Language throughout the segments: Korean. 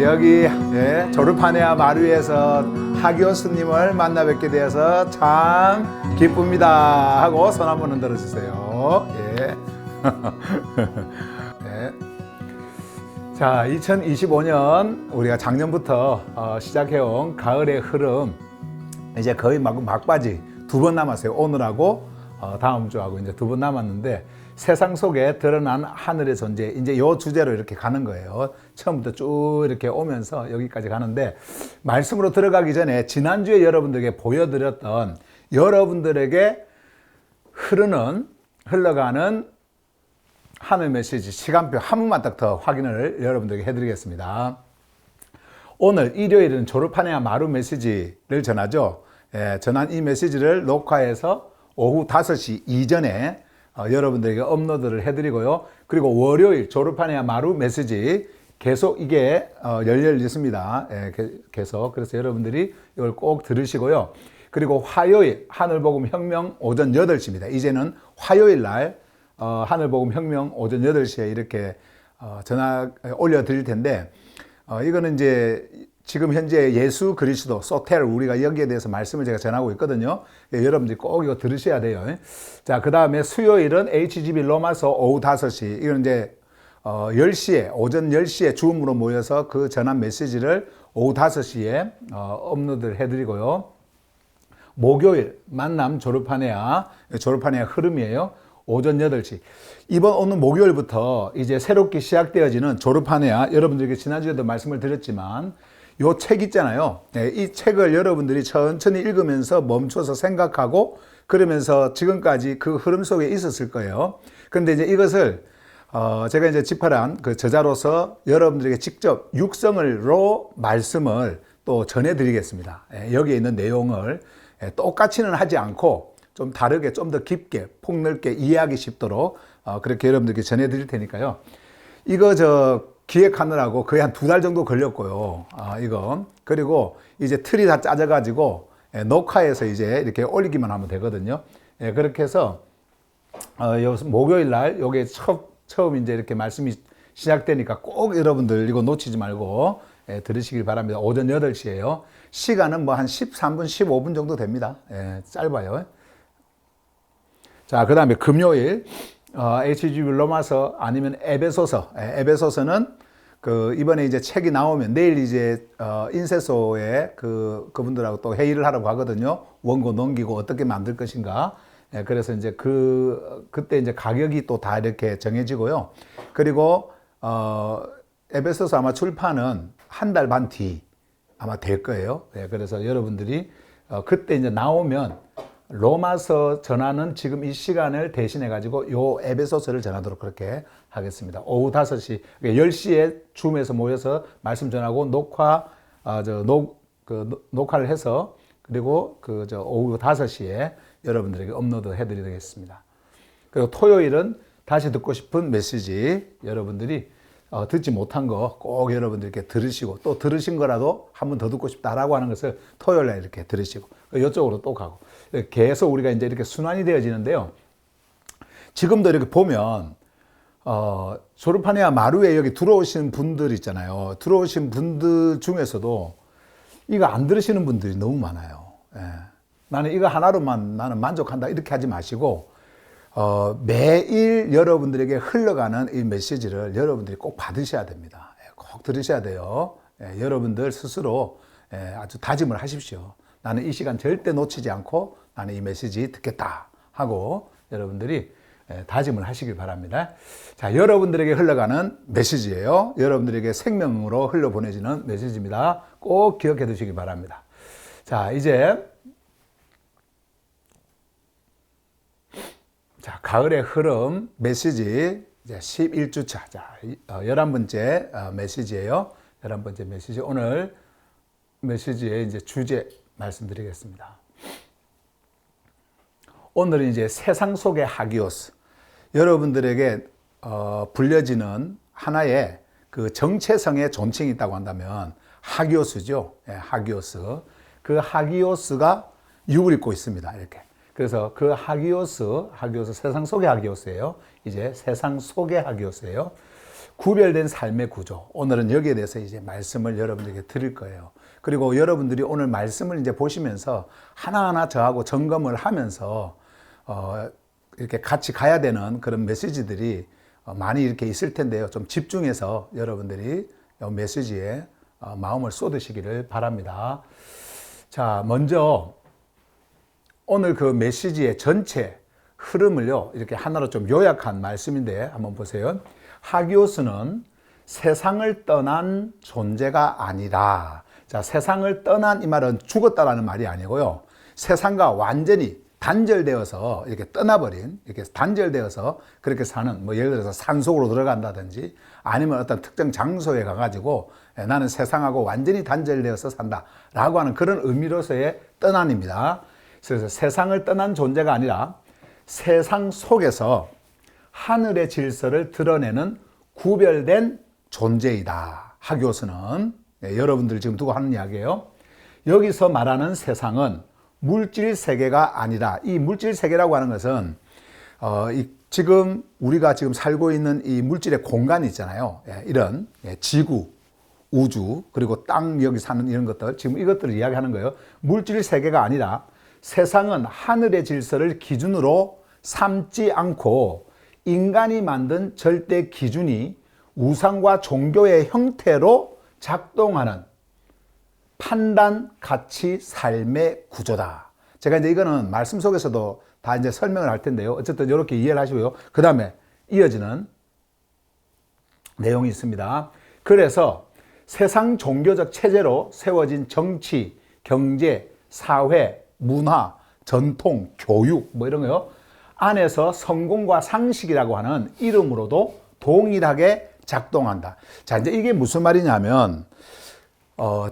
여기 조르파네아 마루에서 하기오스님을 만나 뵙게 되어서 참 기쁩니다 하고 손 한번 흔들어 주세요. 예. 네. 자, 2025년 우리가 작년부터 시작해온 가을의 흐름, 이제 거의 막바지 2번 남았어요. 오늘하고 다음 주하고 이제 2번 남았는데, 세상 속에 드러난 하늘의 존재, 이제 요 주제로 이렇게 가는 거예요. 처음부터 쭉 이렇게 오면서 여기까지 가는데, 말씀으로 들어가기 전에 지난주에 여러분들에게 보여드렸던 여러분들에게 흘러가는 하늘 메시지 시간표 한 번만 딱 더 확인을 여러분들에게 해드리겠습니다. 오늘 일요일은 조르파네아 마루 메시지를 전하죠. 전한 이 메시지를 녹화해서 오후 5시 이전에 여러분들에게 업로드를 해드리고요. 그리고 월요일 조르파네아 마루 메시지 계속 이게 열려 있습니다. 계속. 그래서 여러분들이 이걸 꼭 들으시고요. 그리고 화요일 하늘복음 혁명 오전 8시입니다. 이제는 화요일 날 하늘복음 혁명 오전 8시에 이렇게 전화 올려드릴 텐데, 이거는 이제 지금 현재 예수 그리스도 소텔, 우리가 여기에 대해서 말씀을 제가 전하고 있거든요. 여러분들이 꼭 이거 들으셔야 돼요. 자, 그 다음에 수요일은 HGB 로마서 오후 5시, 이건 이제 10시에 오전 10시에 줌으로 모여서 그 전한 메시지를 오후 5시에 업로드를 해드리고요. 목요일 만남 조르파네아 흐름이에요. 오전 8시. 오늘 목요일부터 이제 새롭게 시작되어지는 조르파네아, 여러분들에게 지난주에도 말씀을 드렸지만 요 책 있잖아요. 이 책을 여러분들이 천천히 읽으면서 멈춰서 생각하고 그러면서 지금까지 그 흐름 속에 있었을 거예요. 그런데 이제 이것을 제가 이제 집필한 그 저자로서 여러분들에게 직접 육성으로 말씀을 또 전해드리겠습니다. 여기에 있는 내용을 똑같이는 하지 않고 좀 다르게, 좀 더 깊게, 폭넓게 이해하기 쉽도록 그렇게 여러분들께 전해드릴 테니까요. 이거 기획하느라고 거의 한 2달 정도 걸렸고요. 이거. 그리고 이제 틀이 다 짜져가지고 녹화해서 이제 이렇게 올리기만 하면 되거든요. 그렇게 해서 목요일 날 요게 처음 이제 이렇게 말씀이 시작되니까 꼭 여러분들 이거 놓치지 말고 들으시길 바랍니다. 오전 8시에요. 시간은 뭐 한 13분, 15분 정도 됩니다. 짧아요. 자, 그 다음에 금요일 HGB 로마서 아니면 에베소서는 이번에 이제 책이 나오면 내일 이제 인쇄소에 그분들하고 또 회의를 하라고 하거든요. 원고 넘기고 어떻게 만들 것인가. 그래서 이제 그때 이제 가격이 또 다 이렇게 정해지고요. 그리고 에베소서 아마 출판은 한 달 반 뒤 아마 될 거예요. 그래서 여러분들이 그때 이제 나오면 로마서 전하는 지금 이 시간을 대신해 가지고 요 에베소서를 전하도록 그렇게 하겠습니다. 오후 5시, 10시에 줌에서 모여서 말씀 전하고 녹화를 해서 그리고 오후 5시에 여러분들에게 업로드 해드리겠습니다. 그리고 토요일은 다시 듣고 싶은 메시지, 여러분들이 듣지 못한 거 꼭 여러분들께 들으시고, 또 들으신 거라도 한 번 더 듣고 싶다라고 하는 것을 토요일 날 이렇게 들으시고, 이쪽으로 또 가고, 계속 우리가 이제 이렇게 순환이 되어지는데요. 지금도 이렇게 보면, 조르파네아 마루에 여기 들어오신 분들 있잖아요. 들어오신 분들 중에서도 이거 안 들으시는 분들이 너무 많아요. 나는 이거 하나로만 나는 만족한다, 이렇게 하지 마시고, 매일 여러분들에게 흘러가는 이 메시지를 여러분들이 꼭 받으셔야 됩니다. 꼭 들으셔야 돼요. 여러분들 스스로 아주 다짐을 하십시오. 나는 이 시간 절대 놓치지 않고 나는 이 메시지 듣겠다 하고 여러분들이 다짐을 하시길 바랍니다. 자, 여러분들에게 흘러가는 메시지예요. 여러분들에게 생명으로 흘러보내지는 메시지입니다. 꼭 기억해 두시기 바랍니다. 자, 이제 가을의 흐름 메시지 이제 11주차. 자, 11번째 메시지예요. 11번째 메시지. 오늘 메시지의 이제 주제 말씀드리겠습니다. 오늘은 이제 세상 속의 하기오스. 여러분들에게 불려지는 하나의 그 정체성의 존칭이 있다고 한다면 하기오스죠. 하기오스. 그 하기오스가 육을 입고 있습니다. 이렇게. 그래서 그 하기오스 세상 속의 하기오스예요. 이제 세상 속의 하기오스예요. 구별된 삶의 구조. 오늘은 여기에 대해서 이제 말씀을 여러분들에게 드릴 거예요. 그리고 여러분들이 오늘 말씀을 이제 보시면서 하나하나 저하고 점검을 하면서 이렇게 같이 가야 되는 그런 메시지들이 많이 이렇게 있을 텐데요. 좀 집중해서 여러분들이 이 메시지에 마음을 쏟으시기를 바랍니다. 자, 먼저 오늘 그 메시지의 전체 흐름을요, 이렇게 하나로 좀 요약한 말씀인데 한번 보세요. 하기오스는 세상을 떠난 존재가 아니라, 자, 세상을 떠난 이 말은 죽었다라는 말이 아니고요. 세상과 완전히 단절되어서 이렇게 떠나버린, 이렇게 단절되어서 그렇게 사는, 뭐 예를 들어서 산속으로 들어간다든지 아니면 어떤 특정 장소에 가가지고 나는 세상하고 완전히 단절되어서 산다라고 하는 그런 의미로서의 떠난입니다. 그래서 세상을 떠난 존재가 아니라 세상 속에서 하늘의 질서를 드러내는 구별된 존재이다. 하기오스는 여러분들 지금 두고 하는 이야기예요. 여기서 말하는 세상은 물질 세계가 아니라, 이 물질 세계라고 하는 것은 지금 우리가 지금 살고 있는 이 물질의 공간이 있잖아요. 이런 지구, 우주, 그리고 땅 여기 사는 이런 것들, 지금 이것들을 이야기하는 거예요. 물질 세계가 아니라 세상은 하늘의 질서를 기준으로 삼지 않고 인간이 만든 절대 기준이 우상과 종교의 형태로 작동하는 판단, 가치, 삶의 구조다. 제가 이제 이거는 말씀 속에서도 다 이제 설명을 할 텐데요. 어쨌든 이렇게 이해를 하시고요. 그 다음에 이어지는 내용이 있습니다. 그래서 세상 종교적 체제로 세워진 정치, 경제, 사회, 문화, 전통, 교육 뭐 이런 거요. 안에서 성공과 상식이라고 하는 이름으로도 동일하게 작동한다. 자, 이제 이게 무슨 말이냐면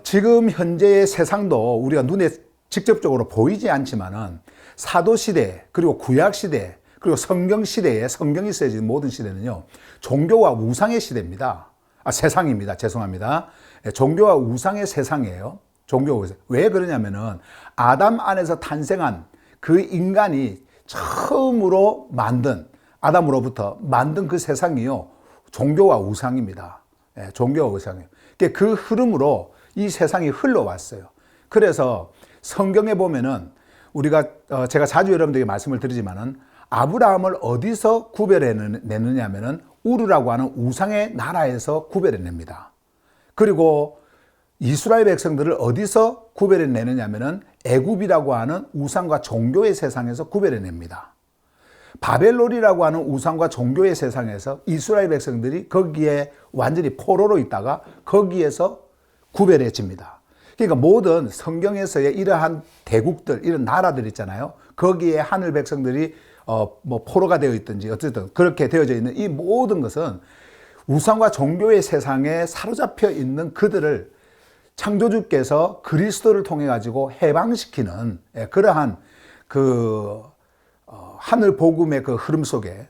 지금 현재의 세상도 우리가 눈에 직접적으로 보이지 않지만은 사도시대, 그리고 구약시대, 그리고 성경시대에 성경이 쓰여진 모든 시대는요, 종교와 우상의 시대입니다. 세상입니다. 죄송합니다. 종교와 우상의 세상이에요. 종교가. 왜 그러냐면은 아담 안에서 탄생한 그 인간이 처음으로 만든, 아담으로부터 만든 그 세상이요, 종교와 우상입니다. 종교와 우상이에요. 그 흐름으로 이 세상이 흘러왔어요. 그래서 성경에 보면은 우리가 제가 자주 여러분들에게 말씀을 드리지만은 아브라함을 어디서 구별해내느냐면은 우르라고 하는 우상의 나라에서 구별해냅니다. 그리고 이스라엘 백성들을 어디서 구별해내느냐면은 애굽이라고 하는 우상과 종교의 세상에서 구별해냅니다. 바벨론이라고 하는 우상과 종교의 세상에서 이스라엘 백성들이 거기에 완전히 포로로 있다가 거기에서 구별해집니다. 그러니까 모든 성경에서의 이러한 대국들, 이런 나라들 있잖아요. 거기에 하늘 백성들이 뭐 포로가 되어 있든지 어쨌든 그렇게 되어져 있는 이 모든 것은 우상과 종교의 세상에 사로잡혀 있는 그들을 창조주께서 그리스도를 통해 가지고 해방시키는 그러한 그 하늘 복음의 그 흐름 속에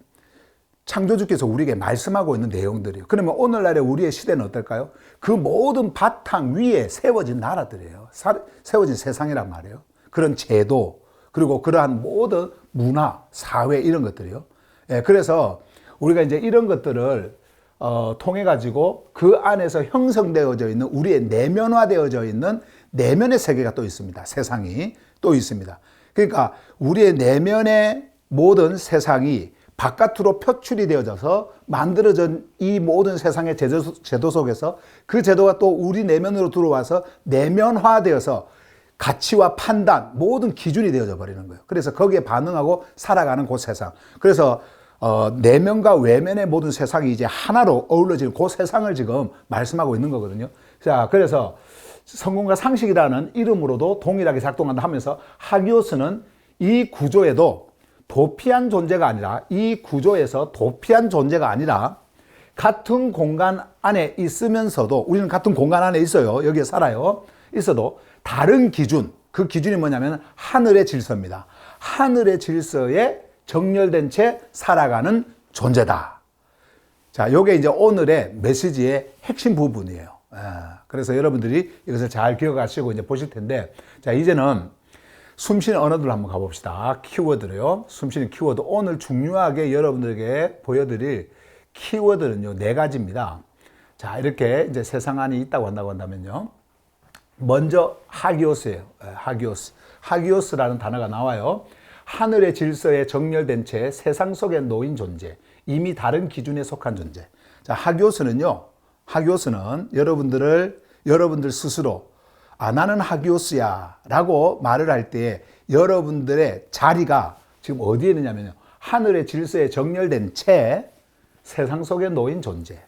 창조주께서 우리에게 말씀하고 있는 내용들이에요. 그러면 오늘날의 우리의 시대는 어떨까요? 그 모든 바탕 위에 세워진 나라들이에요. 세워진 세상이란 말이에요. 그런 제도, 그리고 그러한 모든 문화, 사회 이런 것들이요. 그래서 우리가 이제 이런 것들을 통해 가지고 그 안에서 형성되어져 있는 우리의 내면화되어져 있는 내면의 세계가 또 있습니다. 세상이 또 있습니다. 그러니까 우리의 내면의 모든 세상이 바깥으로 표출이 되어져서 만들어진 이 모든 세상의 제도 속에서 그 제도가 또 우리 내면으로 들어와서 내면화되어서 가치와 판단, 모든 기준이 되어져 버리는 거예요. 그래서 거기에 반응하고 살아가는 그 세상. 그래서 내면과 외면의 모든 세상이 이제 하나로 어우러지는 그 세상을 지금 말씀하고 있는 거거든요. 자, 그래서 성공과 상식이라는 이름으로도 동일하게 작동한다 하면서 하기오스는 이 구조에도 도피한 존재가 아니라, 이 구조에서 도피한 존재가 아니라 같은 공간 안에 있으면서도, 우리는 같은 공간 안에 있어요. 여기에 살아요. 있어도 다른 기준, 그 기준이 뭐냐면 하늘의 질서입니다. 하늘의 질서에 정렬된 채 살아가는 존재다. 자, 요게 이제 오늘의 메시지의 핵심 부분이에요. 그래서 여러분들이 이것을 잘 기억하시고 이제 보실 텐데, 자, 이제는 숨쉬는 언어들로 한번 가봅시다. 키워드로요. 숨쉬는 키워드. 오늘 중요하게 여러분들에게 보여드릴 키워드는요, 네 가지입니다. 자, 이렇게 이제 세상 안이 있다고 한다고 한다면요. 먼저 하기오스예요. 하기오스. 하기오스라는 단어가 나와요. 하늘의 질서에 정렬된 채 세상 속에 놓인 존재. 이미 다른 기준에 속한 존재. 자, 하기오스는요. 하기오스는 여러분들 스스로 나는 하기오스야 라고 말을 할 때 여러분들의 자리가 지금 어디에 있느냐면요. 하늘의 질서에 정렬된 채 세상 속에 놓인 존재.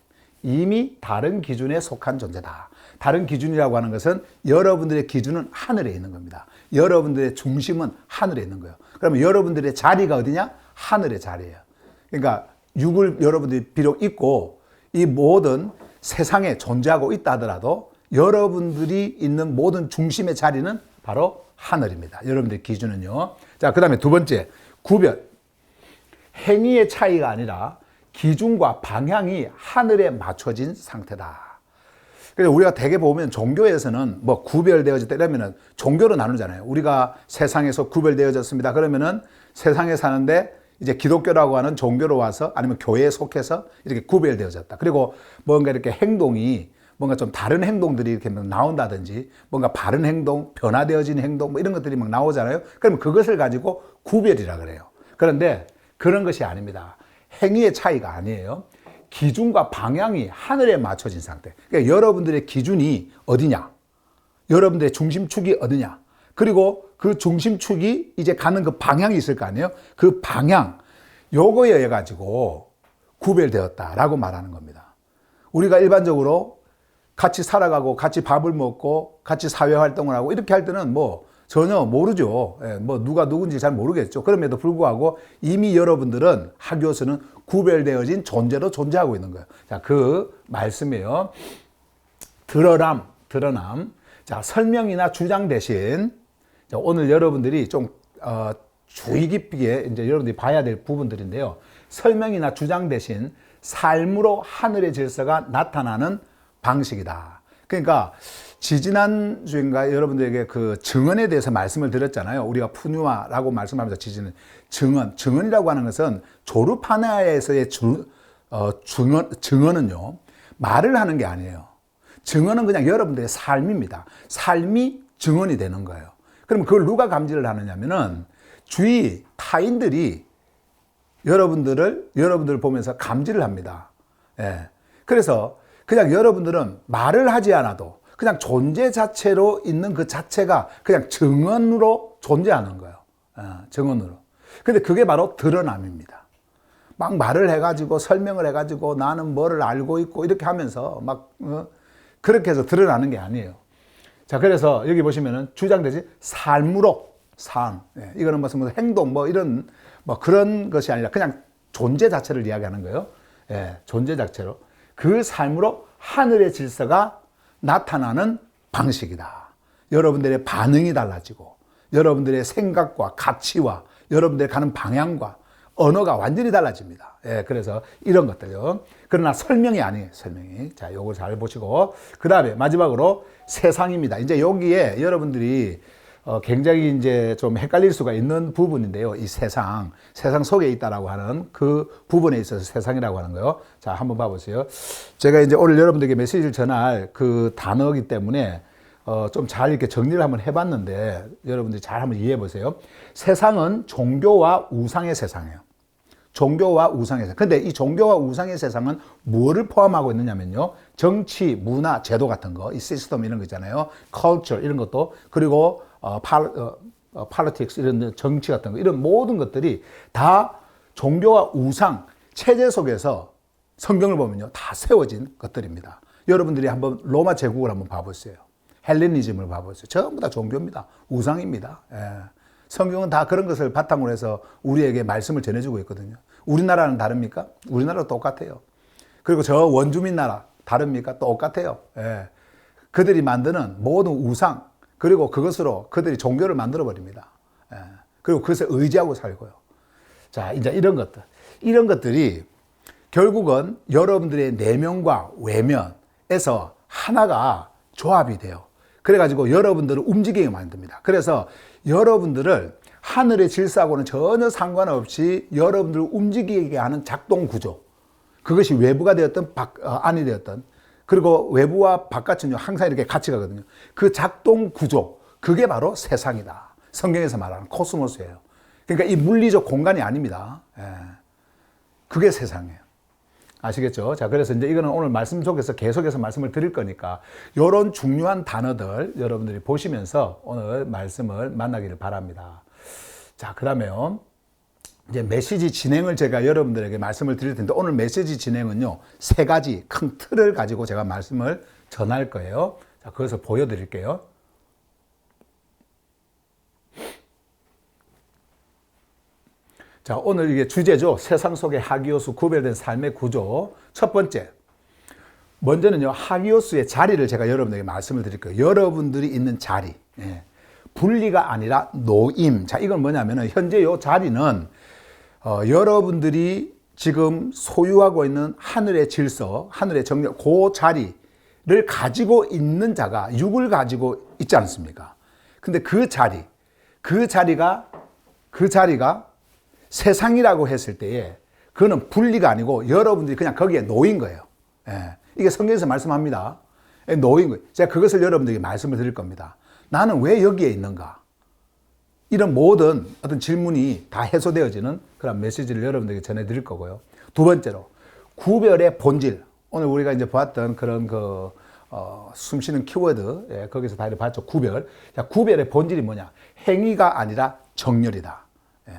이미 다른 기준에 속한 존재다. 다른 기준이라고 하는 것은 여러분들의 기준은 하늘에 있는 겁니다. 여러분들의 중심은 하늘에 있는 거예요. 그러면 여러분들의 자리가 어디냐? 하늘의 자리예요. 그러니까 육을 여러분들이 비록 있고 이 모든 세상에 존재하고 있다 하더라도 여러분들이 있는 모든 중심의 자리는 바로 하늘입니다. 여러분들의 기준은요. 자, 그 다음에 두 번째, 구별. 행위의 차이가 아니라 기준과 방향이 하늘에 맞춰진 상태다. 그래서 우리가 대개 보면 종교에서는 뭐 구별되어졌다 이러면은 종교로 나누잖아요. 우리가 세상에서 구별되어졌습니다. 그러면은 세상에 사는데 이제 기독교라고 하는 종교로 와서 아니면 교회에 속해서 이렇게 구별되어졌다. 그리고 뭔가 이렇게 행동이 뭔가 좀 다른 행동들이 이렇게 나온다든지 뭔가 바른 행동, 변화되어진 행동 뭐 이런 것들이 막 나오잖아요. 그러면 그것을 가지고 구별이라 그래요. 그런데 그런 것이 아닙니다. 행위의 차이가 아니에요. 기준과 방향이 하늘에 맞춰진 상태. 그러니까 여러분들의 기준이 어디냐? 여러분들의 중심축이 어디냐? 그리고 그 중심축이 이제 가는 그 방향이 있을 거 아니에요? 그 방향, 요거에 의해 가지고 구별되었다라고 말하는 겁니다. 우리가 일반적으로 같이 살아가고 같이 밥을 먹고 같이 사회활동을 하고 이렇게 할 때는 뭐 전혀 모르죠. 뭐 누가 누군지 잘 모르겠죠. 그럼에도 불구하고 이미 여러분들은 하기오스는 구별되어진 존재로 존재하고 있는 거예요. 자, 그 말씀이에요. 드러남. 자, 설명이나 주장 대신 자, 오늘 여러분들이 좀 주의 깊게 이제 여러분들이 봐야 될 부분들인데요. 설명이나 주장 대신 삶으로 하늘의 질서가 나타나는 방식이다. 그러니까 지지난 주인가 여러분들에게 그 증언에 대해서 말씀을 드렸잖아요. 우리가 푸뉴아라고 말씀하면서 지지는 증언이라고 하는 것은 조르파네아에서의 증언은요 말을 하는 게 아니에요. 증언은 그냥 여러분들의 삶입니다. 삶이 증언이 되는 거예요. 그럼 그걸 누가 감지를 하느냐면은 주위 타인들이 여러분들을 보면서 감지를 합니다. 예. 그래서 그냥 여러분들은 말을 하지 않아도 그냥 존재 자체로 있는 그 자체가 그냥 증언으로 존재하는 거예요. 증언으로. 근데 그게 바로 드러남입니다. 막 말을 해가지고 설명을 해가지고 나는 뭐를 알고 있고 이렇게 하면서 막 그렇게 해서 드러나는 게 아니에요. 자, 그래서 여기 보시면은 주장되지 삶으로 삶. 이거는 무슨 행동 뭐 이런 뭐 그런 것이 아니라 그냥 존재 자체를 이야기하는 거예요. 존재 자체로. 그 삶으로 하늘의 질서가 나타나는 방식이다. 여러분들의 반응이 달라지고 여러분들의 생각과 가치와 여러분들의 가는 방향과 언어가 완전히 달라집니다. 그래서 이런 것들요. 그러나 설명이 아니에요. 설명이. 자, 요거 잘 보시고 그 다음에 마지막으로 세상입니다. 이제 여기에 여러분들이 굉장히 이제 좀 헷갈릴 수가 있는 부분인데요. 이 세상 속에 있다라고 하는 그 부분에 있어서 세상이라고 하는 거요. 자, 한번 봐보세요. 제가 이제 오늘 여러분들에게 메시지를 전할 그 단어이기 때문에 좀 잘 이렇게 정리를 한번 해봤는데 여러분들이 잘 한번 이해해 보세요. 세상은 종교와 우상의 세상이에요. 종교와 우상의 세상. 근데 이 종교와 우상의 세상은 뭐를 포함하고 있느냐면요. 정치, 문화, 제도 같은 거, 이 시스템 이런 거 있잖아요. culture 이런 것도 그리고 politics 이런 정치 같은 거 이런 모든 것들이 다 종교와 우상 체제 속에서 성경을 보면요 다 세워진 것들입니다. 여러분들이 한번 로마 제국을 한번 봐보세요. 헬레니즘을 봐보세요. 전부 다 종교입니다. 우상입니다. 성경은 다 그런 것을 바탕으로 해서 우리에게 말씀을 전해주고 있거든요. 우리나라는 다릅니까? 우리나라도 똑같아요. 그리고 저 원주민 나라 다릅니까? 똑같아요. 그들이 만드는 모든 우상 그리고 그것으로 그들이 종교를 만들어 버립니다. 그리고 그것에 의지하고 살고요. 자, 이제 이런 것들이 결국은 여러분들의 내면과 외면에서 하나가 조합이 돼요. 그래가지고 여러분들을 움직이게 만듭니다. 그래서 여러분들을 하늘의 질서하고는 전혀 상관없이 여러분들을 움직이게 하는 작동 구조. 그것이 외부가 되었든 안이 되었든, 그리고 외부와 바깥은요 항상 이렇게 같이 가거든요. 그 작동 구조, 그게 바로 세상이다. 성경에서 말하는 코스모스예요. 그러니까 이 물리적 공간이 아닙니다. 예. 그게 세상이에요. 아시겠죠? 자, 그래서 이제 이거는 오늘 말씀 속에서 계속해서 말씀을 드릴 거니까 이런 중요한 단어들 여러분들이 보시면서 오늘 말씀을 만나기를 바랍니다. 자, 그러면 이제 메시지 진행을 제가 여러분들에게 말씀을 드릴 텐데, 오늘 메시지 진행은요, 세 가지 큰 틀을 가지고 제가 말씀을 전할 거예요. 자, 그것을 보여드릴게요. 자, 오늘 이게 주제죠. 세상 속의 하기오스, 구별된 삶의 구조. 첫 번째, 먼저는요, 하기오스의 자리를 제가 여러분들에게 말씀을 드릴 거예요. 여러분들이 있는 자리. 예. 분리가 아니라 노임. 자, 이건 뭐냐면은, 현재 이 자리는 여러분들이 지금 소유하고 있는 하늘의 질서, 하늘의 정령, 그 자리를 가지고 있는 자가 육을 가지고 있지 않습니까? 근데 그 자리가 세상이라고 했을 때에 그거는 분리가 아니고 여러분들이 그냥 거기에 놓인 거예요. 예. 이게 성경에서 말씀합니다. 놓인 거예요. 제가 그것을 여러분들에게 말씀을 드릴 겁니다. 나는 왜 여기에 있는가? 이런 모든 어떤 질문이 다 해소되어지는 그런 메시지를 여러분들에게 전해드릴 거고요. 두 번째로, 구별의 본질. 오늘 우리가 이제 보았던 그런 숨쉬는 키워드, 예, 거기서 다 봤죠. 구별. 자, 구별의 본질이 뭐냐? 행위가 아니라 정렬이다. 예.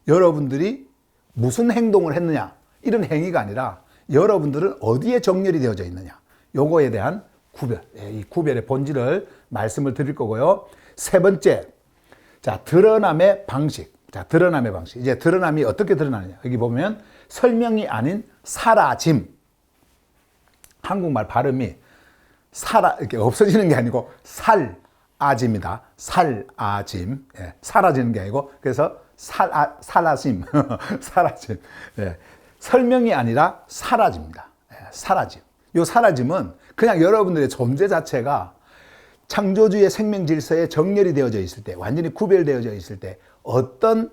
여러분들이 무슨 행동을 했느냐? 이런 행위가 아니라 여러분들은 어디에 정렬이 되어져 있느냐? 요거에 대한 구별. 예, 이 구별의 본질을 말씀을 드릴 거고요. 세 번째, 자, 드러남의 방식. 자, 드러남의 방식. 이제 드러남이 어떻게 드러나느냐? 여기 보면 설명이 아닌 사라짐. 한국말 발음이 이렇게 없어지는 게 아니고 살아짐이다. 살아짐. 예, 사라지는 게 아니고, 그래서 사라짐. 사라짐. 예, 설명이 아니라 사라집니다. 예, 사라짐. 이 사라짐은 그냥 여러분들의 존재 자체가 창조주의 생명 질서에 정렬이 되어져 있을 때, 완전히 구별되어져 있을 때 어떤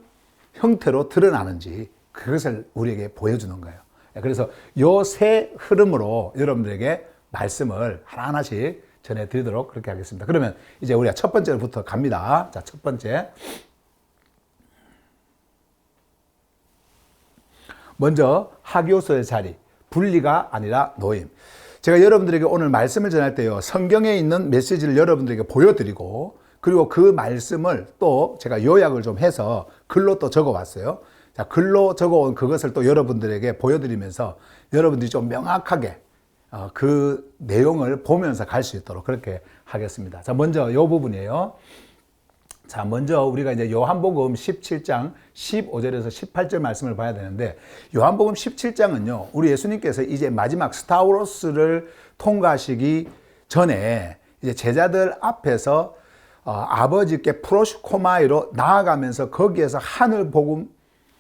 형태로 드러나는지 그것을 우리에게 보여주는 거예요. 그래서 요 세 흐름으로 여러분들에게 말씀을 하나하나씩 전해드리도록 그렇게 하겠습니다. 그러면 이제 우리가 첫 번째부터 갑니다. 자, 첫 번째. 먼저 하기오스의 자리, 분리가 아니라 노임. 제가 여러분들에게 오늘 말씀을 전할 때요, 성경에 있는 메시지를 여러분들에게 보여드리고, 그리고 그 말씀을 또 제가 요약을 좀 해서 글로 또 적어왔어요. 자, 글로 적어온 그것을 또 여러분들에게 보여드리면서 여러분들이 좀 명확하게 그 내용을 보면서 갈 수 있도록 그렇게 하겠습니다. 자, 먼저 이 부분이에요. 자, 먼저 우리가 이제 요한복음 17장 15절에서 18절 말씀을 봐야 되는데, 요한복음 17장은요, 우리 예수님께서 이제 마지막 스타워로스를 통과하시기 전에 이제 제자들 앞에서 아버지께 프로시코마이로 나아가면서 거기에서 하늘 복음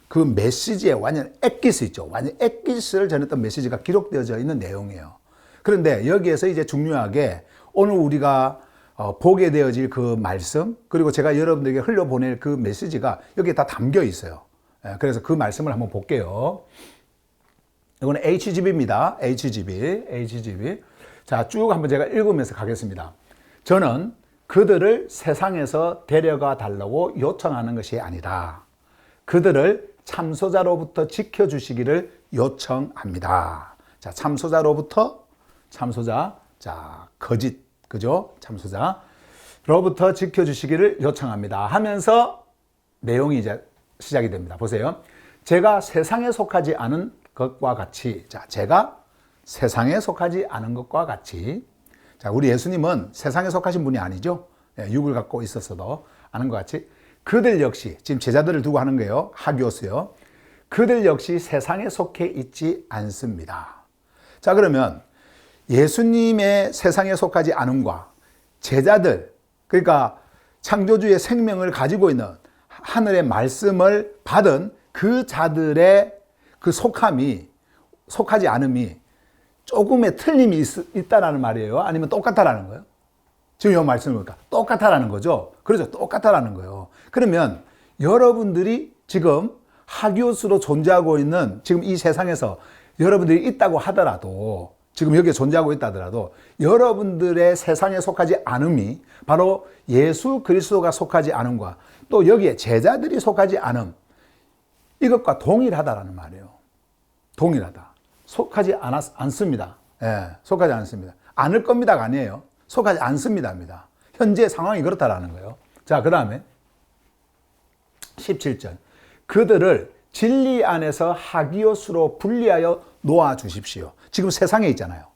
그 메시지에 완전 엑기스 있죠. 완전 엑기스를 전했던 메시지가 기록되어져 있는 내용이에요. 그런데 여기에서 이제 중요하게 오늘 우리가 보게 되어질 그 말씀, 그리고 제가 여러분들에게 흘려보낼 그 메시지가 여기에 다 담겨 있어요. 그래서 그 말씀을 한번 볼게요. 이거는 HGB입니다. HGB. 자, 쭉 한번 제가 읽으면서 가겠습니다. 저는 그들을 세상에서 데려가 달라고 요청하는 것이 아니라 그들을 참소자로부터 지켜주시기를 요청합니다. 자, 참소자, 자, 거짓, 그죠? 참소자로부터 지켜주시기를 요청합니다. 하면서 내용이 이제 시작이 됩니다. 보세요. 제가 세상에 속하지 않은 것과 같이, 자, 제가 세상에 속하지 않은 것과 같이, 자, 우리 예수님은 세상에 속하신 분이 아니죠. 육을 갖고 있었어도 아는 것 같이, 그들 역시, 지금 제자들을 두고 하는 거예요. 하기오스요. 그들 역시 세상에 속해 있지 않습니다. 자, 그러면 예수님의 세상에 속하지 않음과 제자들, 그러니까 창조주의 생명을 가지고 있는 하늘의 말씀을 받은 그 자들의 그 속하지 않음이 조금의 틀림이 있다라는 말이에요? 아니면 똑같다라는 거예요? 지금 이 말씀을 보니까 똑같다라는 거죠? 그렇죠. 똑같다라는 거예요. 그러면 여러분들이 지금 하기오스로 존재하고 있는 지금 이 세상에서 여러분들이 있다고 하더라도, 지금 여기에 존재하고 있다 하더라도 여러분들의 세상에 속하지 않음이 바로 예수 그리스도가 속하지 않음과 또 여기에 제자들이 속하지 않음, 이것과 동일하다라는 말이에요. 동일하다. 속하지 않습니다. 예, 속하지 않습니다. 않을 겁니다가 아니에요. 속하지 않습니다입니다. 현재 상황이 그렇다라는 거예요. 자, 그 다음에 17절. 그들을 진리 안에서 하기오스로 분리하여 놓아 주십시오. 지금 세상에 있잖아요.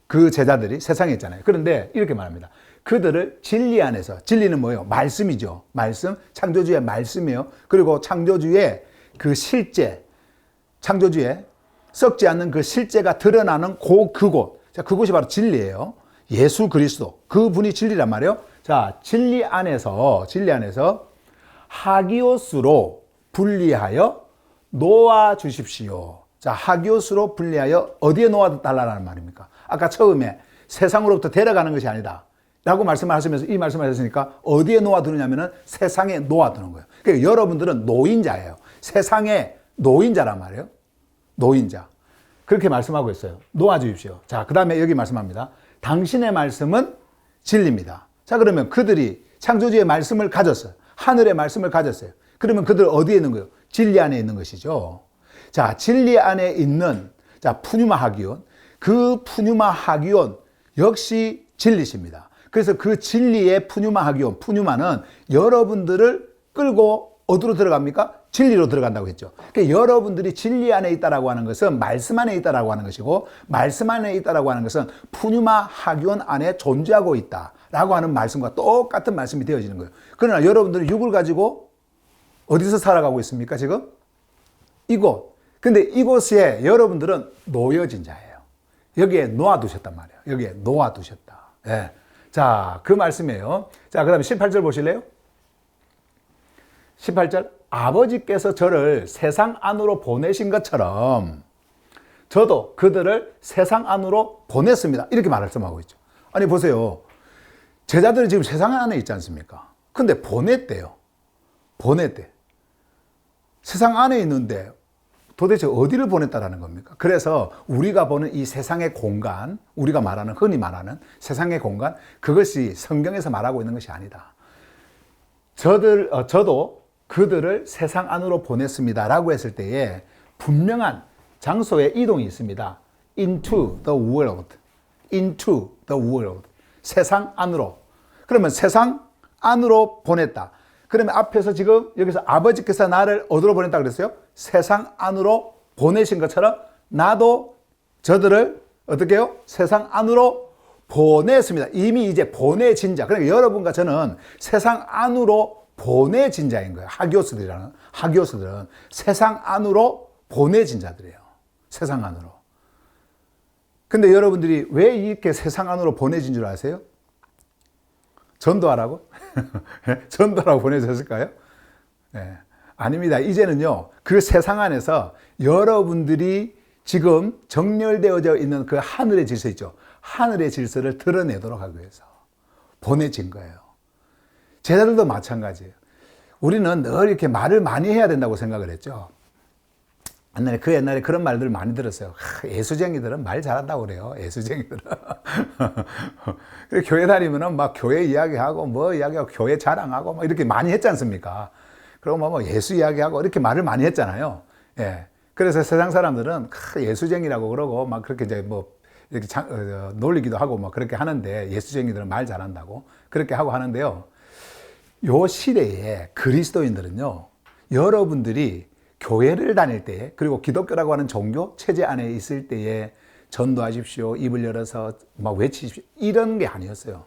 그 제자들이 세상에 있잖아요. 그런데 이렇게 말합니다. 그들을 진리 안에서, 진리는 뭐예요? 말씀이죠. 말씀, 창조주의 말씀이에요. 그리고 창조주의 그 실제, 창조주의 썩지 않는 그 실제가 드러나는 그곳. 자, 그곳이 바로 진리예요. 예수 그리스도. 그분이 진리란 말이에요. 자, 진리 안에서 하기오스로 분리하여 놓아 주십시오. 자, 하기오스로 분리하여 어디에 놓아 달라는 말입니까? 아까 처음에 세상으로부터 데려가는 것이 아니다 라고 말씀을 하시면서 이 말씀을 하셨으니까 어디에 놓아두느냐면은 세상에 놓아두는 거예요. 그러니까 여러분들은 노인자예요. 세상의 노인자란 말이에요. 노인자. 그렇게 말씀하고 있어요. 놓아주십시오. 자, 그 다음에 여기 말씀합니다. 당신의 말씀은 진리입니다. 자, 그러면 그들이 창조주의 말씀을 가졌어요. 하늘의 말씀을 가졌어요. 그러면 그들 어디에 있는 거예요? 진리 안에 있는 것이죠. 자, 진리 안에 있는, 자, 푸뉴마 하기온. 그 푸뉴마 하기온 역시 진리십니다. 그래서 그 진리의 푸뉴마 하기온, 푸뉴마는 여러분들을 끌고 어디로 들어갑니까? 진리로 들어간다고 했죠. 그러니까 여러분들이 진리 안에 있다라고 하는 것은 말씀 안에 있다라고 하는 것이고, 말씀 안에 있다라고 하는 것은 푸뉴마 하기온 안에 존재하고 있다라고 하는 말씀과 똑같은 말씀이 되어지는 거예요. 그러나 여러분들은 육을 가지고 어디서 살아가고 있습니까, 지금? 이곳. 근데 이곳에 여러분들은 놓여진 자예요. 여기에 놓아두셨단 말이에요. 여기에 놓아두셨다. 예. 자, 그 말씀이에요. 자, 그 다음에 18절 보실래요? 18절. 아버지께서 저를 세상 안으로 보내신 것처럼 저도 그들을 세상 안으로 보냈습니다. 이렇게 말씀하고 있죠. 아니, 보세요. 제자들이 지금 세상 안에 있지 않습니까? 근데 보냈대요. 보냈대. 세상 안에 있는데 도대체 어디를 보냈다라는 겁니까? 그래서 우리가 보는 이 세상의 공간, 우리가 말하는, 흔히 말하는 세상의 공간, 그것이 성경에서 말하고 있는 것이 아니다. 저도 그들을 세상 안으로 보냈습니다 라고 했을 때에 분명한 장소의 이동이 있습니다. into the world. into the world. 세상 안으로. 그러면 세상 안으로 보냈다. 그러면 앞에서 지금 여기서 아버지께서 나를 어디로 보냈다 그랬어요? 세상 안으로 보내신 것처럼 나도 저들을 어떻게 해요? 세상 안으로 보냈습니다. 이미 이제 보내진 자. 그러니까 여러분과 저는 세상 안으로 보내진 자인 거예요. 하기오스들은 세상 안으로 보내진 자들이에요. 세상 안으로. 근데 여러분들이 왜 이렇게 세상 안으로 보내진 줄 아세요? 전도하라고? 전도하라고 보내졌을까요? 네. 아닙니다. 이제는요, 그 세상 안에서 여러분들이 지금 정렬되어져 있는 그 하늘의 질서 있죠. 하늘의 질서를 드러내도록 하기 위해서 보내진 거예요. 제자들도 마찬가지예요. 우리는 늘 이렇게 말을 많이 해야 된다고 생각을 했죠. 옛날에 그런 말들을 많이 들었어요. 예수쟁이들은 말 잘한다고 그래요. 예수쟁이들은. 교회 다니면은 막 교회 이야기하고 뭐 이야기하고 교회 자랑하고 막 이렇게 많이 했지 않습니까? 그리고 뭐 예수 이야기하고 이렇게 말을 많이 했잖아요. 예. 그래서 세상 사람들은 예수쟁이라고 그러고 막 그렇게 이제 뭐 이렇게 놀리기도 하고 막 그렇게 하는데 예수쟁이들은 말 잘한다고 그렇게 하고 하는데요. 요 시대에 그리스도인들은요, 여러분들이 교회를 다닐 때, 그리고 기독교라고 하는 종교 체제 안에 있을 때에 전도하십시오, 입을 열어서 막 외치십시오, 이런 게 아니었어요.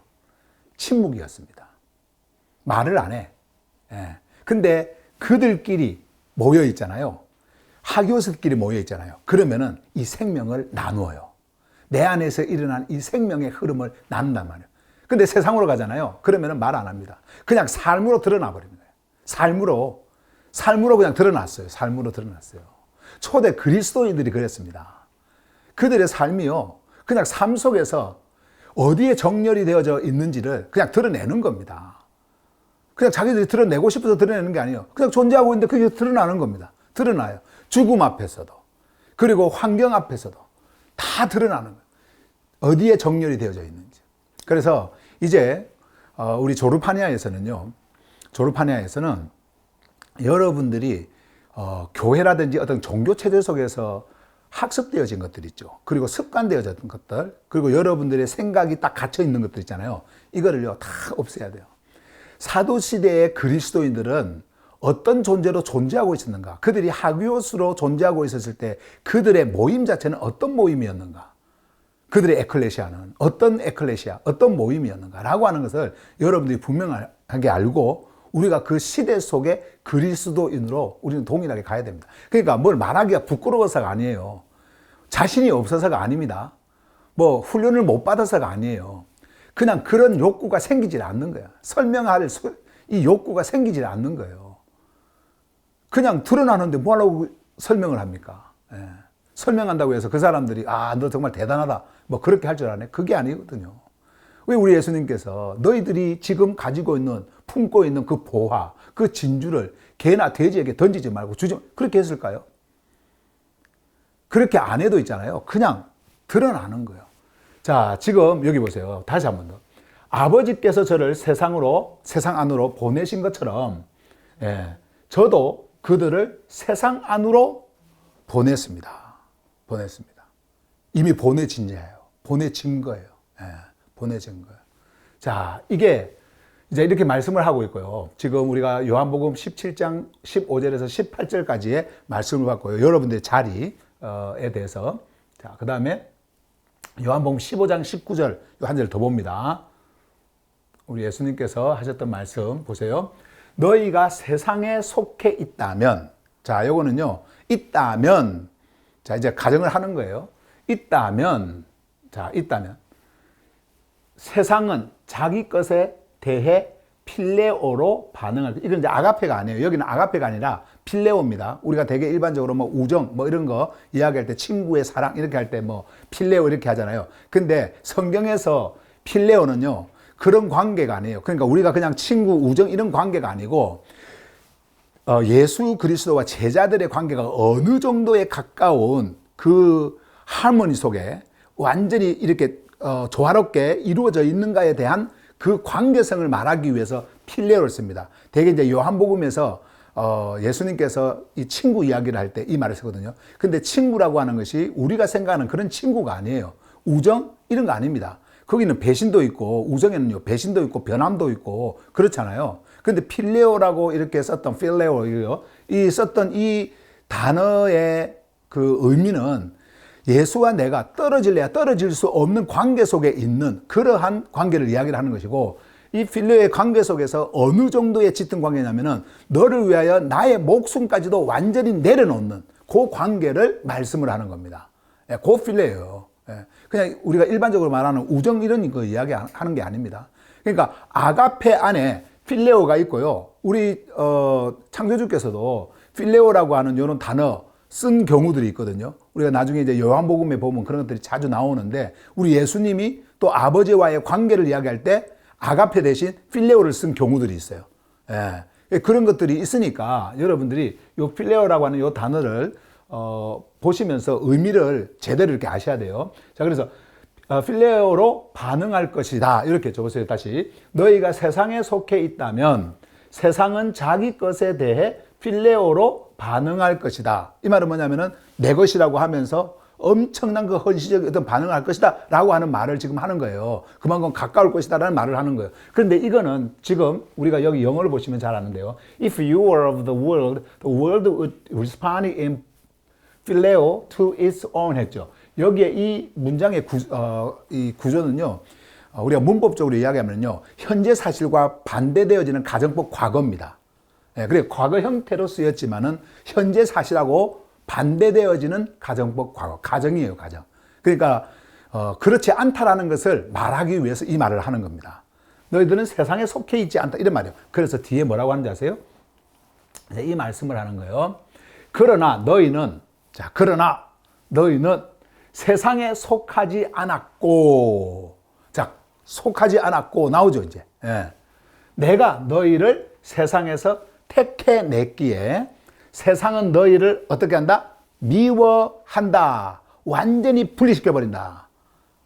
침묵이었습니다. 말을 안 해. 예. 근데 그들끼리 모여 있잖아요. 하교스끼리 모여 있잖아요. 그러면은 이 생명을 나누어요. 내 안에서 일어난 이 생명의 흐름을 나눈단 말이에요. 근데 세상으로 가잖아요. 그러면은 말 안 합니다. 그냥 삶으로 드러나 버리는 거예요. 삶으로 그냥 드러났어요. 삶으로 드러났어요. 초대 그리스도인들이 그랬습니다. 그들의 삶이요, 그냥 삶 속에서 어디에 정렬이 되어져 있는지를 그냥 드러내는 겁니다. 그냥 자기들이 드러내고 싶어서 드러내는 게 아니에요. 그냥 존재하고 있는데 그게 드러나는 겁니다. 드러나요. 죽음 앞에서도, 그리고 환경 앞에서도 다 드러나는 거예요. 어디에 정렬이 되어져 있는지. 그래서 이제 우리 조르파니아에서는 여러분들이 교회라든지 어떤 종교 체제 속에서 학습되어진 것들 있죠. 그리고 습관되어진 것들, 그리고 여러분들의 생각이 딱 갇혀 있는 것들 있잖아요. 이거를요 다 없애야 돼요. 사도시대의 그리스도인들은 어떤 존재로 존재하고 있었는가? 그들이 하기오스로 존재하고 있었을 때 그들의 모임 자체는 어떤 모임이었는가? 그들의 에클레시아는 어떤 에클레시아, 어떤 모임이었는가? 라고 하는 것을 여러분들이 분명하게 알고 우리가 그 시대 속에 그리스도인으로 우리는 동일하게 가야 됩니다. 그러니까 뭘 말하기가 부끄러워서가 아니에요. 자신이 없어서가 아닙니다. 뭐 훈련을 못 받아서가 아니에요. 그냥 그런 욕구가 생기질 않는 거야. 설명할 이 욕구가 생기질 않는 거예요. 그냥 드러나는데 뭐하려고 설명을 합니까? 예. 설명한다고 해서 그 사람들이 너 정말 대단하다 뭐 그렇게 할 줄 아네? 그게 아니거든요. 왜 우리 예수님께서 너희들이 지금 가지고 있는 품고 있는 그 보화, 그 진주를 개나 돼지에게 던지지 말고 주지 그렇게 했을까요? 그렇게 안 해도 있잖아요. 그냥 드러나는 거예요. 자, 지금 여기 보세요. 다시 한 번 더. 아버지께서 저를 세상 안으로 보내신 것처럼 저도 그들을 세상 안으로 보냈습니다. 이미 보내진 거예요. 보내진 거예요. 자, 이게 이제 이렇게 말씀을 하고 있고요. 지금 우리가 요한복음 17장 15절에서 18절까지의 말씀을 받고요. 여러분들의 자리에 대해서. 자, 그 다음에 요한복음 15장 19절 한 절 더 봅니다. 우리 예수님께서 하셨던 말씀 보세요. 너희가 세상에 속해 있다면, 자, 요거는요, 있다면, 자, 이제 가정을 하는 거예요. 있다면, 세상은 자기 것에 대해 필레오로 반응할, 이건 이제 아가페가 아니에요. 여기는 아가페가 아니라 필레오입니다. 우리가 되게 일반적으로 뭐 우정, 뭐 이런 거 이야기할 때 친구의 사랑 이렇게 할 때 뭐 필레오 이렇게 하잖아요. 근데 성경에서 필레오는요, 그런 관계가 아니에요. 그러니까 우리가 그냥 친구, 우정 이런 관계가 아니고, 예수 그리스도와 제자들의 관계가 어느 정도에 가까운 그 하모니 속에 완전히 이렇게 조화롭게 이루어져 있는가에 대한 그 관계성을 말하기 위해서 필레오를 씁니다. 대개 이제 요한복음에서 예수님께서 이 친구 이야기를 할 때 이 말을 쓰거든요. 근데 친구라고 하는 것이 우리가 생각하는 그런 친구가 아니에요. 우정 이런 거 아닙니다. 거기는 배신도 있고, 우정에는요 배신도 있고 변함도 있고 그렇잖아요. 근데 필레오라고 이렇게 썼던 썼던 이 단어의 그 의미는 예수와 내가 떨어질래야 떨어질 수 없는 관계 속에 있는 그러한 관계를 이야기를 하는 것이고, 이 필레오의 관계 속에서 어느 정도의 짙은 관계냐면은 너를 위하여 나의 목숨까지도 완전히 내려놓는 그 관계를 말씀을 하는 겁니다. 그 필레오예요. 그냥 우리가 일반적으로 말하는 우정 이런 거 이야기하는 게 아닙니다. 그러니까 아가페 안에 필레오가 있고요. 우리 창조주께서도 필레오라고 하는 이런 단어 쓴 경우들이 있거든요. 우리가 나중에 이제 요한복음에 보면 그런 것들이 자주 나오는데, 우리 예수님이 또 아버지와의 관계를 이야기할 때 아가페 대신 필레오를 쓴 경우들이 있어요. 그런 것들이 있으니까 여러분들이 이 필레오라고 하는 이 단어를 보시면서 의미를 제대로 이렇게 아셔야 돼요. 자, 그래서 필레오로 반응할 것이다. 이렇게 적으세요. 다시. 너희가 세상에 속해 있다면 세상은 자기 것에 대해 필레오로 반응할 것이다. 이 말은 뭐냐면은 내 것이라고 하면서 엄청난 그 헌시적 어떤 반응을 할 것이다 라고 하는 말을 지금 하는 거예요. 그만큼 가까울 것이다 라는 말을 하는 거예요. 그런데 이거는 지금 우리가 여기 영어를 보시면 잘 아는데요. If you were of the world would respond in phileo to its own 했죠. 여기에 이 문장의 이 구조는요, 우리가 문법적으로 이야기하면요, 현재 사실과 반대되어지는 가정법 과거입니다. 그래 과거 형태로 쓰였지만은 현재 사실하고 반대되어지는 가정법 과거, 가정이에요, 가정. 그러니까 그렇지 않다라는 것을 말하기 위해서 이 말을 하는 겁니다. 너희들은 세상에 속해 있지 않다 이런 말이에요. 그래서 뒤에 뭐라고 하는지 아세요? 이 말씀을 하는 거예요. 그러나 너희는 세상에 속하지 않았고, 자, 속하지 않았고 나오죠 이제. 내가 너희를 세상에서 택해냈기에 세상은 너희를 어떻게 한다? 미워한다. 완전히 분리시켜버린다.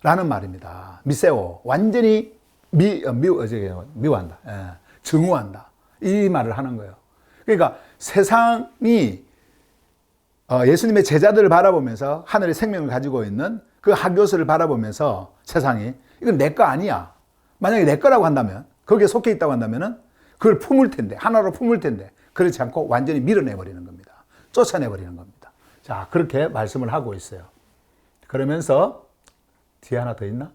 라는 말입니다. 미세오. 완전히 미워한다. 예. 증오한다. 이 말을 하는 거예요. 그러니까 세상이 예수님의 제자들을 바라보면서 하늘의 생명을 가지고 있는 그 하교스를 바라보면서 세상이 이건 내 거 아니야. 만약에 내 거라고 한다면, 거기에 속해 있다고 한다면은 그걸 품을 텐데, 하나로 품을 텐데, 그렇지 않고 완전히 밀어내버리는 겁니다. 쫓아내버리는 겁니다. 자, 그렇게 말씀을 하고 있어요. 그러면서 뒤에 하나 더 있나?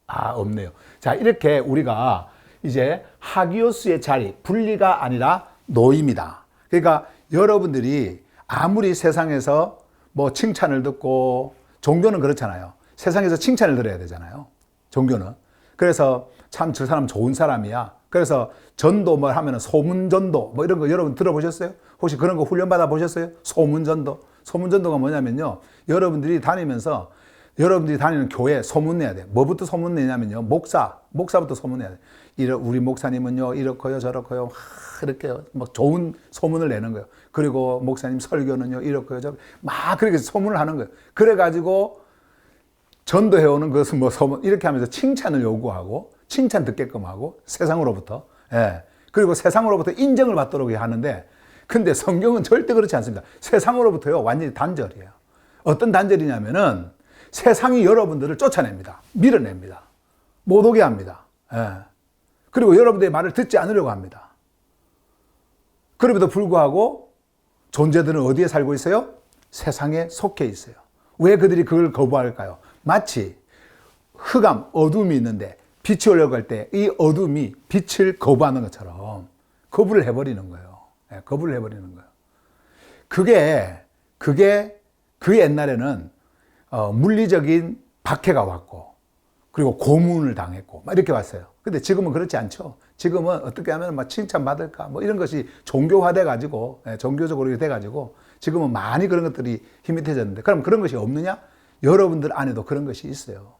없네요. 자, 이렇게 우리가 이제 하기오스의 자리, 분리가 아니라 노임이다. 그러니까 여러분들이 아무리 세상에서 뭐 칭찬을 듣고, 종교는 그렇잖아요. 세상에서 칭찬을 들어야 되잖아요. 종교는. 그래서 참 저 사람 좋은 사람이야. 그래서 전도 뭐 하면은 소문전도 뭐 이런 거 여러분 들어보셨어요? 혹시 그런 거 훈련받아 보셨어요? 소문전도. 소문전도가 뭐냐면요. 여러분들이 다니면서 여러분들이 다니는 교회 소문내야 돼요. 뭐부터 소문내냐면요. 목사부터 소문내야 돼요. 우리 목사님은요, 이렇고요, 저렇고요, 이렇게 막 좋은 소문을 내는 거예요. 그리고 목사님 설교는요, 이렇고요, 저렇고, 막 그렇게 소문을 하는 거예요. 그래가지고 전도해오는 것은 뭐 소문, 이렇게 하면서 칭찬을 요구하고, 칭찬 듣게끔 하고, 세상으로부터. 예. 그리고 세상으로부터 인정을 받도록 하는데, 근데 성경은 절대 그렇지 않습니다. 세상으로부터요, 완전히 단절이에요. 어떤 단절이냐면은, 세상이 여러분들을 쫓아냅니다. 밀어냅니다. 못 오게 합니다. 예. 그리고 여러분들의 말을 듣지 않으려고 합니다. 그럼에도 불구하고 존재들은 어디에 살고 있어요? 세상에 속해 있어요. 왜 그들이 그걸 거부할까요? 마치 흑암, 어둠이 있는데 빛이 오려고 할 때 이 어둠이 빛을 거부하는 것처럼 거부를 해버리는 거예요. 예, 거부를 해버리는 거예요. 그게 그 옛날에는 물리적인 박해가 왔고, 그리고 고문을 당했고, 막 이렇게 왔어요. 근데 지금은 그렇지 않죠. 지금은 어떻게 하면 막 칭찬받을까, 뭐 이런 것이 종교화돼가지고, 종교적으로 돼가지고, 지금은 많이 그런 것들이 희밋해졌는데, 그럼 그런 것이 없느냐? 여러분들 안에도 그런 것이 있어요.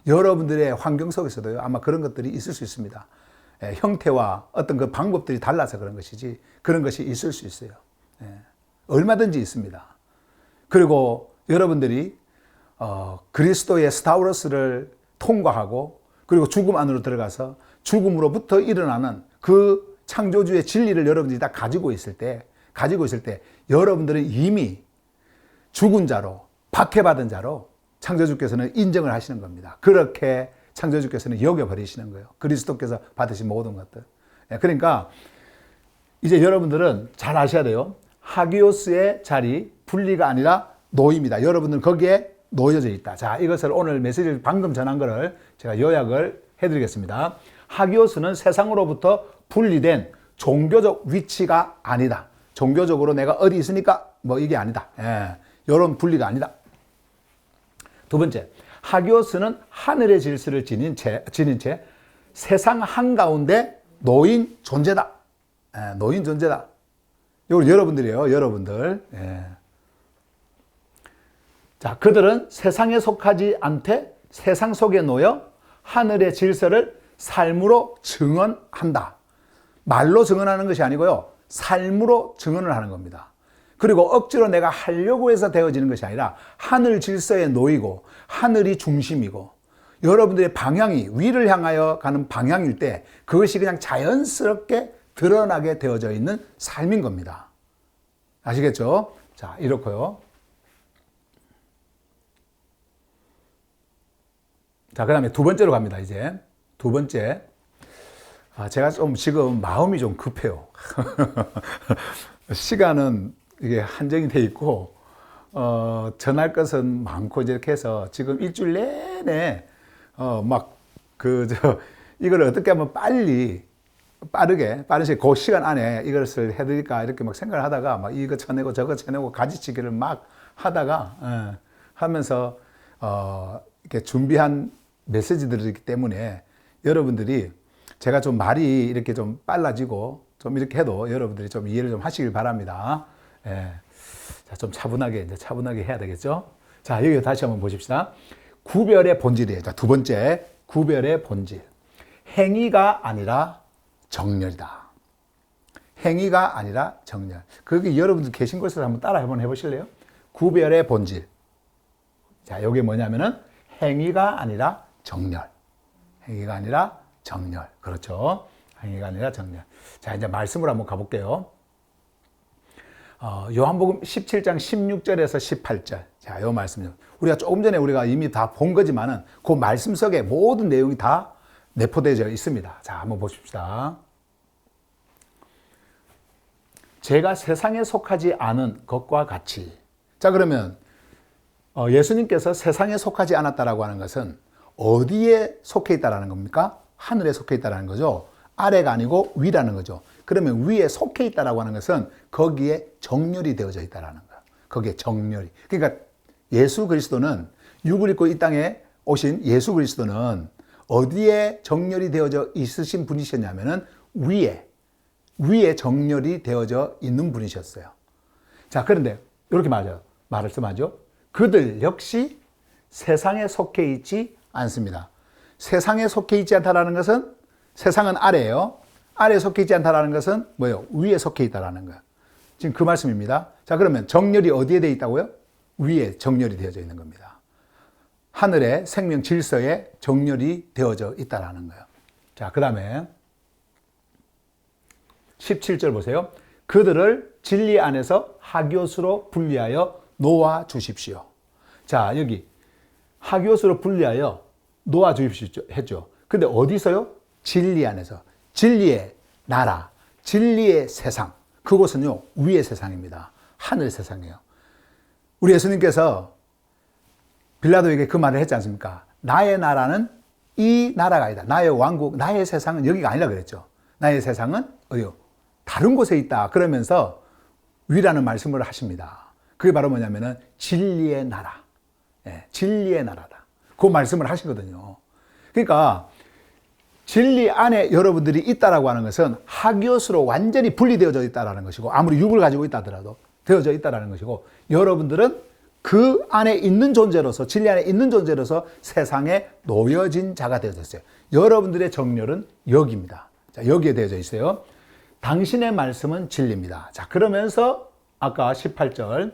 여러분들의 환경 속에서도요, 아마 그런 것들이 있을 수 있습니다. 형태와 어떤 그 방법들이 달라서 그런 것이지, 그런 것이 있을 수 있어요. 얼마든지 있습니다. 그리고 여러분들이 그리스도의 스타우러스를 통과하고, 그리고 죽음 안으로 들어가서 죽음으로부터 일어나는 그 창조주의 진리를 여러분들이 다 가지고 있을 때 여러분들은 이미 죽은 자로, 박해받은 자로 창조주께서는 인정을 하시는 겁니다. 그렇게 창조주께서는 여겨버리시는 거예요. 그리스도께서 받으신 모든 것들. 그러니까 이제 여러분들은 잘 아셔야 돼요. 하기오스의 자리, 분리가 아니라 노입니다. 여러분들은 거기에 놓여져 있다. 자, 이것을 오늘 메시지를 방금 전한 거를 제가 요약을 해드리겠습니다. 하기오스는 세상으로부터 분리된 종교적 위치가 아니다. 종교적으로 내가 어디 있으니까 뭐 이게 아니다. 이런 분리가 아니다. 두 번째, 하기오스는 하늘의 질서를 지닌 채 세상 한가운데 놓인 존재다. 놓인 존재다. 이거 여러분들이에요. 여러분들. 자, 그들은 세상에 속하지 않되 세상 속에 놓여 하늘의 질서를 삶으로 증언한다. 말로 증언하는 것이 아니고요. 삶으로 증언을 하는 겁니다. 그리고 억지로 내가 하려고 해서 되어지는 것이 아니라 하늘 질서에 놓이고 하늘이 중심이고 여러분들의 방향이 위를 향하여 가는 방향일 때 그것이 그냥 자연스럽게 드러나게 되어져 있는 삶인 겁니다. 아시겠죠? 자, 이렇고요. 자, 그 다음에 두 번째로 갑니다, 이제. 두 번째. 제가 좀 지금 마음이 좀 급해요. 시간은 이게 한정이 돼 있고, 전할 것은 많고, 이렇게 해서 지금 일주일 내내, 이걸 어떻게 하면 빠른 그 시간 안에 이것을 해드릴까, 이렇게 막 생각을 하다가, 막 이거 쳐내고 저거 쳐내고 가지치기를 막 하다가, 하면서, 이렇게 준비한 메시지들이기 때문에 여러분들이 제가 좀 말이 이렇게 좀 빨라지고 좀 이렇게 해도 여러분들이 좀 이해를 좀 하시길 바랍니다. 자, 좀 차분하게 해야 되겠죠? 자, 여기 다시 한번 보십시다. 구별의 본질이에요. 자, 두 번째, 구별의 본질. 행위가 아니라 정렬이다. 행위가 아니라 정렬. 거기 여러분들 계신 곳에서 한번 따라 한번 해보실래요? 구별의 본질. 자, 이게 뭐냐면은 행위가 아니라 정렬. 행위가 아니라 정렬. 그렇죠. 행위가 아니라 정렬. 자, 이제 말씀으로 한번 가볼게요. 요한복음 17장 16절에서 18절. 자, 요 말씀요. 우리가 조금 전에 우리가 이미 다 본 거지만은 그 말씀 속에 모든 내용이 다 내포되어 있습니다. 자, 한번 보십시다. 제가 세상에 속하지 않은 것과 같이. 자, 그러면 예수님께서 세상에 속하지 않았다라고 하는 것은 어디에 속해 있다라는 겁니까? 하늘에 속해 있다라는 거죠. 아래가 아니고 위라는 거죠. 그러면 위에 속해 있다라고 하는 것은 거기에 정렬이 되어져 있다라는 거예요. 거기에 정렬이. 그러니까 예수 그리스도는 육을 입고 이 땅에 오신 예수 그리스도는 어디에 정렬이 되어져 있으신 분이셨냐면은 위에 정렬이 되어져 있는 분이셨어요. 자, 그런데 이렇게 말씀하죠. 그들 역시 세상에 속해 있지 않습니다. 세상에 속해 있지 않다라는 것은 세상은 아래예요. 아래에 속해 있지 않다라는 것은 뭐예요? 위에 속해 있다라는 거예요. 지금 그 말씀입니다. 자, 그러면 정렬이 어디에 되어 있다고요? 위에 정렬이 되어져 있는 겁니다. 하늘의 생명 질서에 정렬이 되어져 있다라는 거예요. 자, 그 다음에 17절 보세요. 그들을 진리 안에서 하교수로 분리하여 놓아 주십시오. 자, 여기 하교수로 분리하여 놓아 주십시오 했죠. 근데 어디서요? 진리 안에서. 진리의 나라, 진리의 세상. 그곳은요, 위의 세상입니다. 하늘 세상이에요. 우리 예수님께서 빌라도에게 그 말을 했지 않습니까? 나의 나라는 이 나라가 아니다. 나의 왕국, 나의 세상은 여기가 아니라 그랬죠. 나의 세상은 어디요? 다른 곳에 있다. 그러면서 위라는 말씀을 하십니다. 그게 바로 뭐냐면은 진리의 나라. 예, 진리의 나라다. 그 말씀을 하시거든요. 그러니까 진리 안에 여러분들이 있다라고 하는 것은 하기옷으로 완전히 분리되어져 있다라는 것이고, 아무리 육을 가지고 있다 하더라도 되어져 있다라는 것이고, 여러분들은 그 안에 있는 존재로서, 진리 안에 있는 존재로서 세상에 놓여진 자가 되어졌어요. 여러분들의 정렬은 여기입니다. 자, 여기에 되어져 있어요. 당신의 말씀은 진리입니다. 자, 그러면서 아까 18절,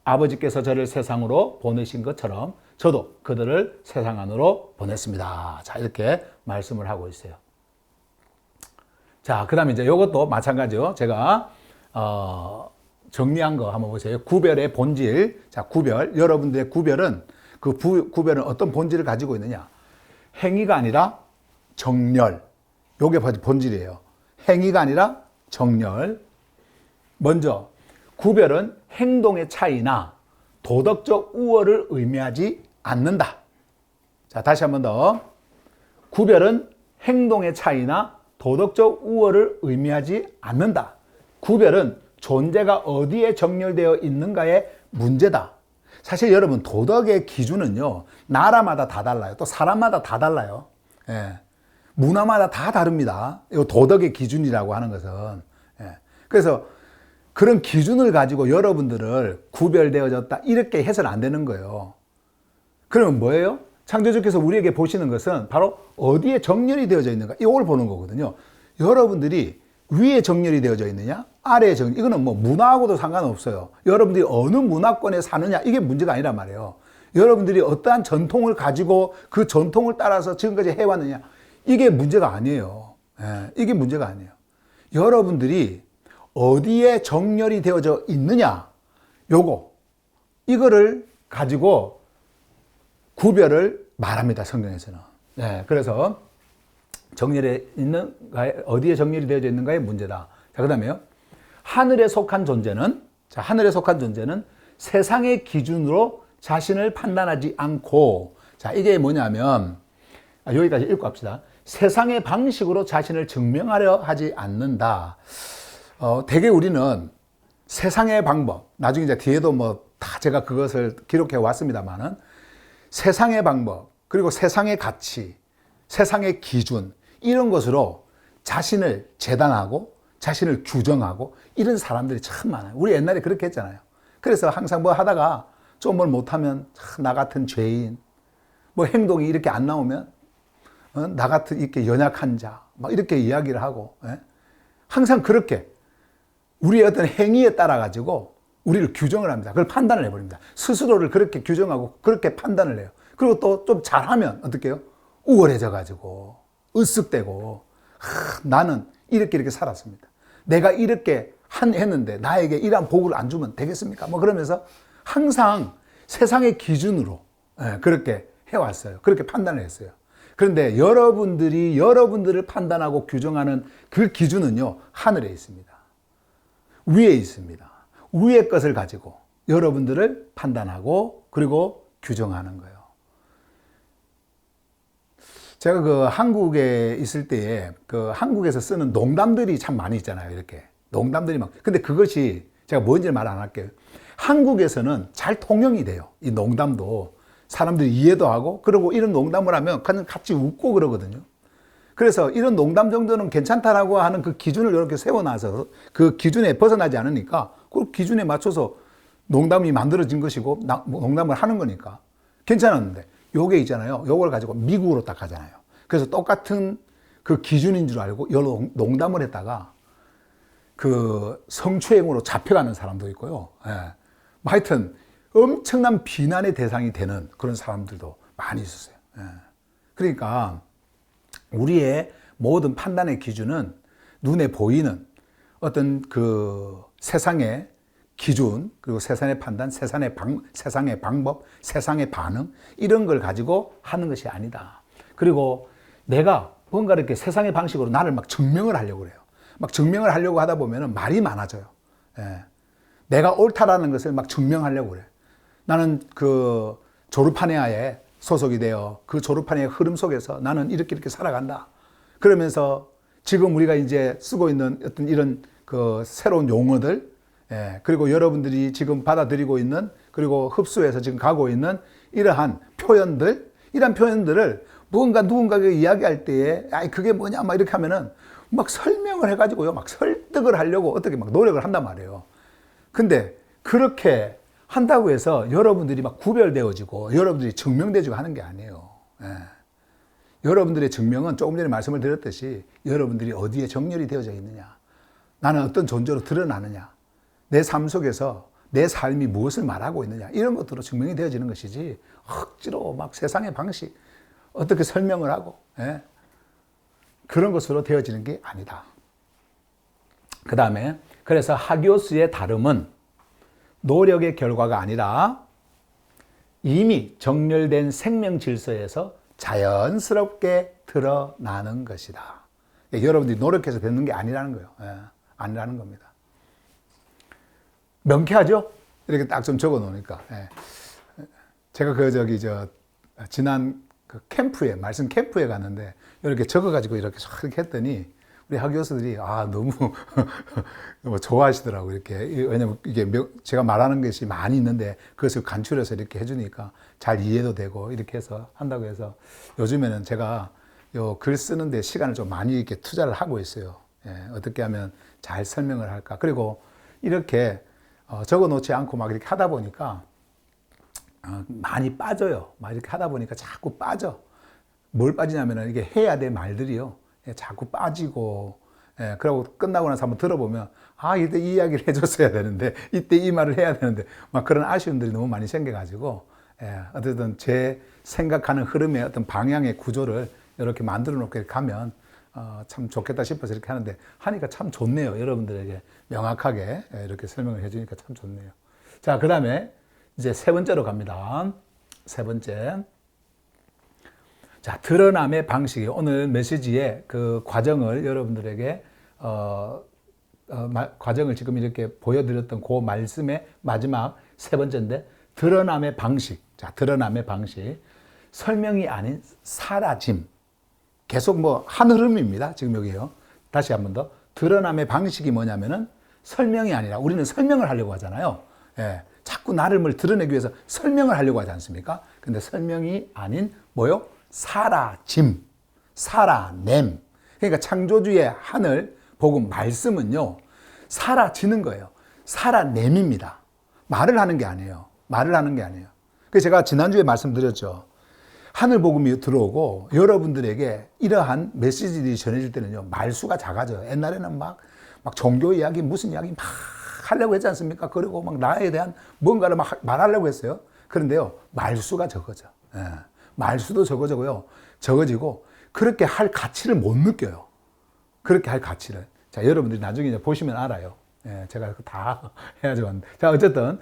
아버지께서 저를 세상으로 보내신 것처럼 저도 그들을 세상 안으로 보냈습니다. 자, 이렇게 말씀을 하고 있어요. 자, 그 다음에 이제 이것도 마찬가지요. 제가, 정리한 거 한번 보세요. 구별의 본질. 자, 구별. 여러분들의 구별은, 구별은 어떤 본질을 가지고 있느냐? 행위가 아니라 정렬. 요게 본질이에요. 행위가 아니라 정렬. 먼저, 구별은 행동의 차이나 도덕적 우월을 의미하지 않는다. 자, 다시 한 번 더. 구별은 행동의 차이나 도덕적 우월을 의미하지 않는다. 구별은 존재가 어디에 정렬되어 있는가의 문제다. 사실 여러분, 도덕의 기준은요, 나라마다 다 달라요. 또 사람마다 다 달라요. 예. 문화마다 다 다릅니다. 이 도덕의 기준이라고 하는 것은. 예. 그래서 그런 기준을 가지고 여러분들을 구별되어졌다, 이렇게 해서는 안 되는 거예요. 그러면 뭐예요? 창조주께서 우리에게 보시는 것은 바로 어디에 정렬이 되어져 있는가, 이걸 보는 거거든요. 여러분들이 위에 정렬이 되어져 있느냐, 아래에 정렬, 이거는 뭐 문화하고도 상관없어요. 여러분들이 어느 문화권에 사느냐, 이게 문제가 아니란 말이에요. 여러분들이 어떠한 전통을 가지고 그 전통을 따라서 지금까지 해왔느냐, 이게 문제가 아니에요. 예, 이게 문제가 아니에요. 여러분들이 어디에 정렬이 되어져 있느냐, 이거를 가지고 구별을 말합니다, 성경에서는. 네, 그래서 어디에 정렬이 되어져 있는가의 문제다. 자, 그 다음에요. 하늘에 속한 존재는 세상의 기준으로 자신을 판단하지 않고, 자, 이게 뭐냐면, 여기까지 읽고 합시다. 세상의 방식으로 자신을 증명하려 하지 않는다. 대개 우리는 세상의 방법, 나중에 이제 뒤에도 뭐 다 제가 그것을 기록해 왔습니다만은, 세상의 방법, 그리고 세상의 가치, 세상의 기준, 이런 것으로 자신을 재단하고 자신을 규정하고 이런 사람들이 참 많아요. 우리 옛날에 그렇게 했잖아요. 그래서 항상 뭐 하다가 좀 뭘 못하면 나 같은 죄인, 뭐 행동이 이렇게 안 나오면 나 같은 이렇게 연약한 자, 막 이렇게 이야기를 하고, 항상 그렇게 우리의 어떤 행위에 따라 가지고 우리를 규정을 합니다. 그걸 판단을 해버립니다. 스스로를 그렇게 규정하고 그렇게 판단을 해요. 그리고 또 좀 잘하면 어떻게 해요? 우월해져가지고 으쓱대고 나는 이렇게 살았습니다. 내가 이렇게 했는데 나에게 이러한 복을 안 주면 되겠습니까? 뭐 그러면서 항상 세상의 기준으로 그렇게 해왔어요. 그렇게 판단을 했어요. 그런데 여러분들이 여러분들을 판단하고 규정하는 그 기준은요, 하늘에 있습니다. 위에 있습니다. 위의 것을 가지고 여러분들을 판단하고 그리고 규정하는 거예요. 제가 그 한국에 있을 때에 그 한국에서 쓰는 농담들이 참 많이 있잖아요. 이렇게 농담들이 막. 근데 그것이 제가 뭔지 말 안 할게요. 한국에서는 잘 통용이 돼요. 이 농담도 사람들이 이해도 하고, 그리고 이런 농담을 하면 그냥 같이 웃고 그러거든요. 그래서 이런 농담 정도는 괜찮다라고 하는 그 기준을 이렇게 세워놔서 그 기준에 벗어나지 않으니까 그 기준에 맞춰서 농담이 만들어진 것이고 농담을 하는 거니까 괜찮았는데, 요게 있잖아요. 요걸 가지고 미국으로 딱 가잖아요. 그래서 똑같은 그 기준인 줄 알고 요 농담을 했다가 그 성추행으로 잡혀가는 사람도 있고요. 예. 하여튼 엄청난 비난의 대상이 되는 그런 사람들도 많이 있었어요. 예. 그러니까 우리의 모든 판단의 기준은 눈에 보이는 어떤 그 세상의 기준, 그리고 세상의 판단, 세상의 방법, 세상의 반응, 이런 걸 가지고 하는 것이 아니다. 그리고 내가 뭔가 이렇게 세상의 방식으로 나를 막 증명을 하려고 그래요. 막 증명을 하려고 하다 보면 말이 많아져요. 예. 내가 옳다라는 것을 막 증명하려고 그래. 나는 그 조르파네 하에 소속이 되어 그 조르파네의 흐름 속에서 나는 이렇게 살아간다. 그러면서 지금 우리가 이제 쓰고 있는 어떤 이런 그 새로운 용어들, 예, 그리고 여러분들이 지금 받아들이고 있는, 그리고 흡수해서 지금 가고 있는 이러한 표현들, 이런 표현들을 누군가에게 이야기할 때에, 아이, 그게 뭐냐, 막 이렇게 하면은 막 설명을 해가지고요, 막 설득을 하려고 어떻게 막 노력을 한단 말이에요. 근데 그렇게 한다고 해서 여러분들이 막 구별되어지고 여러분들이 증명되지고 하는 게 아니에요. 예. 여러분들의 증명은 조금 전에 말씀을 드렸듯이 여러분들이 어디에 정렬이 되어져 있느냐, 나는 어떤 존재로 드러나느냐, 내 삶 속에서 내 삶이 무엇을 말하고 있느냐, 이런 것들로 증명이 되어지는 것이지 억지로 막 세상의 방식 어떻게 설명을 하고, 예? 그런 것으로 되어지는 게 아니다. 그 다음에 그래서 하기오스의 다름은 노력의 결과가 아니라 이미 정렬된 생명 질서에서 자연스럽게 드러나는 것이다. 여러분들이 노력해서 뵙는 게 아니라는 거예요. 예, 아니라는 겁니다. 명쾌하죠? 이렇게 딱 좀 적어 놓으니까. 예. 제가 지난 그 캠프에, 말씀 캠프에 갔는데 이렇게 적어가지고 이렇게 했더니 우리 학교수들이 너무 좋아하시더라고요. 이렇게. 왜냐면 이게 제가 말하는 것이 많이 있는데 그것을 간추려서 이렇게 해주니까 잘 이해도 되고 이렇게 해서 한다고 해서 요즘에는 제가 요 글 쓰는데 시간을 좀 많이 이렇게 투자를 하고 있어요. 예, 어떻게 하면 잘 설명을 할까. 그리고 이렇게 적어 놓지 않고 막 이렇게 하다 보니까 많이 빠져요. 막 이렇게 하다 보니까 자꾸 빠져. 뭘 빠지냐면은 이게 해야 될 말들이요. 자꾸 빠지고, 그러고 끝나고 나서 한번 들어보면, 이때 이 이야기를 해줬어야 되는데, 이때 이 말을 해야 되는데, 막 그런 아쉬움들이 너무 많이 생겨가지고, 어쨌든 제 생각하는 흐름의 어떤 방향의 구조를 이렇게 만들어 놓게 가면, 참 좋겠다 싶어서 이렇게 하는데, 하니까 참 좋네요. 여러분들에게 명확하게 이렇게 설명을 해주니까 참 좋네요. 자, 그 다음에 이제 세 번째로 갑니다. 세 번째. 자, 드러남의 방식이 오늘 메시지의 그 과정을 여러분들에게 과정을 지금 이렇게 보여드렸던 그 말씀의 마지막 세 번째인데, 드러남의 방식. 자, 드러남의 방식. 설명이 아닌 사라짐. 계속 한 흐름입니다. 지금 여기요. 다시 한 번 더. 드러남의 방식이 뭐냐면은 설명이 아니라, 우리는 설명을 하려고 하잖아요. 예. 자꾸 나를 드러내기 위해서 설명을 하려고 하지 않습니까? 근데 설명이 아닌 뭐요? 사라짐, 살아냄. 그러니까 창조주의 하늘, 복음, 말씀은요, 사라지는 거예요. 살아냄입니다. 말을 하는 게 아니에요. 말을 하는 게 아니에요. 그래서 제가 지난주에 말씀드렸죠. 하늘 복음이 들어오고 여러분들에게 이러한 메시지들이 전해질 때는요, 말수가 작아져요. 옛날에는 막 종교 이야기, 무슨 이야기 막 하려고 했지 않습니까? 그리고 막 나에 대한 뭔가를 막 말하려고 했어요. 그런데요, 말수가 적어져. 예. 말수도 적어지고, 그렇게 할 가치를 못 느껴요. 그렇게 할 가치를. 자, 여러분들이 나중에 이제 보시면 알아요. 예, 제가 다 해가지고 왔는데. 자, 어쨌든,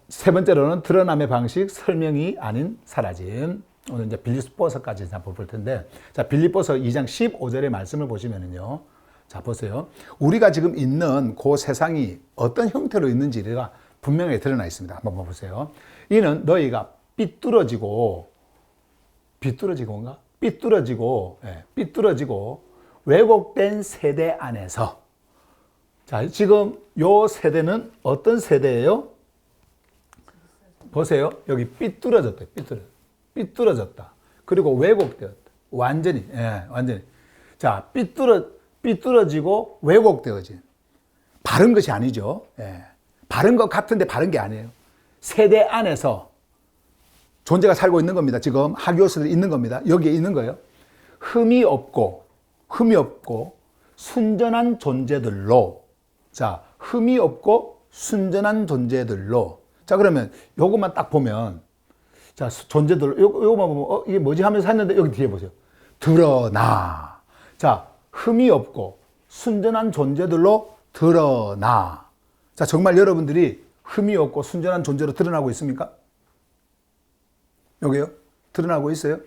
세 번째로는 드러남의 방식, 설명이 아닌 사라짐. 오늘 이제 빌립보서까지 볼 텐데, 자, 빌립보서 2장 15절의 말씀을 보시면은요. 자, 보세요. 우리가 지금 있는 그 세상이 어떤 형태로 있는지가 분명하게 드러나 있습니다. 한번 보세요. 이는 너희가 삐뚤어지고 왜곡된 세대 안에서. 자, 지금 요 세대는 어떤 세대예요? 보세요. 여기 삐뚤어졌다. 그리고 왜곡되었다. 완전히. 자, 삐뚤어지고 왜곡되어진. 바른 것이 아니죠. 바른 것 같은데 바른 게 아니에요. 세대 안에서 존재가 살고 있는 겁니다. 지금 하기오스들이 있는 겁니다. 여기에 있는 거예요. 흠이 없고 순전한 존재들로. 자, 흠이 없고 순전한 존재들로. 자, 그러면 요것만 딱 보면, 자, 존재들로, 요것만 보면, 이게 뭐지 하면서 했는데, 여기 뒤에 보세요. 드러나. 자, 흠이 없고 순전한 존재들로 드러나. 자, 정말 여러분들이 흠이 없고 순전한 존재로 드러나고 있습니까? 여기요? 드러나고 있어요?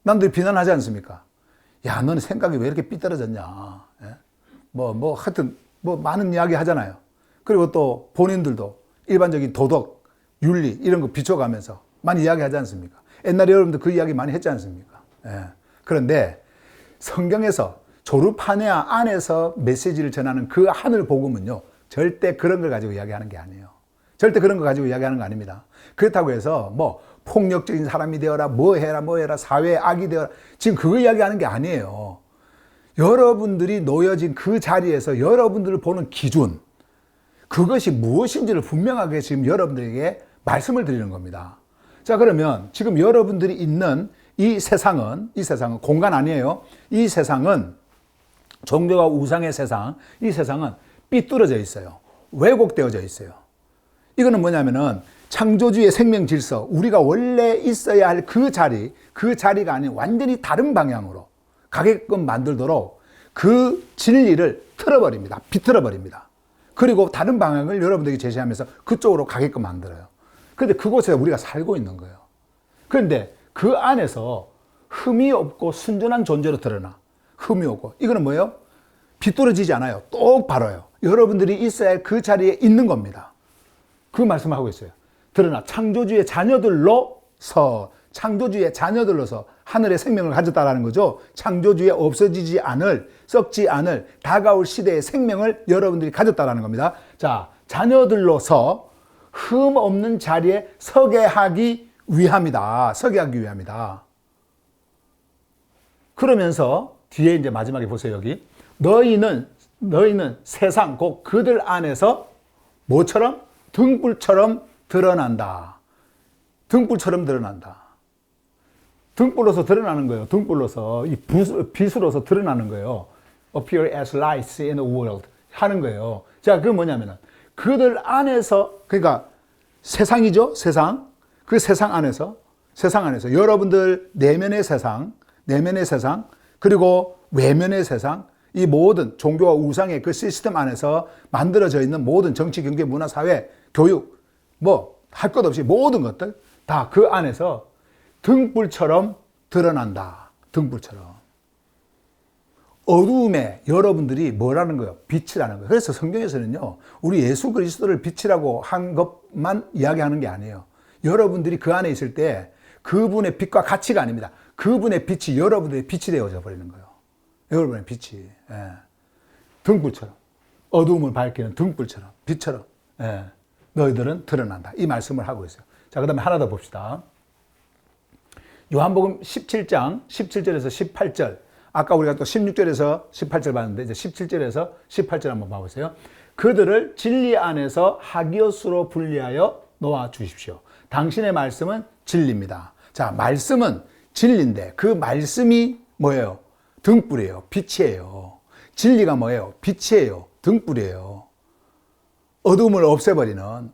남들이 비난하지 않습니까? 야, 너는 생각이 왜 이렇게 삐뚤어졌냐. 하여튼, 많은 이야기 하잖아요. 그리고 또 본인들도 일반적인 도덕, 윤리, 이런 거 비춰가면서 많이 이야기 하지 않습니까? 옛날에 여러분들 그 이야기 많이 했지 않습니까? 그런데 성경에서 조르파네아 안에서 메시지를 전하는 그 하늘 복음은요, 절대 그런 걸 가지고 이야기하는 게 아니에요. 절대 그런 거 가지고 이야기하는 거 아닙니다. 그렇다고 해서 폭력적인 사람이 되어라, 뭐 해라, 사회의 악이 되어라. 지금 그거 이야기하는 게 아니에요. 여러분들이 놓여진 그 자리에서 여러분들을 보는 기준, 그것이 무엇인지를 분명하게 지금 여러분들에게 말씀을 드리는 겁니다. 자, 그러면 지금 여러분들이 있는 이 세상은 공간 아니에요. 이 세상은 종교와 우상의 세상, 이 세상은 삐뚤어져 있어요. 왜곡되어져 있어요. 이거는 뭐냐면은 창조주의 생명 질서, 우리가 원래 있어야 할 그 자리가 아닌 완전히 다른 방향으로 가게끔 만들도록 그 진리를 비틀어버립니다. 그리고 다른 방향을 여러분들에게 제시하면서 그쪽으로 가게끔 만들어요. 그런데 그곳에 우리가 살고 있는 거예요. 그런데 그 안에서 흠이 없고 순전한 존재로 드러나. 흠이 없고. 이거는 뭐예요? 비뚤어지지 않아요. 똑바로요. 여러분들이 있어야 할 그 자리에 있는 겁니다. 그 말씀을 하고 있어요. 드러나 창조주의 자녀들로서 하늘의 생명을 가졌다라는 거죠. 창조주의 없어지지 않을, 썩지 않을 다가올 시대의 생명을 여러분들이 가졌다라는 겁니다. 자, 자녀들로서 흠 없는 자리에 서게 하기 위함이다. 그러면서 뒤에 이제 마지막에 보세요. 여기 너희는 세상 곧 그들 안에서 뭐처럼? 등불처럼 드러난다. 등불로서 드러나는 거예요. 등불로서, 이 빛으로서 드러나는 거예요. Appear as lights in the world 하는 거예요. 자, 그게 뭐냐면은 그들 안에서, 그러니까 세상이죠, 세상. 그 세상 안에서 여러분들 내면의 세상, 그리고 외면의 세상, 이 모든 종교와 우상의 그 시스템 안에서 만들어져 있는 모든 정치, 경제, 문화, 사회, 교육, 할 것 없이 모든 것들 다 그 안에서 등불처럼 드러난다. 등불처럼. 어두움에 여러분들이 뭐라는 거예요? 빛이라는 거예요. 그래서 성경에서는요, 우리 예수 그리스도를 빛이라고 한 것만 이야기하는 게 아니에요. 여러분들이 그 안에 있을 때 그분의 빛과 가치가 아닙니다. 그분의 빛이 여러분들의 빛이 되어져 버리는 거예요. 여러분의 빛이. 등불처럼. 어두움을 밝히는 등불처럼. 빛처럼. 너희들은 드러난다. 이 말씀을 하고 있어요. 자, 그 다음에 하나 더 봅시다. 요한복음 17장 17절에서 18절. 아까 우리가 또 16절에서 18절 봤는데 이제 17절에서 18절 한번 봐보세요. 그들을 진리 안에서 하기오스로 분리하여 놓아 주십시오. 당신의 말씀은 진리입니다. 자, 말씀은 진리인데 그 말씀이 뭐예요? 등불이에요. 빛이에요. 진리가 뭐예요? 빛이에요. 등불이에요. 어둠을 없애버리는,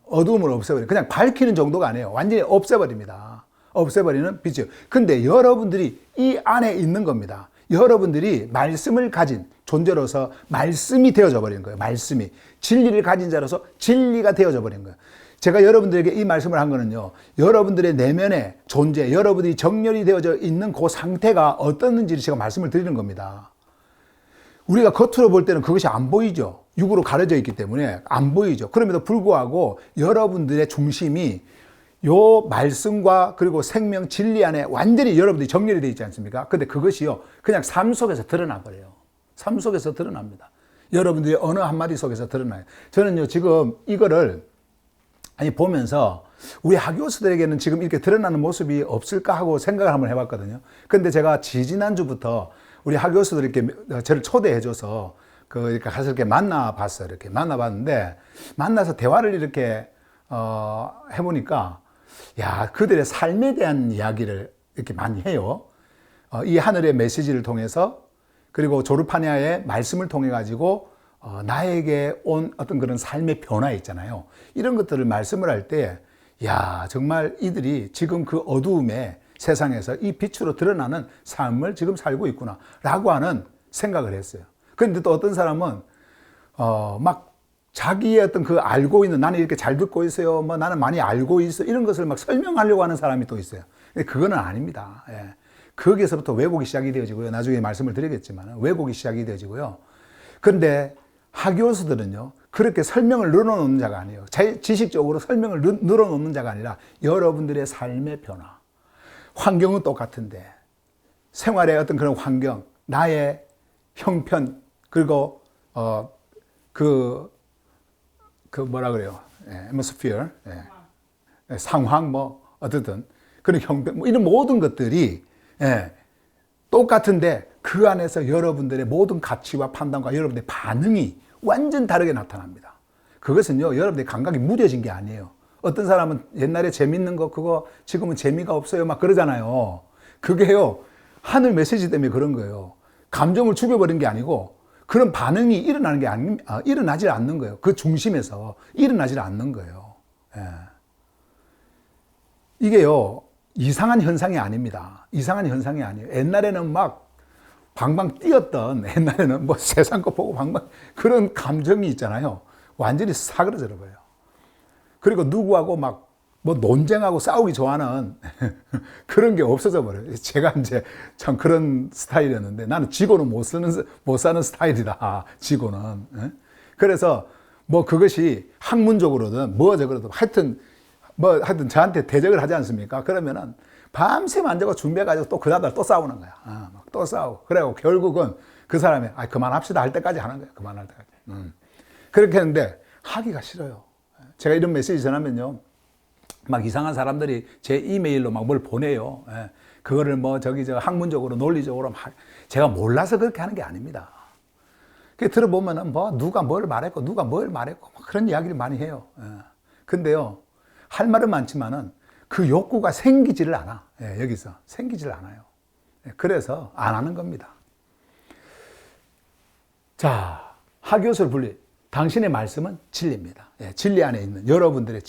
그냥 밝히는 정도가 아니에요. 완전히 없애버립니다. 없애버리는 빛이에요. 근데 여러분들이 이 안에 있는 겁니다. 여러분들이 말씀을 가진 존재로서 말씀이 되어져 버리는 거예요. 말씀이. 진리를 가진 자로서 진리가 되어져 버린 거예요. 제가 여러분들에게 이 말씀을 한 거는요, 여러분들의 내면의 존재, 여러분들이 정렬이 되어져 있는 그 상태가 어떻는지를 제가 말씀을 드리는 겁니다. 우리가 겉으로 볼 때는 그것이 안 보이죠. 육으로 가려져 있기 때문에 안 보이죠. 그럼에도 불구하고 여러분들의 중심이 요 말씀과 그리고 생명 진리 안에 완전히 여러분들이 정렬이 되어 있지 않습니까? 근데 그것이요, 그냥 삶 속에서 드러나 버려요. 삶 속에서 드러납니다. 여러분들이 어느 한마디 속에서 드러나요. 저는요, 지금 이거를 보면서 우리 하교수들에게는 지금 이렇게 드러나는 모습이 없을까 하고 생각을 한번 해봤거든요. 근데 제가 지지난주부터 우리 하교수들 이렇게 저를 초대해줘서 이렇게 가서 이렇게 만나봤어요. 이렇게 만나봤는데, 만나서 대화를 이렇게, 해보니까, 야, 그들의 삶에 대한 이야기를 이렇게 많이 해요. 이 하늘의 메시지를 통해서, 그리고 조르파니아의 말씀을 통해가지고, 나에게 온 어떤 그런 삶의 변화 있잖아요. 이런 것들을 말씀을 할 때, 야, 정말 이들이 지금 그 어두움에 세상에서 이 빛으로 드러나는 삶을 지금 살고 있구나 라고 하는 생각을 했어요. 그런데 또 어떤 사람은 막 자기의 어떤 그 알고 있는, 나는 이렇게 잘 듣고 있어요, 뭐 나는 많이 알고 있어, 이런 것을 막 설명하려고 하는 사람이 또 있어요. 근데 그거는 아닙니다. 예. 거기에서부터 왜곡이 시작이 되어지고요. 나중에 말씀을 드리겠지만 왜곡이 시작이 되어지고요. 그런데 하교수들은요, 그렇게 설명을 늘어놓는 자가 아니에요. 지식적으로 설명을 늘어놓는 자가 아니라 여러분들의 삶의 변화, 환경은 똑같은데 생활의 어떤 그런 환경, 나의 형편, 그리고 뭐라 그래요? atmosphere, 상황, 뭐 어쨌든 그런 형편, 뭐 이런 모든 것들이 똑같은데 그 안에서 여러분들의 모든 가치와 판단과 여러분들의 반응이 완전 다르게 나타납니다. 그것은요, 여러분들의 감각이 무뎌진 게 아니에요. 어떤 사람은 옛날에 재밌는 거 그거 지금은 재미가 없어요 막 그러잖아요. 그게요, 하늘 메시지 때문에 그런 거예요. 감정을 죽여버린 게 아니고 그런 반응이 일어나는 게 일어나질 않는 거예요. 그 중심에서 일어나질 않는 거예요. 이게요, 이상한 현상이 아닙니다. 이상한 현상이 아니에요. 옛날에는 막 방방 뛰었던, 옛날에는 뭐 세상 거 보고 방방, 그런 감정이 있잖아요. 완전히 사그러져 버려요. 그리고 누구하고 막 뭐 논쟁하고 싸우기 좋아하는 그런 게 없어져 버려요. 제가 이제 참 그런 스타일이었는데, 나는 지고는 못 사는 스타일이다, 지고는. 그래서 뭐 그것이 학문적으로든 뭐적으로든 하여튼 저한테 대적을 하지 않습니까? 그러면은 밤새 앉아서 준비해가지고 또 그 다음날 또 싸우는 거야. 막 또 싸우고. 그래고 결국은 그 사람이 그만합시다 할 때까지 하는 거야. 그만할 때까지. 그렇게 했는데 하기가 싫어요. 제가 이런 메시지 전하면요, 막 이상한 사람들이 제 이메일로 막 뭘 보내요. 그거를 뭐 학문적으로 논리적으로 막 제가 몰라서 그렇게 하는 게 아닙니다. 그 들어보면은 뭐 누가 뭘 말했고 누가 뭘 말했고 막 그런 이야기를 많이 해요. 근데요, 할 말은 많지만은 그 욕구가 생기지를 않아. 여기서 생기지를 않아요. 그래서 안 하는 겁니다. 자, 하교술 분리. 당신의 말씀은 진리입니다. 진리 안에 있는 여러분들의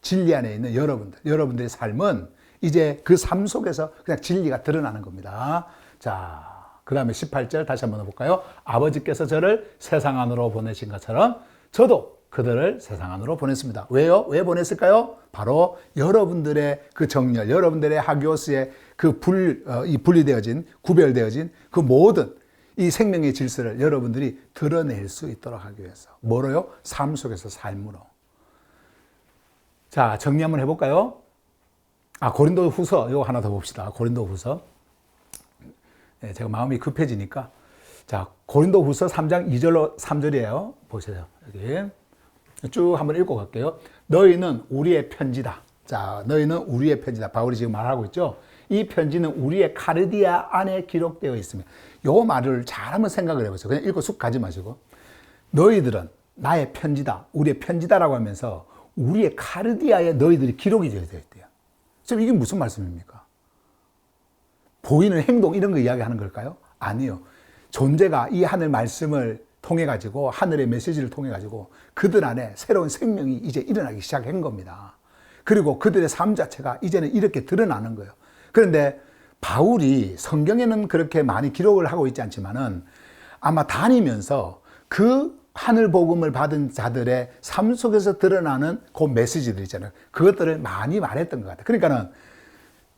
진리 안에 있는 여러분들의 삶은 이제 그 삶 속에서 그냥 진리가 드러나는 겁니다. 자, 그 다음에 18절 다시 한번 볼까요? 아버지께서 저를 세상 안으로 보내신 것처럼 저도 그들을 세상 안으로 보냈습니다. 왜요? 왜 보냈을까요? 바로 여러분들의 그 정렬, 여러분들의 하교스의 그 분리되어진, 구별되어진 그 모든 이 생명의 질서를 여러분들이 드러낼 수 있도록 하기 위해서. 뭐로요? 삶 속에서 삶으로. 자, 정리 한번 해볼까요? 고린도 후서, 이거 하나 더 봅시다. 고린도 후서. 제가 마음이 급해지니까. 자, 고린도 후서 3장 2절로 3절이에요. 보세요. 여기. 쭉 한번 읽고 갈게요. 너희는 우리의 편지다. 자, 너희는 우리의 편지다. 바울이 지금 말하고 있죠. 이 편지는 우리의 카르디아 안에 기록되어 있습니다. 요 말을 잘 한번 생각을 해보세요. 그냥 읽고 쑥 가지 마시고. 너희들은 나의 편지다. 우리의 편지다라고 하면서 우리의 카르디아에 너희들이 기록이 되어 있대요. 지금 이게 무슨 말씀입니까? 보이는 행동 이런 거 이야기하는 걸까요? 아니요. 존재가 이 하늘 말씀을 통해 가지고 하늘의 메시지를 통해 가지고 그들 안에 새로운 생명이 이제 일어나기 시작한 겁니다. 그리고 그들의 삶 자체가 이제는 이렇게 드러나는 거예요. 그런데 바울이 성경에는 그렇게 많이 기록을 하고 있지 않지만은 아마 다니면서 그 하늘 복음을 받은 자들의 삶 속에서 드러나는 그 메시지들 있잖아요. 그것들을 많이 말했던 것 같아요. 그러니까는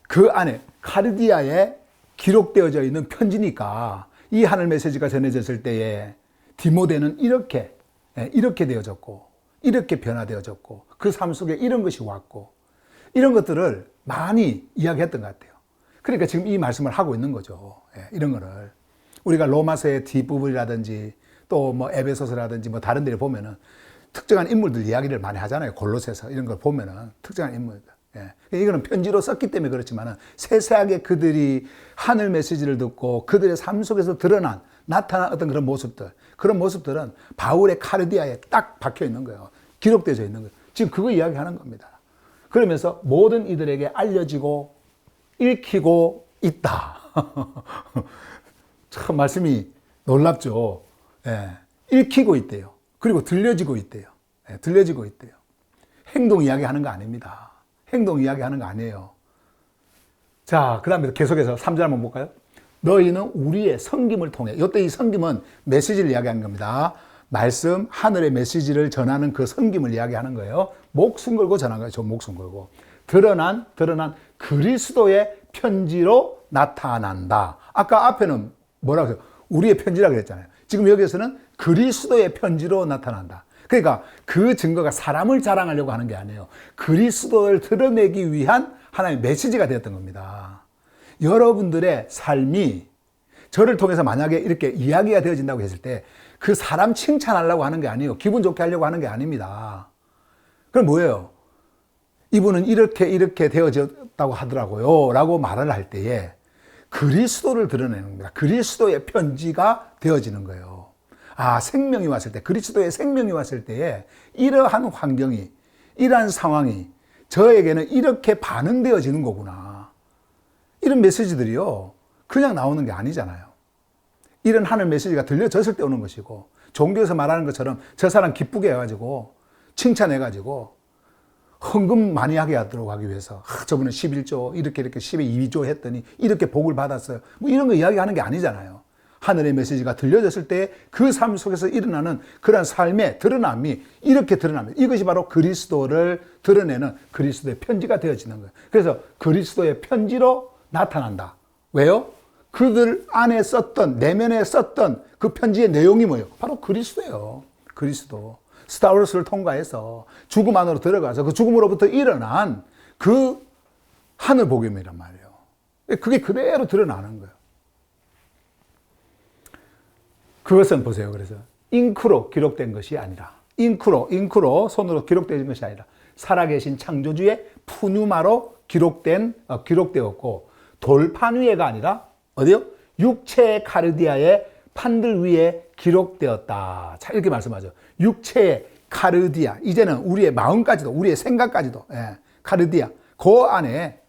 그 안에 카르디아에 기록되어져 있는 편지니까 이 하늘 메시지가 전해졌을 때에 디모데는 이렇게 되어졌고 이렇게 변화되어졌고 그 삶 속에 이런 것이 왔고 이런 것들을 많이 이야기했던 것 같아요. 그러니까 지금 이 말씀을 하고 있는 거죠. 이런 거를 우리가 로마서의 뒷부분이라든지 또 뭐 에베소서라든지 뭐 다른 데를 보면은 특정한 인물들 이야기를 많이 하잖아요. 골로새서 이런 걸 보면은 특정한 인물들. 이거는 편지로 썼기 때문에 그렇지만은 세세하게 그들이 하늘 메시지를 듣고 그들의 삶 속에서 나타난 어떤 그런 모습들, 그런 모습들은 바울의 카르디아에 딱 박혀 있는 거예요. 기록되어 있는 거예요. 지금 그거 이야기하는 겁니다. 그러면서 모든 이들에게 알려지고 읽히고 있다. 참 말씀이 놀랍죠. 읽히고 있대요. 그리고 들려지고 있대요. 들려지고 있대요. 행동 이야기하는 거 아닙니다. 행동 이야기하는 거 아니에요. 자, 그 다음에 계속해서 3절 한번 볼까요? 너희는 우리의 섬김을 통해, 이때 이 섬김은 메시지를 이야기하는 겁니다. 말씀, 하늘의 메시지를 전하는 그 섬김을 이야기하는 거예요. 목숨 걸고 전하는 거예요. 저 목숨 걸고. 드러난 그리스도의 편지로 나타난다. 아까 앞에는 뭐라고 했어요? 우리의 편지라고 그랬잖아요. 지금 여기에서는 그리스도의 편지로 나타난다. 그러니까 그 증거가 사람을 자랑하려고 하는 게 아니에요. 그리스도를 드러내기 위한 하나의 메시지가 되었던 겁니다. 여러분들의 삶이 저를 통해서 만약에 이렇게 이야기가 되어진다고 했을 때 그 사람 칭찬하려고 하는 게 아니에요. 기분 좋게 하려고 하는 게 아닙니다. 그럼 뭐예요? 이분은 이렇게 되어졌다고 하더라고요. 라고 말을 할 때에 그리스도를 드러내는 겁니다. 그리스도의 편지가 되어지는 거예요. 아, 생명이 왔을 때, 그리스도의 생명이 왔을 때에 이러한 환경이, 이러한 상황이 저에게는 이렇게 반응되어지는 거구나. 이런 메시지들이요, 그냥 나오는 게 아니잖아요. 이런 하늘 메시지가 들려졌을 때 오는 것이고, 종교에서 말하는 것처럼 저 사람 기쁘게 해가지고, 칭찬해가지고, 헌금 많이 하게 하도록 하기 위해서, 저분은 11조, 이렇게 12조 했더니, 이렇게 복을 받았어요. 뭐 이런 거 이야기하는 게 아니잖아요. 하늘의 메시지가 들려졌을 때 그 삶 속에서 일어나는 그런 삶의 드러남이 이렇게 드러납니다. 이것이 바로 그리스도를 드러내는 그리스도의 편지가 되어지는 거예요. 그래서 그리스도의 편지로 나타난다. 왜요? 그들 안에 썼던, 내면에 썼던 그 편지의 내용이 뭐예요? 바로 그리스도예요. 그리스도. 스타워스를 통과해서 죽음 안으로 들어가서 그 죽음으로부터 일어난 그 하늘 복음이란 말이에요. 그게 그대로 드러나는 거예요. 그것은 보세요. 그래서 잉크로 기록된 것이 아니라 잉크로 손으로 기록된 것이 아니라 살아계신 창조주의 푸뉴마로 기록되었고 돌판 위에가 아니라 어디요? 육체의 카르디아의 판들 위에 기록되었다. 자, 이렇게 말씀하죠. 육체의 카르디아. 이제는 우리의 마음까지도, 우리의 생각까지도, 카르디아. 그 안에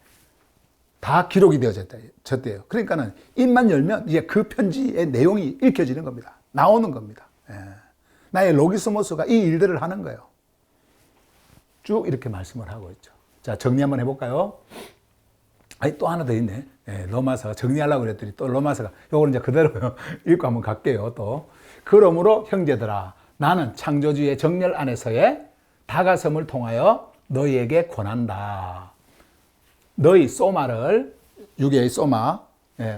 다 기록이 되어졌대요. 그러니까는 입만 열면 이제 그 편지의 내용이 읽혀지는 겁니다. 나오는 겁니다. 나의 로기스모스가 이 일들을 하는 거예요. 쭉 이렇게 말씀을 하고 있죠. 자, 정리 한번 해볼까요? 아니, 또 하나 더 있네. 로마서가 정리하려고 그랬더니 또 로마서가, 요거는 이제 그대로 읽고 한번 갈게요, 또. 그러므로 형제들아, 나는 창조주의 정렬 안에서의 다가섬을 통하여 너희에게 권한다. 너희 소마를, 유괴의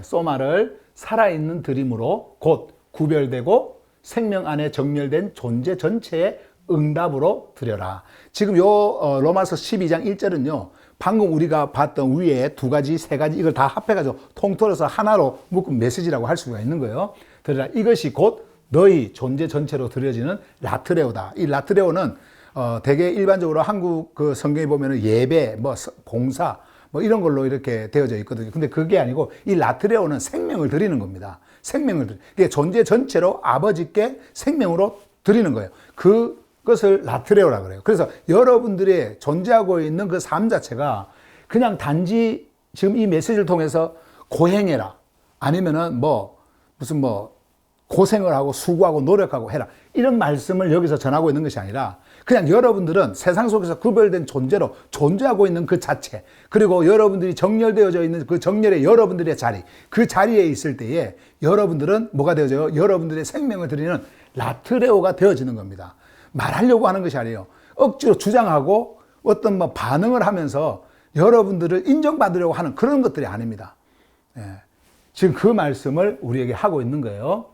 소마를 살아있는 드림으로 곧 구별되고 생명 안에 정렬된 존재 전체의 응답으로 드려라. 지금 요 로마서 12장 1절은요. 방금 우리가 봤던 위에 두 가지, 세 가지 이걸 다 합해가지고 통틀어서 하나로 묶은 메시지라고 할 수가 있는 거예요. 드려라. 이것이 곧 너희 존재 전체로 드려지는 라트레오다. 이 라트레오는 되게 일반적으로 한국 그 성경에 보면은 예배, 뭐 봉사, 뭐 이런 걸로 이렇게 되어져 있거든요. 근데 그게 아니고 이 라트레오는 생명을 드리는 겁니다. 생명을 드리는. 이게 존재 전체로 아버지께 생명으로 드리는 거예요. 그것을 라트레오라고 그래요. 그래서 여러분들의 존재하고 있는 그 삶 자체가 그냥 단지 지금 이 메시지를 통해서 고행해라. 아니면은 무슨 고생을 하고 수고하고 노력하고 해라. 이런 말씀을 여기서 전하고 있는 것이 아니라 그냥 여러분들은 세상 속에서 구별된 존재로 존재하고 있는 그 자체, 그리고 여러분들이 정렬되어져 있는 그 정렬의 여러분들의 자리, 그 자리에 있을 때에 여러분들은 뭐가 되어져요? 여러분들의 생명을 드리는 라트레오가 되어지는 겁니다. 말하려고 하는 것이 아니에요. 억지로 주장하고 어떤 뭐 반응을 하면서 여러분들을 인정받으려고 하는 그런 것들이 아닙니다. 지금 그 말씀을 우리에게 하고 있는 거예요.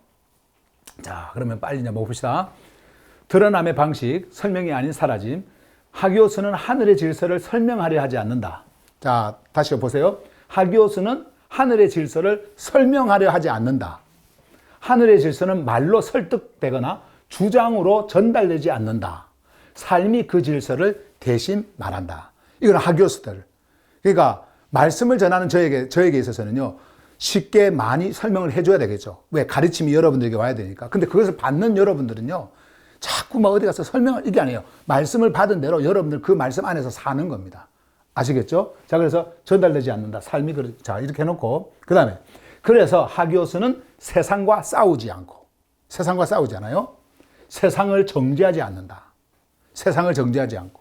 자, 그러면 빨리 이제 봅시다. 드러남의 방식, 설명이 아닌 사라짐. 하기오스는 하늘의 질서를 설명하려 하지 않는다. 자, 다시 보세요. 하기오스는 하늘의 질서를 설명하려 하지 않는다. 하늘의 질서는 말로 설득되거나 주장으로 전달되지 않는다. 삶이 그 질서를 대신 말한다. 이건 하기오스들. 그러니까 말씀을 전하는 저에게 있어서는요, 쉽게 많이 설명을 해줘야 되겠죠. 왜? 가르침이 여러분들에게 와야 되니까. 근데 그것을 받는 여러분들은요, 자꾸 막 어디 가서 설명을, 이게 아니에요. 말씀을 받은 대로 여러분들 그 말씀 안에서 사는 겁니다. 아시겠죠? 자, 그래서 전달되지 않는다. 삶이 자, 이렇게 해놓고. 그 다음에, 그래서 하기오스는 세상과 싸우지 않고, 세상과 싸우지 않아요. 세상을 정죄하지 않는다. 세상을 정죄하지 않고.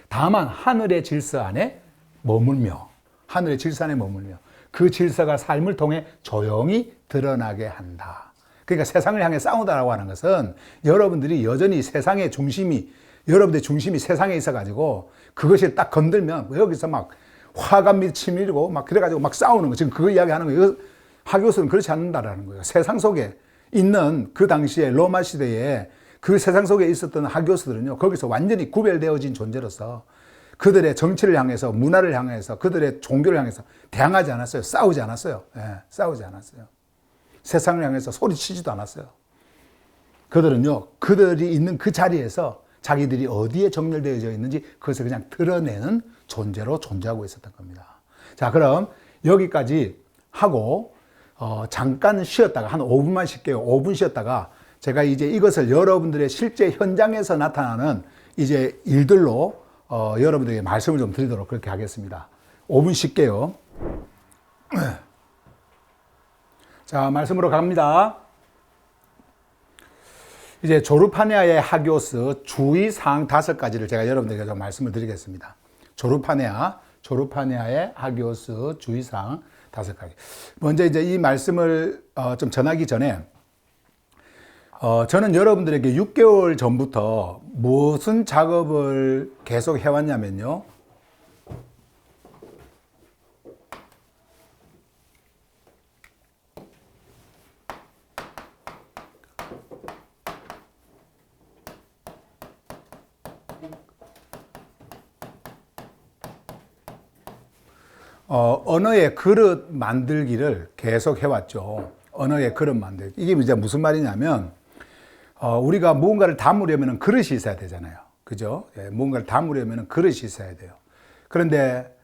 다만 하늘의 질서 안에 머물며, 하늘의 질서 안에 머물며, 그 질서가 삶을 통해 조용히 드러나게 한다. 그러니까 세상을 향해 싸우다라고 하는 것은 여러분들이 여전히 세상의 중심이, 여러분들의 중심이 세상에 있어가지고 그것이 딱 건들면 여기서 막 화가 치밀고 막 그래가지고 막 싸우는 거. 지금 그거 이야기하는 거예요. 하기오스는 그렇지 않는다라는 거예요. 세상 속에 있는 그 당시에 로마 시대에 그 세상 속에 있었던 하기오스들은요, 거기서 완전히 구별되어진 존재로서 그들의 정치를 향해서, 문화를 향해서, 그들의 종교를 향해서 대항하지 않았어요. 싸우지 않았어요. 싸우지 않았어요. 세상을 향해서 소리치지도 않았어요. 그들은요, 그들이 있는 그 자리에서 자기들이 어디에 정렬되어져 있는지 그것을 그냥 드러내는 존재로 존재하고 있었던 겁니다. 자, 그럼 여기까지 하고 잠깐 쉬었다가 한 5분만 쉴게요. 5분 쉬었다가 제가 이제 이것을 여러분들의 실제 현장에서 나타나는 이제 일들로 여러분들에게 말씀을 좀 드리도록 그렇게 하겠습니다. 5분 쉴게요. 자, 말씀으로 갑니다. 이제 조르파네아의 하기오스 주의사항 5가지를 제가 여러분들에게 좀 말씀을 드리겠습니다. 조르파네아의 하기오스 주의사항 5가지. 먼저 이제 이 말씀을 좀 전하기 전에 저는 여러분들에게 6개월 전부터 무슨 작업을 계속 해왔냐면요. 언어의 그릇 만들기를 계속 해왔죠. 언어의 그릇 만들기. 이게 이제 무슨 말이냐면, 우리가 무언가를 담으려면 그릇이 있어야 되잖아요. 그죠? 무언가를 담으려면 그릇이 있어야 돼요. 그런데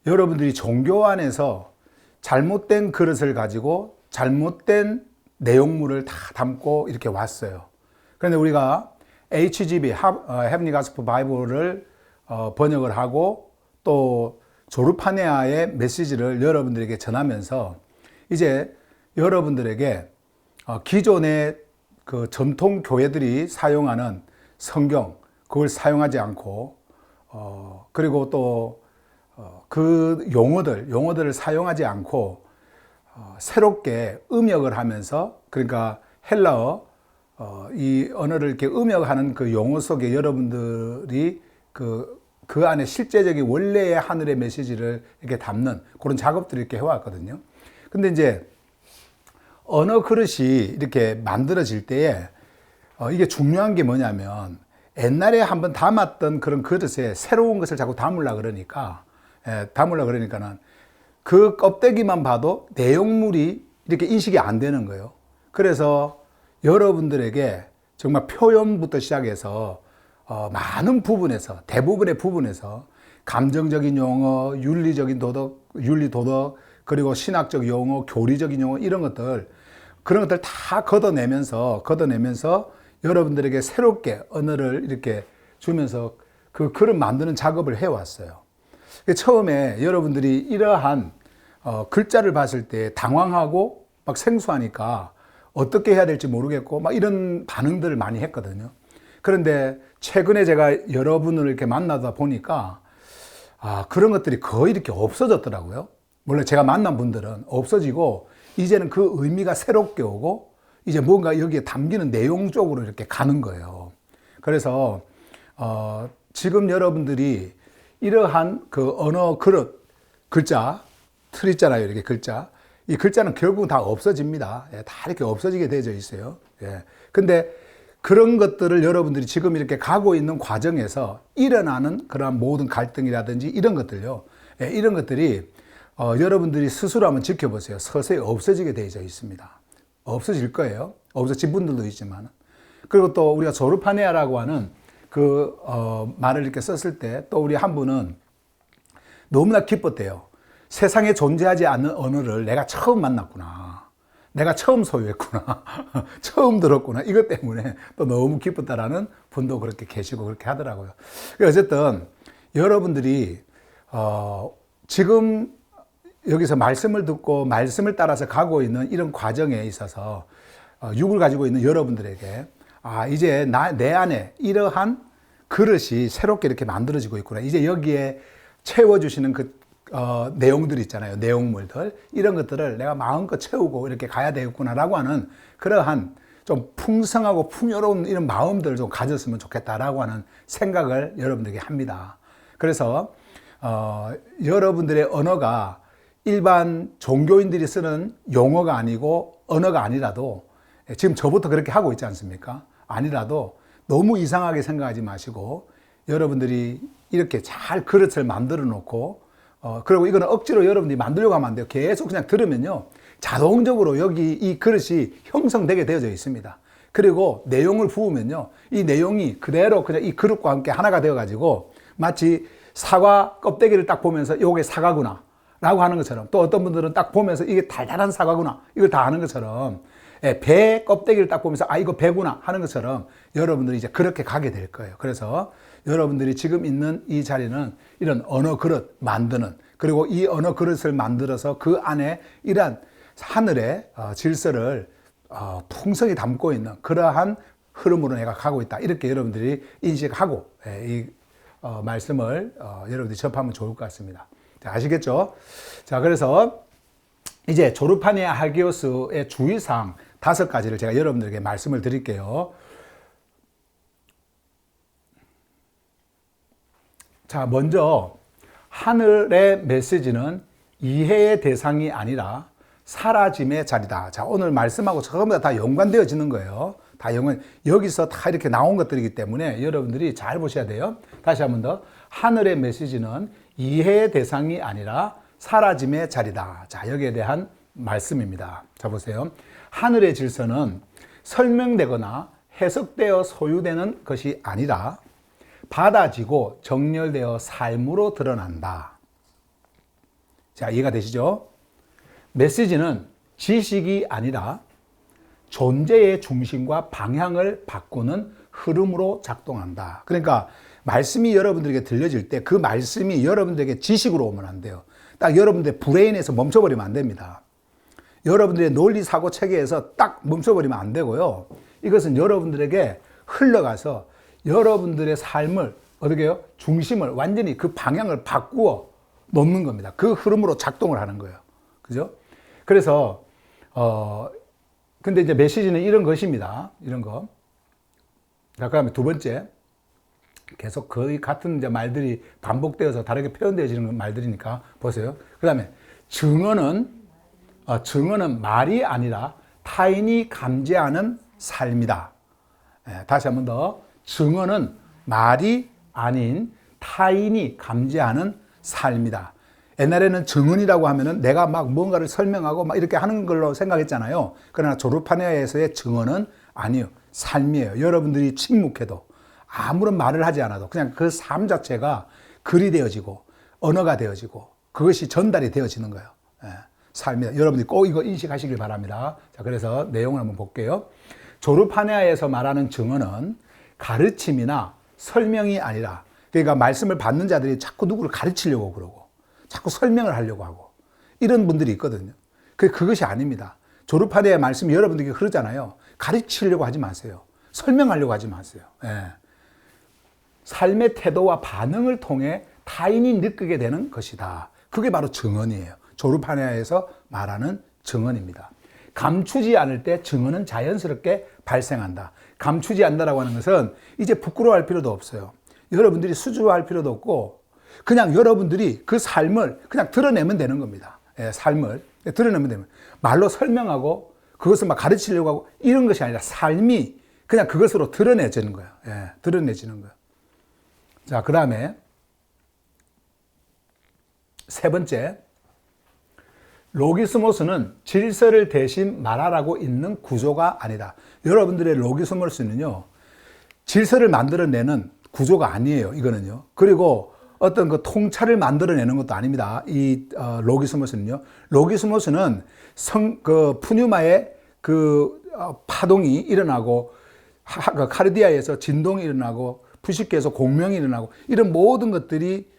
여러분들이 종교 안에서 잘못된 그릇을 가지고 잘못된 내용물을 다 담고 이렇게 왔어요. 그런데 우리가 HGB, Heavenly Gospel Bible를 번역을 하고 또 조르파네아의 메시지를 여러분들에게 전하면서 이제 여러분들에게 기존의 그 전통 교회들이 사용하는 성경, 그걸 사용하지 않고, 그리고 또 그 용어들을 사용하지 않고, 새롭게 음역을 하면서, 그러니까 헬라어, 이 언어를 이렇게 음역하는 그 용어 속에 여러분들이 그 안에 실제적인 원래의 하늘의 메시지를 이렇게 담는 그런 작업들을 이렇게 해왔거든요. 근데 이제 언어 그릇이 이렇게 만들어질 때에 이게 중요한 게 뭐냐면 옛날에 한번 담았던 그런 그릇에 새로운 것을 자꾸 담으려고 그러니까는 그 껍데기만 봐도 내용물이 이렇게 인식이 안 되는 거예요. 그래서 여러분들에게 정말 표현부터 시작해서 많은 부분에서, 대부분의 부분에서 감정적인 용어, 윤리 도덕, 그리고 신학적 용어, 교리적인 용어, 이런 것들, 그런 것들 다 걷어내면서 여러분들에게 새롭게 언어를 이렇게 주면서 그 글을 만드는 작업을 해왔어요. 처음에 여러분들이 이러한 글자를 봤을 때 당황하고 막 생소하니까 어떻게 해야 될지 모르겠고 막 이런 반응들을 많이 했거든요. 그런데 최근에 제가 여러분을 이렇게 만나다 보니까 그런 것들이 거의 이렇게 없어졌더라고요. 원래 제가 만난 분들은 없어지고 이제는 그 의미가 새롭게 오고 이제 뭔가 여기에 담기는 내용 쪽으로 이렇게 가는 거예요. 그래서 지금 여러분들이 이러한 그 언어 그릇, 글자, 틀 있잖아요. 이렇게 글자. 이 글자는 결국 다 없어집니다. 다 이렇게 없어지게 되어져 있어요. 근데 그런 것들을 여러분들이 지금 이렇게 가고 있는 과정에서 일어나는 그런 모든 갈등이라든지 이런 것들요. 이런 것들이 여러분들이 스스로 한번 지켜보세요. 서서히 없어지게 되어져 있습니다. 없어질 거예요. 없어진 분들도 있지만. 그리고 또 우리가 조르파네아라고 하는 그 말을 이렇게 썼을 때 또 우리 한 분은 너무나 기뻤대요. 세상에 존재하지 않는 언어를 내가 처음 만났구나. 내가 처음 소유했구나. 처음 들었구나. 이것 때문에 또 너무 기뻤다라는 분도 그렇게 계시고 그렇게 하더라고요. 어쨌든 여러분들이 지금 여기서 말씀을 듣고 말씀을 따라서 가고 있는 이런 과정에 있어서 육을 가지고 있는 여러분들에게 이제 내 안에 이러한 그릇이 새롭게 이렇게 만들어지고 있구나. 이제 여기에 채워주시는 그 내용들 있잖아요. 내용물들. 이런 것들을 내가 마음껏 채우고 이렇게 가야 되겠구나라고 하는 그러한 좀 풍성하고 풍요로운 이런 마음들을 좀 가졌으면 좋겠다라고 하는 생각을 여러분들에게 합니다. 그래서 여러분들의 언어가 일반 종교인들이 쓰는 용어가 아니고 언어가 아니라도 지금 저부터 그렇게 하고 있지 않습니까? 아니라도 너무 이상하게 생각하지 마시고 여러분들이 이렇게 잘 그릇을 만들어 놓고 그리고 이거는 억지로 여러분들이 만들려고 하면 안 돼요. 계속 그냥 들으면요. 자동적으로 여기 이 그릇이 형성되게 되어져 있습니다. 그리고 내용을 부으면요. 이 내용이 그대로 그냥 이 그릇과 함께 하나가 되어가지고 마치 사과 껍데기를 딱 보면서 요게 사과구나 라고 하는 것처럼 또 어떤 분들은 딱 보면서 이게 달달한 사과구나 이걸 다 아는 것처럼 배 껍데기를 딱 보면서 이거 배구나 하는 것처럼 여러분들이 이제 그렇게 가게 될 거예요. 그래서 여러분들이 지금 있는 이 자리는 이런 언어 그릇 만드는 그리고 이 언어 그릇을 만들어서 그 안에 이러한 하늘의 질서를 풍성히 담고 있는 그러한 흐름으로 내가 가고 있다. 이렇게 여러분들이 인식하고 이 말씀을 여러분들이 접하면 좋을 것 같습니다. 자, 아시겠죠? 자, 그래서 이제 조르파네아 하기오스의 주의사항 5가지를 제가 여러분들에게 말씀을 드릴게요. 자, 먼저 하늘의 메시지는 이해의 대상이 아니라 사라짐의 자리다. 자, 오늘 말씀하고 전부 다 연관되어지는 거예요. 다 여기서 다 이렇게 나온 것들이기 때문에 여러분들이 잘 보셔야 돼요. 다시 한 번 더. 하늘의 메시지는 이해의 대상이 아니라 사라짐의 자리다. 자, 여기에 대한 말씀입니다. 자, 보세요. 하늘의 질서는 설명되거나 해석되어 소유되는 것이 아니라 받아지고 정렬되어 삶으로 드러난다. 자, 이해가 되시죠? 메시지는 지식이 아니라 존재의 중심과 방향을 바꾸는 흐름으로 작동한다. 그러니까 말씀이 여러분들에게 들려질 때 그 말씀이 여러분들에게 지식으로 오면 안 돼요. 딱 여러분들의 브레인에서 멈춰버리면 안 됩니다. 여러분들의 논리 사고 체계에서 딱 멈춰버리면 안 되고요. 이것은 여러분들에게 흘러가서 여러분들의 삶을 어떻게 해요? 중심을 완전히 그 방향을 바꾸어 놓는 겁니다. 그 흐름으로 작동을 하는 거예요. 그죠? 그래서 근데 이제 메시지는 이런 것입니다. 이런 거. 자, 그다음에 두 번째. 계속 거의 같은 이제 말들이 반복되어서 다르게 표현되어지는 말들이니까 보세요. 그다음에 증언은 말이 아니라 타인이 감지하는 삶이다. 다시 한 번 더. 증언은 말이 아닌 타인이 감지하는 삶이다. 옛날에는 증언이라고 하면은 내가 막 뭔가를 설명하고 막 이렇게 하는 걸로 생각했잖아요. 그러나 조르파네아에서의 증언은 아니요. 삶이에요. 여러분들이 침묵해도 아무런 말을 하지 않아도 그냥 그 삶 자체가 글이 되어지고 언어가 되어지고 그것이 전달이 되어지는 거예요. 삶이다. 여러분들이 꼭 이거 인식하시길 바랍니다. 자, 그래서 내용을 한번 볼게요. 조르파네아에서 말하는 증언은 가르침이나 설명이 아니라 그러니까 말씀을 받는 자들이 자꾸 누구를 가르치려고 그러고 자꾸 설명을 하려고 하고 이런 분들이 있거든요. 그것이 아닙니다. 조르파네의 말씀이 여러분들에게 흐르잖아요. 가르치려고 하지 마세요. 설명하려고 하지 마세요. 예. 삶의 태도와 반응을 통해 타인이 느끼게 되는 것이다. 그게 바로 증언이에요. 조르파네아에서 말하는 증언입니다. 감추지 않을 때 증언은 자연스럽게 발생한다. 감추지 않는다라고 하는 것은 이제 부끄러워할 필요도 없어요. 여러분들이 수줍어할 필요도 없고 그냥 여러분들이 그 삶을 그냥 드러내면 되는 겁니다. 예, 삶을 드러내면 되면 말로 설명하고 그것을 막 가르치려고 하고 이런 것이 아니라 삶이 그냥 그것으로 드러내지는 거예요. 예, 드러내지는 거예요. 자, 그 다음에 세 번째, 로기스모스는 질서를 대신 말하라고 있는 구조가 아니다. 여러분들의 로기스모스는요, 질서를 만들어내는 구조가 아니에요. 이거는요. 그리고 어떤 그 통찰을 만들어내는 것도 아닙니다. 이 로기스모스는요. 로기스모스는 그 푸뉴마의 그 파동이 일어나고 카르디아에서 진동이 일어나고 푸시케에서 공명이 일어나고 이런 모든 것들이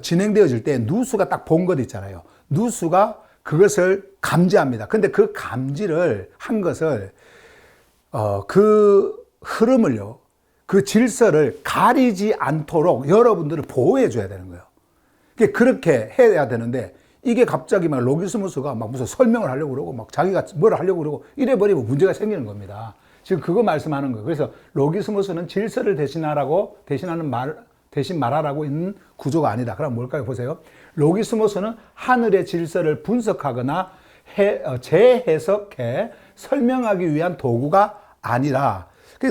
진행되어질 때 누수가 딱 본 것 있잖아요. 누수가 그것을 감지합니다. 근데 그 감지를 한 것을 그 흐름을요, 그 질서를 가리지 않도록 여러분들을 보호해 줘야 되는 거예요. 그렇게 해야 되는데 이게 갑자기 막 로기스무스가 막 무슨 설명을 하려고 그러고 막 자기가 뭘 하려고 그러고 이래 버리면 문제가 생기는 겁니다. 지금 그거 말씀하는 거예요. 그래서 로기스무스는 질서를 대신 말하라고 있는 구조가 아니다. 그럼 뭘까요? 보세요. 로기스모스는 하늘의 질서를 분석하거나 재해석해 설명하기 위한 도구가 아니라,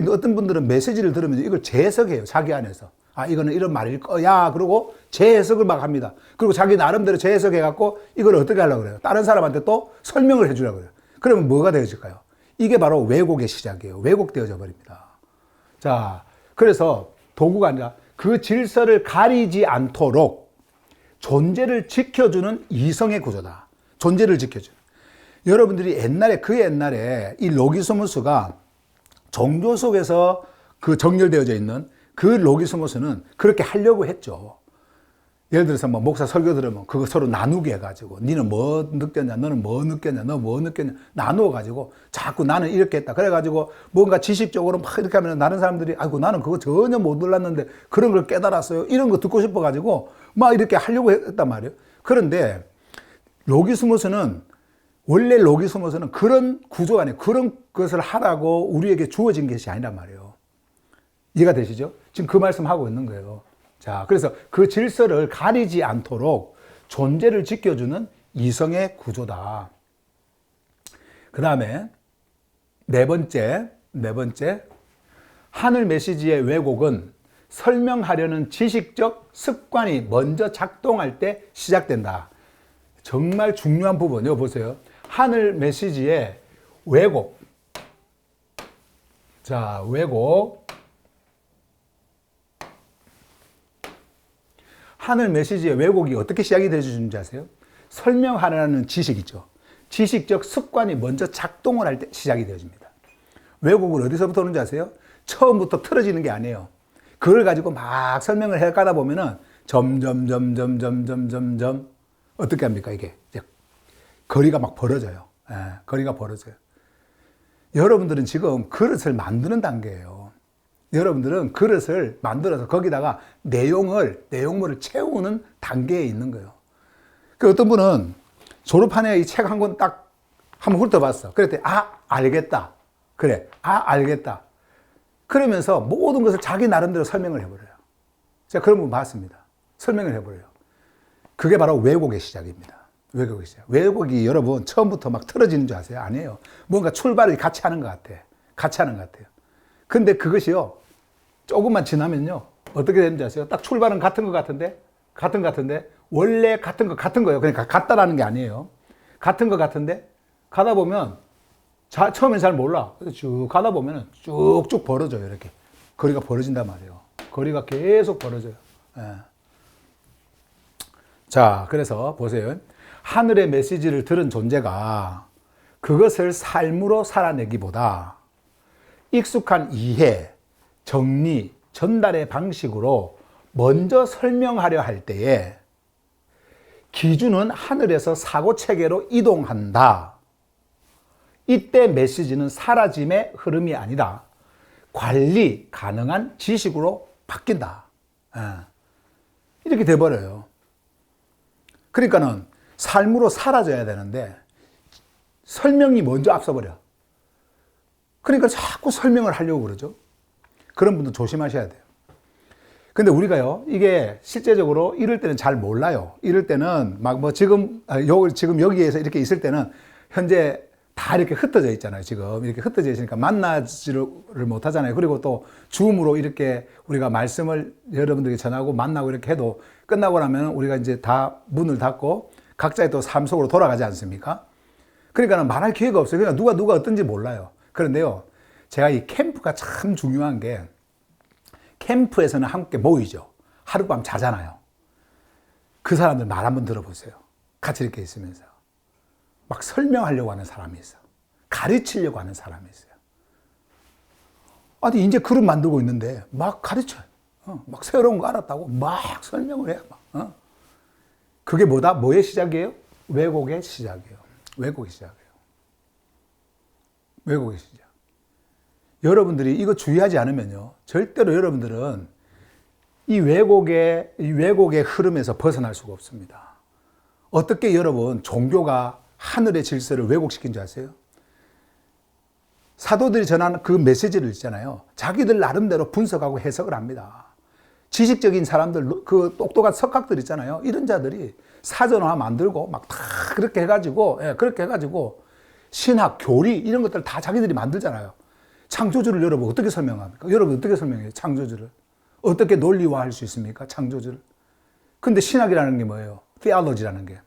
어떤 분들은 메시지를 들으면 이걸 재해석해요. 자기 안에서. 아, 이거는 이런 말일 거야. 그러고 재해석을 막 합니다. 그리고 자기 나름대로 재해석해갖고 이걸 어떻게 하려고 그래요? 다른 사람한테 또 설명을 해주려고 그래요. 그러면 뭐가 되어질까요? 이게 바로 왜곡의 시작이에요. 왜곡되어져 버립니다. 자, 그래서 도구가 아니라 그 질서를 가리지 않도록 존재를 지켜주는 이성의 구조다. 존재를 지켜주는. 여러분들이 옛날에 이 로기소모스가 종교 속에서 그 정렬되어져 있는 그 로기소모스는 그렇게 하려고 했죠. 예를 들어서 뭐 목사 설교 들으면 그거 서로 나누게 해가지고 니는 뭐 느꼈냐, 너는 뭐 느꼈냐, 너 뭐 느꼈냐 나누어가지고 자꾸 나는 이렇게 했다. 그래가지고 뭔가 지식적으로 막 이렇게 하면 다른 사람들이 아이고 나는 그거 전혀 못 몰랐는데 그런 걸 깨달았어요. 이런 거 듣고 싶어가지고 막 이렇게 하려고 했단 말이에요. 그런데 원래 로기스모스는 그런 구조가 아니에요. 그런 것을 하라고 우리에게 주어진 것이 아니란 말이에요. 이해가 되시죠? 지금 그 말씀하고 있는 거예요. 자, 그래서 그 질서를 가리지 않도록 존재를 지켜주는 이성의 구조다. 그 다음에 네 번째, 하늘 메시지의 왜곡은 설명하려는 지식적 습관이 먼저 작동할 때 시작된다. 정말 중요한 부분, 이거 보세요. 하늘 메시지의 왜곡. 자, 왜곡. 하늘 메시지의 왜곡이 어떻게 시작이 되어주는지 아세요? 설명하라는 지식이죠. 지식적 습관이 먼저 작동을 할 때 시작이 되어집니다. 왜곡은 어디서부터 오는지 아세요? 처음부터 틀어지는 게 아니에요. 그걸 가지고 막 설명을 해 가다 보면은 점점 어떻게 합니까? 이게 이제 거리가 막 벌어져요. 예, 거리가 벌어져요. 여러분들은 지금 그릇을 만드는 단계예요. 여러분들은 그릇을 만들어서 거기다가 내용물을 채우는 단계에 있는 거예요. 그 어떤 분은 졸업한에 이 책 한 권 딱 한번 훑어봤어. 그랬더니 알겠다. 그래, 알겠다. 그러면서 모든 것을 자기 나름대로 설명을 해버려요. 제가 그런 분 봤습니다. 설명을 해버려요. 그게 바로 왜곡의 시작입니다. 왜곡의 시작. 왜곡이 여러분 처음부터 막 틀어지는 줄 아세요? 아니에요. 뭔가 출발을 같이 하는 것 같아. 같이 하는 것 같아요. 근데 그것이요, 조금만 지나면요, 어떻게 되는지 아세요? 딱 출발은 같은 것 같은데, 원래 같은 거예요. 그러니까 같다라는 게 아니에요. 같은 것 같은데, 가다 보면, 처음엔 잘 몰라. 그래서 쭉 가다 보면 쭉쭉 벌어져요. 이렇게. 거리가 벌어진단 말이에요. 거리가 계속 벌어져요. 예. 자, 그래서 보세요. 하늘의 메시지를 들은 존재가 그것을 삶으로 살아내기보다 익숙한 이해, 정리, 전달의 방식으로 먼저 설명하려 할 때에 기준은 하늘에서 사고 체계로 이동한다. 이때 메시지는 사라짐의 흐름이 아니다. 관리 가능한 지식으로 바뀐다. 이렇게 돼버려요. 그러니까는 삶으로 사라져야 되는데 설명이 먼저 앞서버려. 그러니까 자꾸 설명을 하려고 그러죠. 그런 분들 조심하셔야 돼요. 근데 우리가요, 이게 실제적으로 이럴 때는 잘 몰라요. 이럴 때는 막 뭐 지금 여기에서 이렇게 있을 때는 현재 다 이렇게 흩어져 있잖아요. 지금 이렇게 흩어져 있으니까 만나지를 못하잖아요. 그리고 또 줌으로 이렇게 우리가 말씀을 여러분들에게 전하고 만나고 이렇게 해도 끝나고 나면 우리가 이제 다 문을 닫고 각자의 또 삶 속으로 돌아가지 않습니까? 그러니까 말할 기회가 없어요. 그러니까 누가 어떤지 몰라요. 그런데요, 제가 이 캠프가 참 중요한 게 캠프에서는 함께 모이죠. 하룻밤 자잖아요. 그 사람들 말 한번 들어보세요. 같이 이렇게 있으면서. 막 설명하려고 하는 사람이 있어. 가르치려고 하는 사람이 있어요. 아니, 이제 그룹 만들고 있는데 막 가르쳐요. 막 새로운 거 알았다고 막 설명을 해요. 그게 뭐다? 뭐의 시작이에요? 왜곡의 시작이에요. 왜곡의 시작이에요. 왜곡의 시작. 여러분들이 이거 주의하지 않으면요, 절대로 여러분들은 이 왜곡의 흐름에서 벗어날 수가 없습니다. 어떻게 여러분 종교가 하늘의 질서를 왜곡시킨 줄 아세요? 사도들이 전하는 그 메시지를 있잖아요. 자기들 나름대로 분석하고 해석을 합니다. 지식적인 사람들, 그 똑똑한 석학들 있잖아요. 이런 자들이 사전화 만들고 막 다 그렇게 해가지고 신학, 교리 이런 것들 다 자기들이 만들잖아요. 창조주를 여러분 어떻게 설명합니까? 여러분 어떻게 설명해요? 창조주를. 어떻게 논리화할 수 있습니까? 창조주를. 근데 신학이라는 게 뭐예요? theology라는 게.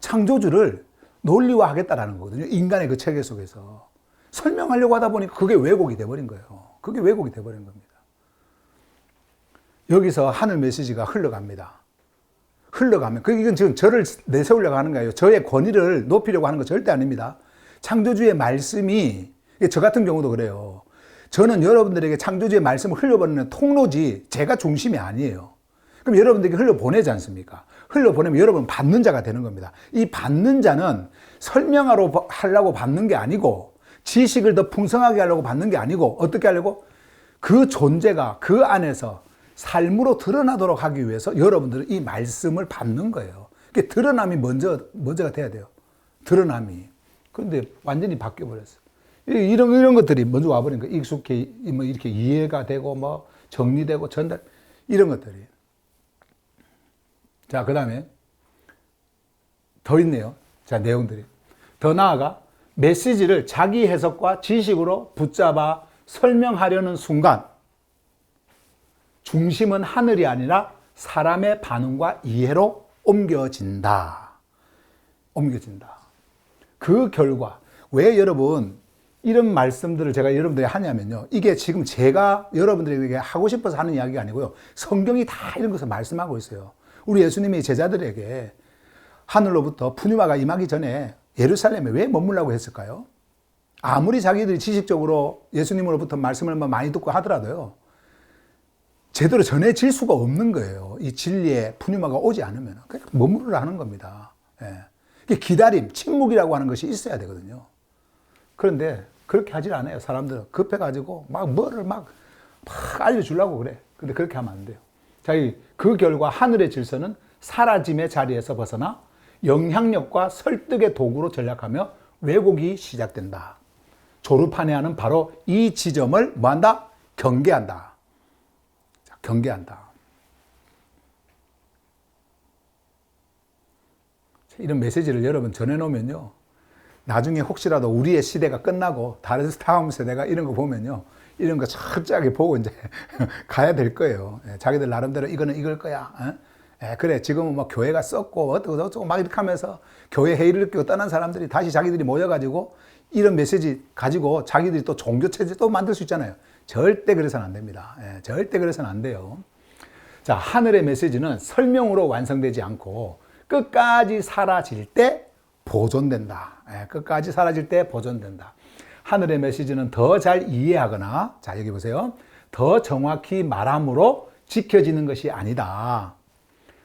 창조주를 논리화하겠다라는 거거든요. 인간의 그 체계 속에서. 설명하려고 하다 보니까 그게 왜곡이 돼버린 거예요. 그게 왜곡이 돼버린 겁니다. 여기서 하늘 메시지가 흘러갑니다. 흘러가면, 이건 지금 저를 내세우려고 하는 거예요. 저의 권위를 높이려고 하는 거 절대 아닙니다. 창조주의 말씀이, 저 같은 경우도 그래요. 저는 여러분들에게 창조주의 말씀을 흘려보내는 통로지, 제가 중심이 아니에요. 그럼 여러분들에게 흘려보내지 않습니까? 흘려보내면 여러분 받는 자가 되는 겁니다. 이 받는 자는 설명하려고 받는 게 아니고, 지식을 더 풍성하게 하려고 받는 게 아니고, 어떻게 하려고? 그 존재가 그 안에서 삶으로 드러나도록 하기 위해서 여러분들은 이 말씀을 받는 거예요. 그러니까 드러남이 먼저가 돼야 돼요. 드러남이. 그런데 완전히 바뀌어버렸어요. 이런 것들이 먼저 와버린 거예요. 익숙해, 뭐 이렇게 이해가 되고, 뭐 정리되고, 전달, 이런 것들이. 자, 그 다음에 더 있네요. 자, 내용들이. 더 나아가 메시지를 자기 해석과 지식으로 붙잡아 설명하려는 순간 중심은 하늘이 아니라 사람의 반응과 이해로 옮겨진다. 그 결과, 왜 여러분 이런 말씀들을 제가 여러분들에게 하냐면요, 이게 지금 제가 여러분들에게 하고 싶어서 하는 이야기가 아니고요, 성경이 다 이런 것을 말씀하고 있어요. 우리 예수님이 제자들에게 하늘로부터 푸뉴마가 임하기 전에 예루살렘에 왜 머물라고 했을까요? 아무리 자기들이 지식적으로 예수님으로부터 말씀을 많이 듣고 하더라도요, 제대로 전해질 수가 없는 거예요. 이 진리의 푸뉴마가 오지 않으면. 그러니까 머무르라 하는 겁니다. 예. 기다림, 침묵이라고 하는 것이 있어야 되거든요. 그런데 그렇게 하질 않아요. 사람들은 급해가지고 뭐를 막 알려주려고 그래. 근데 그렇게 하면 안 돼요. 자, 그 결과 하늘의 질서는 사라짐의 자리에서 벗어나 영향력과 설득의 도구로 전락하며 왜곡이 시작된다. 조르파네아는 바로 이 지점을 뭐한다? 경계한다. 자, 경계한다. 이런 메시지를 여러분 전해놓으면요, 나중에 혹시라도 우리의 시대가 끝나고 다음 세대가 이런 거 보면요, 이런 거 철저하게 보고 이제 가야 될 거예요. 자기들 나름대로 이거는 이걸 거야. 그래, 지금은 뭐 교회가 썼고 어쩌고 저쩌고 막 이렇게 하면서 교회 회의를 끼고 떠난 사람들이 다시 자기들이 모여가지고 이런 메시지 가지고 자기들이 또 종교체제 또 만들 수 있잖아요. 절대 그래서는 안 됩니다. 절대 그래서는 안 돼요. 자, 하늘의 메시지는 설명으로 완성되지 않고 끝까지 사라질 때 보존된다. 끝까지 사라질 때 보존된다. 하늘의 메시지는 더 잘 이해하거나, 자, 여기 보세요, 더 정확히 말함으로 지켜지는 것이 아니다.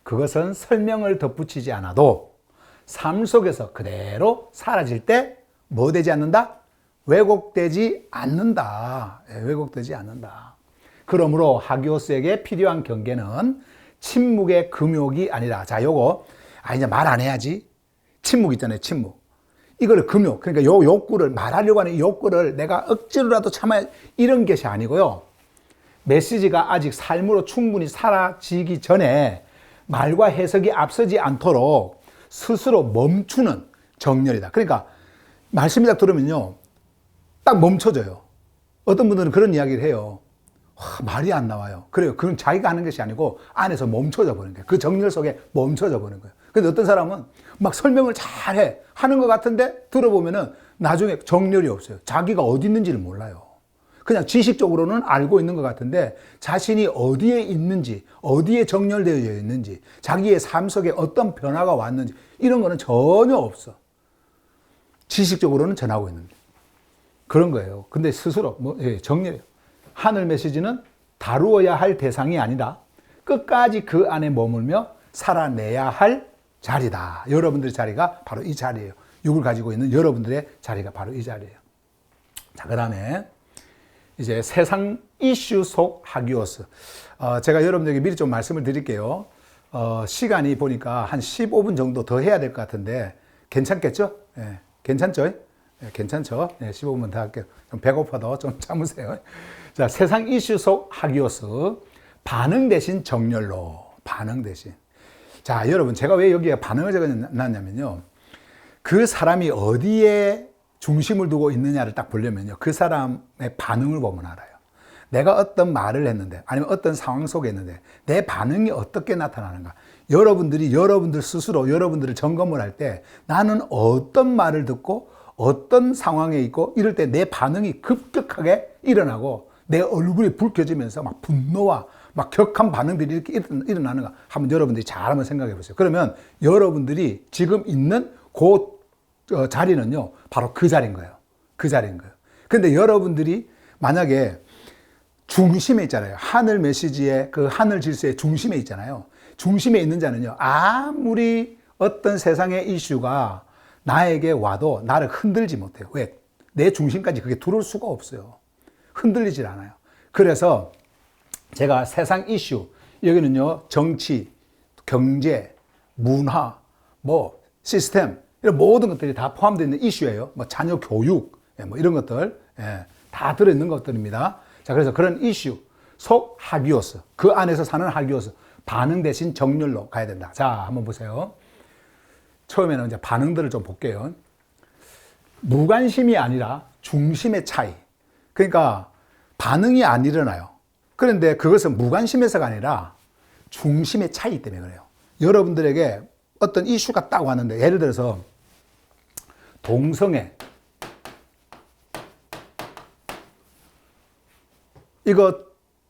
그것은 설명을 덧붙이지 않아도 삶 속에서 그대로 사라질 때 뭐 되지 않는다? 왜곡되지 않는다. 왜곡되지 않는다. 그러므로 하기오스에게 필요한 경계는 침묵의 금욕이 아니라, 자, 요거, 이제 말 안 해야지. 침묵 있잖아요, 침묵. 이거를 금욕, 그러니까 요 욕구를, 말하려고 하는 욕구를 내가 억지로라도 참아야, 이런 것이 아니고요. 메시지가 아직 삶으로 충분히 사라지기 전에 말과 해석이 앞서지 않도록 스스로 멈추는 정렬이다. 그러니까, 말씀이 딱 들으면요, 딱 멈춰져요. 어떤 분들은 그런 이야기를 해요. 말이 안 나와요. 그래요. 그건 자기가 하는 것이 아니고 안에서 멈춰져 버리는 거예요. 그 정렬 속에 멈춰져 버리는 거예요. 근데 어떤 사람은 막 설명을 잘해. 하는 것 같은데 들어보면은 나중에 정렬이 없어요. 자기가 어디 있는지를 몰라요. 그냥 지식적으로는 알고 있는 것 같은데 자신이 어디에 있는지, 어디에 정렬되어 있는지, 자기의 삶 속에 어떤 변화가 왔는지 이런 거는 전혀 없어. 지식적으로는 전하고 있는데. 그런 거예요. 근데 스스로 정렬해요. 하늘 메시지는 다루어야 할 대상이 아니다. 끝까지 그 안에 머물며 살아내야 할 자리다. 여러분들의 자리가 바로 이 자리예요. 육을 가지고 있는 여러분들의 자리가 바로 이 자리예요. 자, 그 다음에 이제 세상 이슈 속 하기오스. 제가 여러분들에게 미리 좀 말씀을 드릴게요. 시간이 보니까 한 15분 정도 더 해야 될 것 같은데 괜찮겠죠? 예, 괜찮죠? 예, 괜찮죠? 예, 15분 더 할게요. 좀 배고파도 좀 참으세요. 자, 세상 이슈 속 하기오스. 반응 대신 정렬로. 반응 대신. 자, 여러분, 제가 왜 여기에 반응을 적어놨냐면요. 그 사람이 어디에 중심을 두고 있느냐를 딱 보려면요. 그 사람의 반응을 보면 알아요. 내가 어떤 말을 했는데, 아니면 어떤 상황 속에 있는데, 내 반응이 어떻게 나타나는가. 여러분들이 여러분들 스스로 여러분들을 점검을 할 때, 나는 어떤 말을 듣고, 어떤 상황에 있고, 이럴 때 내 반응이 급격하게 일어나고, 내 얼굴이 붉혀지면서 막 분노와 막 격한 반응들이 이렇게 일어나는가. 한번 여러분들이 잘 한번 생각해 보세요. 그러면 여러분들이 지금 있는 그 자리는요, 바로 그 자리인 거예요. 그 자리인 거예요. 근데 여러분들이 만약에 중심에 있잖아요. 하늘 메시지의 그 하늘 질서의 중심에 있잖아요. 중심에 있는 자는요, 아무리 어떤 세상의 이슈가 나에게 와도 나를 흔들지 못해요. 왜? 내 중심까지 그게 들어올 수가 없어요. 흔들리질 않아요. 그래서 제가 세상 이슈, 여기는요, 정치, 경제, 문화, 뭐, 시스템, 이런 모든 것들이 다 포함되어 있는 이슈예요. 뭐, 자녀 교육, 뭐, 이런 것들, 다 들어있는 것들입니다. 자, 그래서 그런 이슈 속 하기오스, 그 안에서 사는 하기오스, 반응 대신 정렬로 가야 된다. 자, 한번 보세요. 처음에는 이제 반응들을 좀 볼게요. 무관심이 아니라 중심의 차이. 그러니까 반응이 안 일어나요. 그런데 그것은 무관심에서가 아니라 중심의 차이 때문에 그래요. 여러분들에게 어떤 이슈가 딱 왔는데, 예를 들어서 동성애, 이거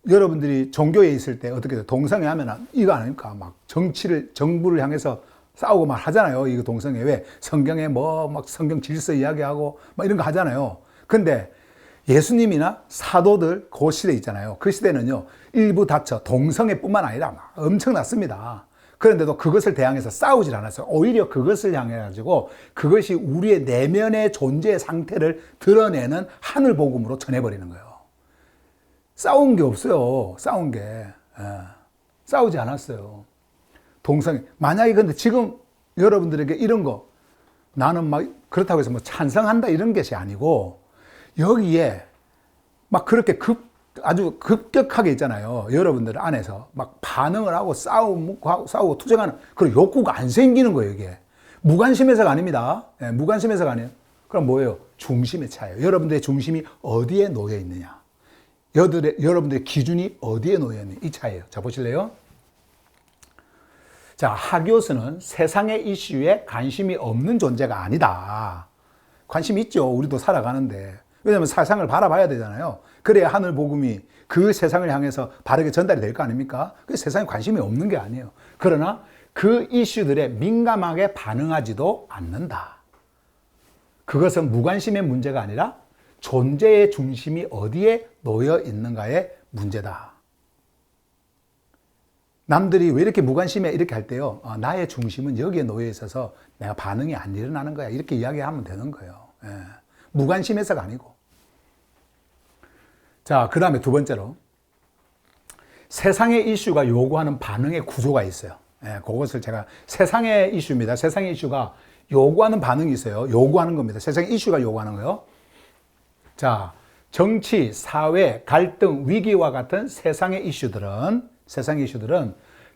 여러분들이 종교에 있을 때 어떻게 돼요? 동성애 하면 이거 아닙니까? 막 정부를 향해서 싸우고 막 하잖아요. 이거 동성애. 왜? 성경에 막 성경 질서 이야기하고 막 이런 거 하잖아요. 근데 예수님이나 사도들 그 시대 있잖아요. 그 시대는요, 일부 다처 동성애뿐만 아니라 막 엄청났습니다. 그런데도 그것을 대항해서 싸우질 않았어요. 오히려 그것을 향해 가지고 그것이 우리의 내면의 존재의 상태를 드러내는 하늘 복음으로 전해버리는 거예요. 싸운 게 없어요. 싸운 게. 싸우지 않았어요. 동성애. 만약에 근데 지금 여러분들에게 이런 거, 나는 막 그렇다고 해서 뭐 찬성한다 이런 것이 아니고, 여기에 막 그렇게 아주 급격하게 있잖아요. 여러분들 안에서 막 반응을 하고 싸우고 투쟁하는 그런 욕구가 안 생기는 거예요, 이게. 무관심해서가 아닙니다. 무관심해서가 아니에요. 그럼 뭐예요? 중심의 차이예요. 여러분들의 중심이 어디에 놓여 있느냐. 여러분들의 기준이 어디에 놓여 있느냐. 이 차이예요. 자, 보실래요? 자, 하기오스는 세상의 이슈에 관심이 없는 존재가 아니다. 관심이 있죠. 우리도 살아가는데. 왜냐하면 세상을 바라봐야 되잖아요. 그래야 하늘 복음이 그 세상을 향해서 바르게 전달이 될 거 아닙니까? 그 세상에 관심이 없는 게 아니에요. 그러나 그 이슈들에 민감하게 반응하지도 않는다. 그것은 무관심의 문제가 아니라 존재의 중심이 어디에 놓여 있는가의 문제다. 남들이 왜 이렇게 무관심해 이렇게 할 때요, 나의 중심은 여기에 놓여 있어서 내가 반응이 안 일어나는 거야. 이렇게 이야기하면 되는 거예요. 무관심해서가 아니고. 자, 그 다음에 두 번째로 세상의 이슈가 요구하는 반응의 구조가 있어요. 예, 그것을 제가 세상의 이슈입니다. 세상의 이슈가 요구하는 반응이 있어요. 요구하는 겁니다. 세상의 이슈가 요구하는 거요. 자, 정치, 사회, 갈등, 위기와 같은 세상의 이슈들은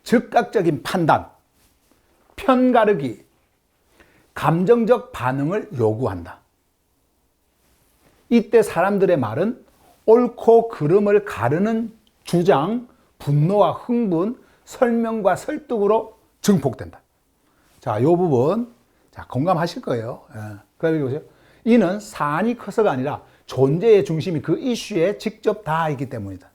즉각적인 판단, 편가르기, 감정적 반응을 요구한다. 이때 사람들의 말은 옳고 그름을 가르는 주장, 분노와 흥분, 설명과 설득으로 증폭된다. 자, 이 부분, 자, 공감하실 거예요. 예. 그다음에 보세요. 이는 사안이 커서가 아니라 존재의 중심이 그 이슈에 직접 닿아 있기 때문이다.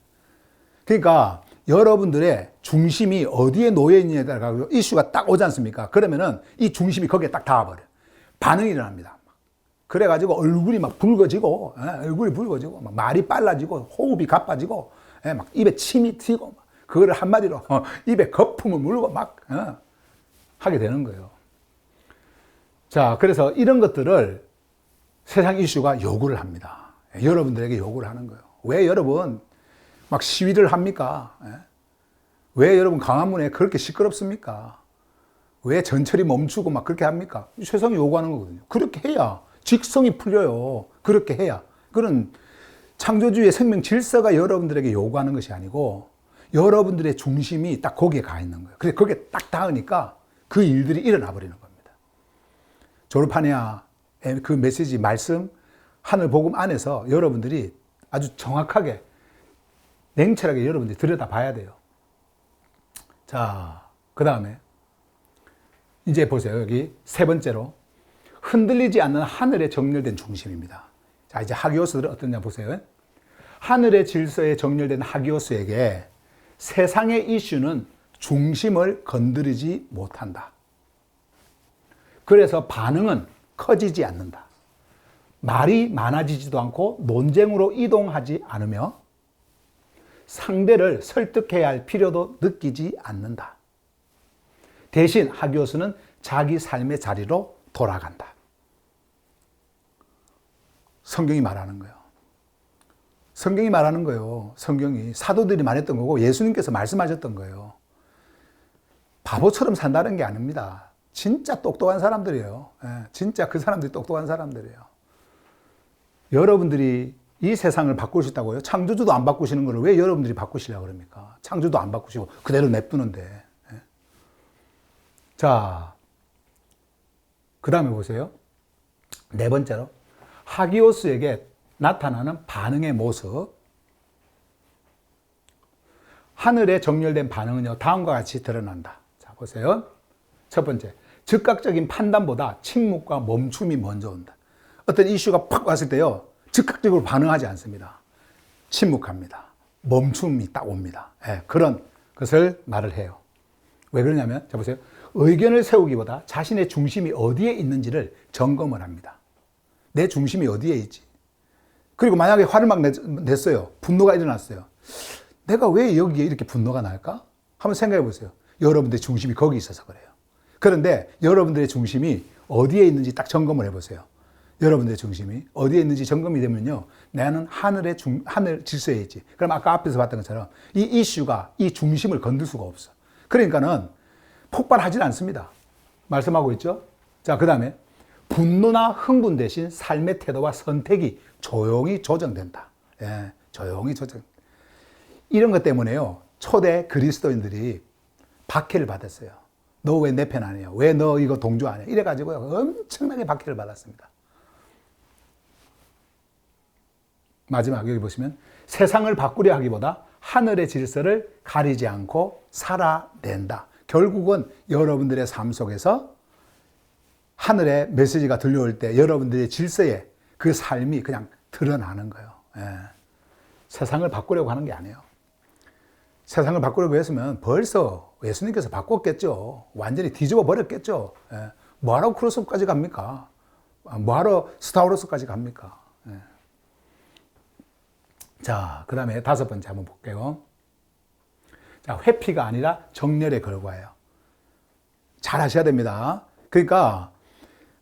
그러니까 여러분들의 중심이 어디에 놓여 있느냐에 따라 이슈가 딱 오지 않습니까? 그러면은 이 중심이 거기에 딱 닿아버려요. 반응이 일어납니다. 그래가지고 얼굴이 막 붉어지고, 얼굴이 붉어지고, 막 말이 빨라지고, 호흡이 가빠지고, 막 입에 침이 튀고, 그거를 한마디로 입에 거품을 물고 막 하게 되는 거예요. 자, 그래서 이런 것들을 세상 이슈가 요구를 합니다. 여러분들에게 요구를 하는 거예요. 왜 여러분 막 시위를 합니까? 왜 여러분 강화문에 그렇게 시끄럽습니까? 왜 전철이 멈추고 막 그렇게 합니까? 세상이 요구하는 거거든요. 그렇게 해야 직성이 풀려요. 그렇게 해야. 그런 창조주의 생명 질서가 여러분들에게 요구하는 것이 아니고 여러분들의 중심이 딱 거기에 가 있는 거예요. 그래서 거기에 딱 닿으니까 그 일들이 일어나 버리는 겁니다. 조르파니아 그 메시지, 말씀, 하늘 복음 안에서 여러분들이 아주 정확하게 냉철하게 여러분들이 들여다봐야 돼요. 자, 그 다음에 이제 보세요. 여기 세 번째로 흔들리지 않는 하늘에 정렬된 중심입니다. 자, 이제 하기오스들은 어떠냐 보세요. 하늘의 질서에 정렬된 하기오스에게 세상의 이슈는 중심을 건드리지 못한다. 그래서 반응은 커지지 않는다. 말이 많아지지도 않고 논쟁으로 이동하지 않으며 상대를 설득해야 할 필요도 느끼지 않는다. 대신 하기오스는 자기 삶의 자리로 돌아간다. 성경이 말하는 거예요. 성경이 말하는 거예요. 성경이 사도들이 말했던 거고 예수님께서 말씀하셨던 거예요. 바보처럼 산다는 게 아닙니다. 진짜 똑똑한 사람들이에요. 진짜 그 사람들이 똑똑한 사람들이에요. 여러분들이 이 세상을 바꿀 수 있다고요? 창조주도 안 바꾸시는 걸 왜 여러분들이 바꾸시려고 그럽니까? 창조도 안 바꾸시고 그대로 냅두는데. 자, 그 다음에 보세요. 네 번째로 하기오스에게 나타나는 반응의 모습. 하늘에 정렬된 반응은요, 다음과 같이 드러난다. 자, 보세요. 첫 번째, 즉각적인 판단보다 침묵과 멈춤이 먼저 온다. 어떤 이슈가 팍 왔을 때요, 즉각적으로 반응하지 않습니다. 침묵합니다. 멈춤이 딱 옵니다. 그런 것을 말을 해요. 왜 그러냐면, 자, 보세요. 의견을 세우기보다 자신의 중심이 어디에 있는지를 점검을 합니다. 내 중심이 어디에 있지? 그리고 만약에 화를 막 냈어요. 분노가 일어났어요. 내가 왜 여기에 이렇게 분노가 날까? 한번 생각해 보세요. 여러분들의 중심이 거기 있어서 그래요. 그런데 여러분들의 중심이 어디에 있는지 딱 점검을 해보세요. 여러분들의 중심이 어디에 있는지 점검이 되면요. 나는 하늘 질서에 있지. 그럼 아까 앞에서 봤던 것처럼 이 이슈가 이 중심을 건들 수가 없어. 그러니까는 폭발하진 않습니다. 말씀하고 있죠? 자, 그 다음에 분노나 흥분 대신 삶의 태도와 선택이 조용히 조정된다. 조용히 조정. 이런 것 때문에요. 초대 그리스도인들이 박해를 받았어요. 너 왜 내 편 아니야? 왜 너 이거 동조 안 해? 이래가지고요. 엄청나게 박해를 받았습니다. 마지막 여기 보시면 세상을 바꾸려 하기보다 하늘의 질서를 가리지 않고 살아낸다. 결국은 여러분들의 삶 속에서 하늘의 메시지가 들려올 때 여러분들의 질서에 그 삶이 그냥 드러나는 거예요. 세상을 바꾸려고 하는 게 아니에요. 세상을 바꾸려고 했으면 벌써 예수님께서 바꿨겠죠. 완전히 뒤집어 버렸겠죠. 뭐하러 크로스까지 갑니까? 뭐하러 스타워로스까지 갑니까? 자, 그 다음에 다섯 번째 한번 볼게요. 자, 회피가 아니라 정렬의 결과예요. 잘 하셔야 됩니다. 그러니까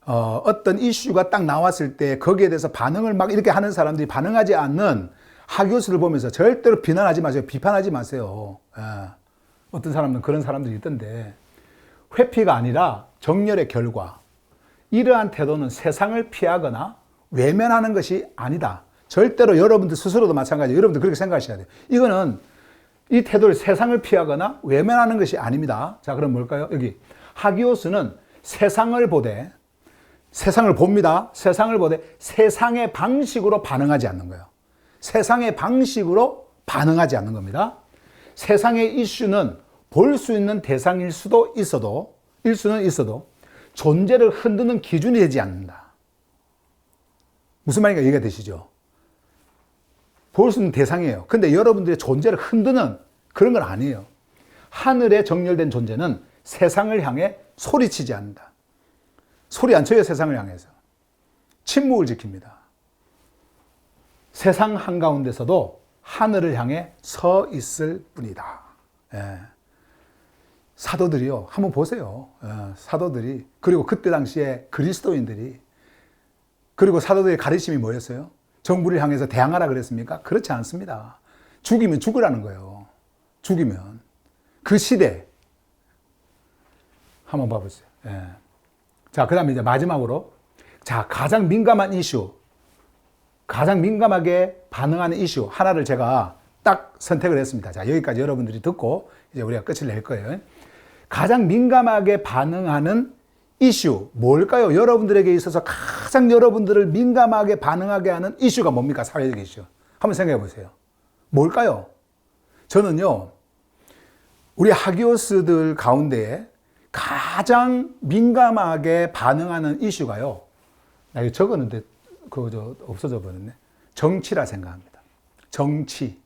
어떤 이슈가 딱 나왔을 때 거기에 대해서 반응을 막 이렇게 하는 사람들이 반응하지 않는 하교수를 보면서 절대로 비난하지 마세요. 비판하지 마세요. 예. 어떤 사람은 그런 사람들이 있던데, 회피가 아니라 정렬의 결과. 이러한 태도는 세상을 피하거나 외면하는 것이 아니다. 절대로 여러분들 스스로도 마찬가지예요. 여러분들 그렇게 생각하셔야 돼요. 이거는 이 태도를 세상을 피하거나 외면하는 것이 아닙니다. 자, 그럼 뭘까요? 여기 하기오스는 세상을 보되, 세상을 봅니다. 세상을 보되 세상의 방식으로 반응하지 않는 거예요. 세상의 방식으로 반응하지 않는 겁니다. 세상의 이슈는 볼 수 있는 대상일 수도 있어도, 존재를 흔드는 기준이 되지 않는다. 무슨 말인가 이해가 되시죠? 볼 수 있는 대상이에요. 근데 여러분들의 존재를 흔드는 그런 건 아니에요. 하늘에 정렬된 존재는 세상을 향해 소리치지 않는다. 소리 안 쳐요, 세상을 향해서. 침묵을 지킵니다. 세상 한가운데서도 하늘을 향해 서 있을 뿐이다. 예. 사도들이요, 한번 보세요. 예. 사도들이, 그리고 그때 당시에 그리스도인들이, 그리고 사도들의 가르침이 뭐였어요? 정부를 향해서 대항하라 그랬습니까? 그렇지 않습니다. 죽이면 죽으라는 거예요. 죽이면. 그 시대. 한번 봐보세요. 예. 자, 그 다음에 이제 마지막으로. 자, 가장 민감한 이슈. 가장 민감하게 반응하는 이슈. 하나를 제가 딱 선택을 했습니다. 자, 여기까지 여러분들이 듣고 이제 우리가 끝을 낼 거예요. 가장 민감하게 반응하는 이슈. 뭘까요? 여러분들에게 있어서 가장 여러분들을 민감하게 반응하게 하는 이슈가 뭡니까? 사회적 이슈. 한번 생각해 보세요. 뭘까요? 저는요, 우리 하기오스들 가운데에 가장 민감하게 반응하는 이슈가요, 나 이거 적었는데, 없어져 버렸네. 정치라 생각합니다. 정치.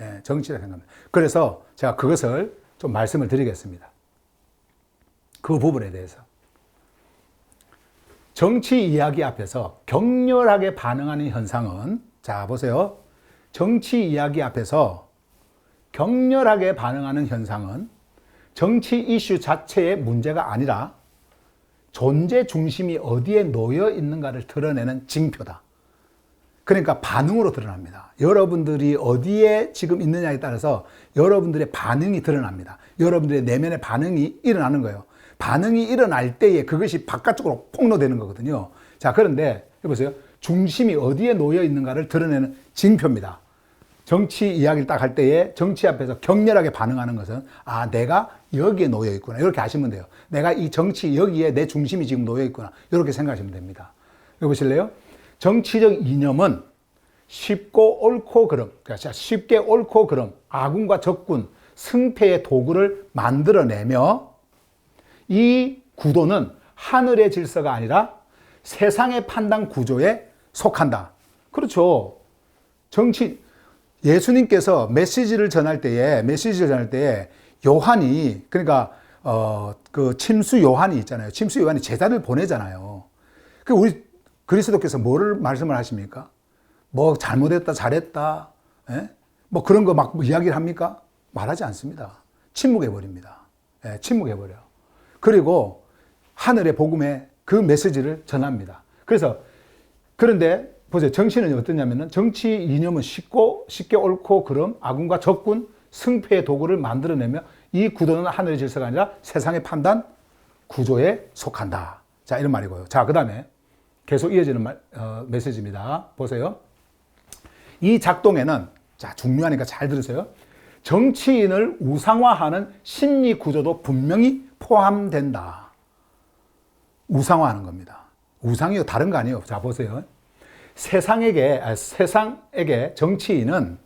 예, 정치라 생각합니다. 그래서 제가 그것을 좀 말씀을 드리겠습니다. 그 부분에 대해서. 정치 이야기 앞에서 격렬하게 반응하는 현상은, 자, 보세요. 정치 이야기 앞에서 격렬하게 반응하는 현상은 정치 이슈 자체의 문제가 아니라 존재 중심이 어디에 놓여 있는가를 드러내는 징표다. 그러니까 반응으로 드러납니다. 여러분들이 어디에 지금 있느냐에 따라서 여러분들의 반응이 드러납니다. 여러분들의 내면의 반응이 일어나는 거예요. 반응이 일어날 때에 그것이 바깥쪽으로 폭로되는 거거든요. 자, 그런데 해보세요. 중심이 어디에 놓여 있는가를 드러내는 징표입니다. 정치 이야기를 딱 할 때에 정치 앞에서 격렬하게 반응하는 것은, 아, 내가 여기에 놓여 있구나. 이렇게 아시면 돼요. 내가 이 정치 여기에 내 중심이 지금 놓여 있구나. 이렇게 생각하시면 됩니다. 여기 보실래요? 정치적 이념은 쉽고 옳고 그름, 그러니까 쉽게 옳고 그름, 아군과 적군, 승패의 도구를 만들어내며 이 구도는 하늘의 질서가 아니라 세상의 판단 구조에 속한다. 그렇죠. 예수님께서 메시지를 전할 때에 요한이, 그러니까, 그 침수 요한이 있잖아요. 침수 요한이 제자를 보내잖아요. 그 우리 그리스도께서 뭐를 말씀을 하십니까? 뭐 잘못했다, 잘했다, 예? 뭐 그런 거 막 이야기를 합니까? 말하지 않습니다. 침묵해버립니다. 예, 침묵해버려요. 그리고 하늘의 복음의 그 메시지를 전합니다. 그런데 보세요. 정치는 어떠냐면은 정치 이념은 쉽게 옳고 그름, 아군과 적군, 승패의 도구를 만들어내며 이 구도는 하늘의 질서가 아니라 세상의 판단 구조에 속한다. 자, 이런 말이고요. 자, 그 다음에 계속 이어지는 메시지입니다. 보세요. 이 작동에는, 자, 중요하니까 잘 들으세요. 정치인을 우상화하는 심리 구조도 분명히 포함된다. 우상화하는 겁니다. 우상이요, 다른 거 아니에요. 자, 보세요. 세상에게 정치인은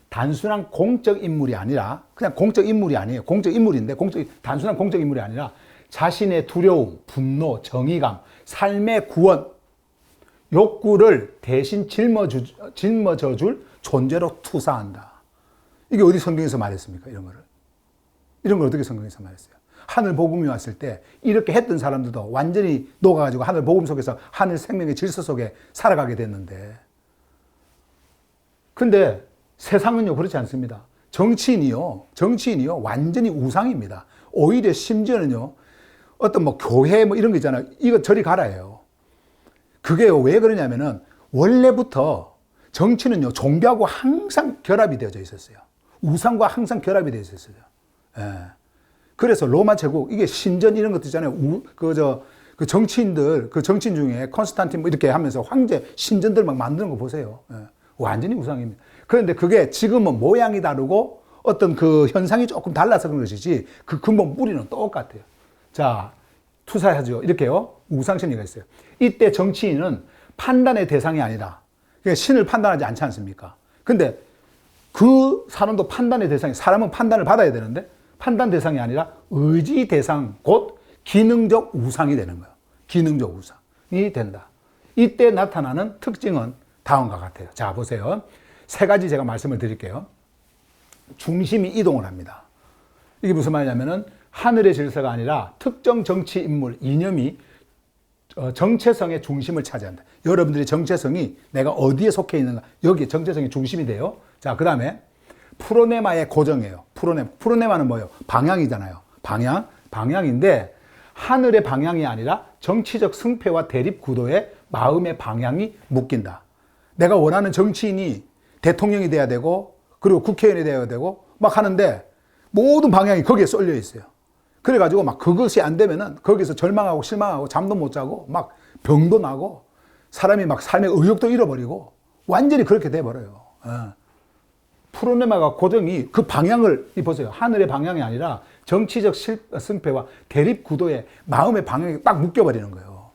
단순한 공적 인물이 아니라, 그냥 공적 인물이 아니에요. 공적 인물인데, 단순한 공적 인물이 아니라 자신의 두려움, 분노, 정의감, 삶의 구원, 욕구를 대신 짊어져 줄 존재로 투사한다. 이게 어디 성경에서 말했습니까? 이런 걸 어떻게 성경에서 말했어요? 하늘 복음이 왔을 때 이렇게 했던 사람들도 완전히 녹아가지고 하늘 복음 속에서 하늘 생명의 질서 속에 살아가게 됐는데, 근데 세상은요, 그렇지 않습니다. 정치인이요, 완전히 우상입니다. 오히려 심지어는요, 어떤 뭐 교회 뭐 이런 거 있잖아요. 이거 저리 가라예요. 그게요, 왜 그러냐면은 원래부터 정치는요, 종교하고 항상 결합이 되어져 있었어요. 우상과 항상 결합이 되어 있었어요. 예. 그래서 로마 제국, 이게 신전 이런 것도 있잖아요. 그 정치인들, 그 정치인 중에 콘스탄틴 뭐 이렇게 하면서 황제 신전들 막 만드는 거 보세요. 예. 완전히 우상입니다. 그런데 그게 지금은 모양이 다르고 어떤 그 현상이 조금 달라서 그런 것이지 그 근본 뿌리는 똑같아요. 자, 투사하죠. 이렇게요. 우상심리가 있어요. 이때 정치인은 판단의 대상이 아니라 신을 판단하지 않지 않습니까? 근데 그 사람도 판단의 대상이, 사람은 판단을 받아야 되는데 판단 대상이 아니라 의지 대상, 곧 기능적 우상이 되는 거예요. 기능적 우상이 된다. 이때 나타나는 특징은 다음과 같아요. 자, 보세요. 세 가지 제가 말씀을 드릴게요. 중심이 이동을 합니다. 이게 무슨 말이냐면은 하늘의 질서가 아니라 특정 정치 인물, 이념이 정체성의 중심을 차지한다. 여러분들의 정체성이 내가 어디에 속해 있는가, 여기에 정체성이 중심이 돼요. 자, 그 다음에 프로네마의 고정이에요. 프로네마는 뭐예요? 방향이잖아요. 방향인데 하늘의 방향이 아니라 정치적 승패와 대립 구도에 마음의 방향이 묶인다. 내가 원하는 정치인이 대통령이 돼야 되고 그리고 국회의원이 돼야 되고 막 하는데 모든 방향이 거기에 쏠려 있어요. 그래가지고 막 그것이 안 되면은 거기서 절망하고 실망하고 잠도 못 자고 막 병도 나고 사람이 막 삶의 의욕도 잃어버리고 완전히 그렇게 돼버려요. 프로네마가 고정이 그 방향을, 보세요. 하늘의 방향이 아니라 정치적 승패와 대립 구도에 마음의 방향이 딱 묶여버리는 거예요.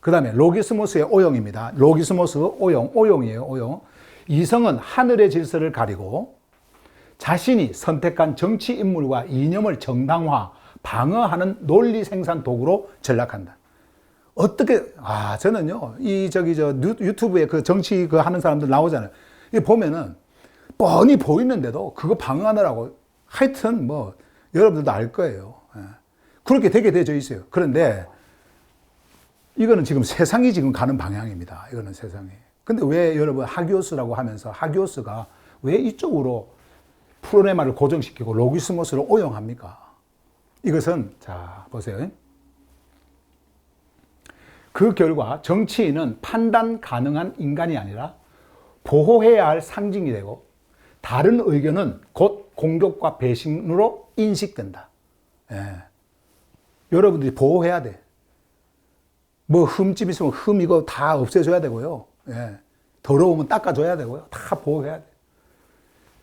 그 다음에 로기스모스의 오용입니다. 로기스모스 오용이에요. 오용. 이성은 하늘의 질서를 가리고 자신이 선택한 정치 인물과 이념을 정당화, 방어하는 논리 생산 도구로 전락한다. 어떻게, 저는요, 유튜브에 그 정치 하는 사람들 나오잖아요. 이 보면은 뻔히 보이는데도 그거 방어하느라고 하여튼 뭐, 여러분들도 알 거예요. 그렇게 되게 되어 있어요. 그런데 이거는 지금 세상이 지금 가는 방향입니다. 이거는 세상이. 근데 왜 여러분 하기오스라고 하면서 하기오스가 왜 이쪽으로 프로네마를 고정시키고 로기스모스를 오용합니까? 이것은, 자, 보세요. 그 결과 정치인은 판단 가능한 인간이 아니라 보호해야 할 상징이 되고 다른 의견은 곧 공격과 배신으로 인식된다. 예. 여러분들이 보호해야 돼. 뭐 흠집 있으면 흠 이거 다 없애줘야 되고요. 예. 더러우면 닦아줘야 되고요. 다 보호해야 돼.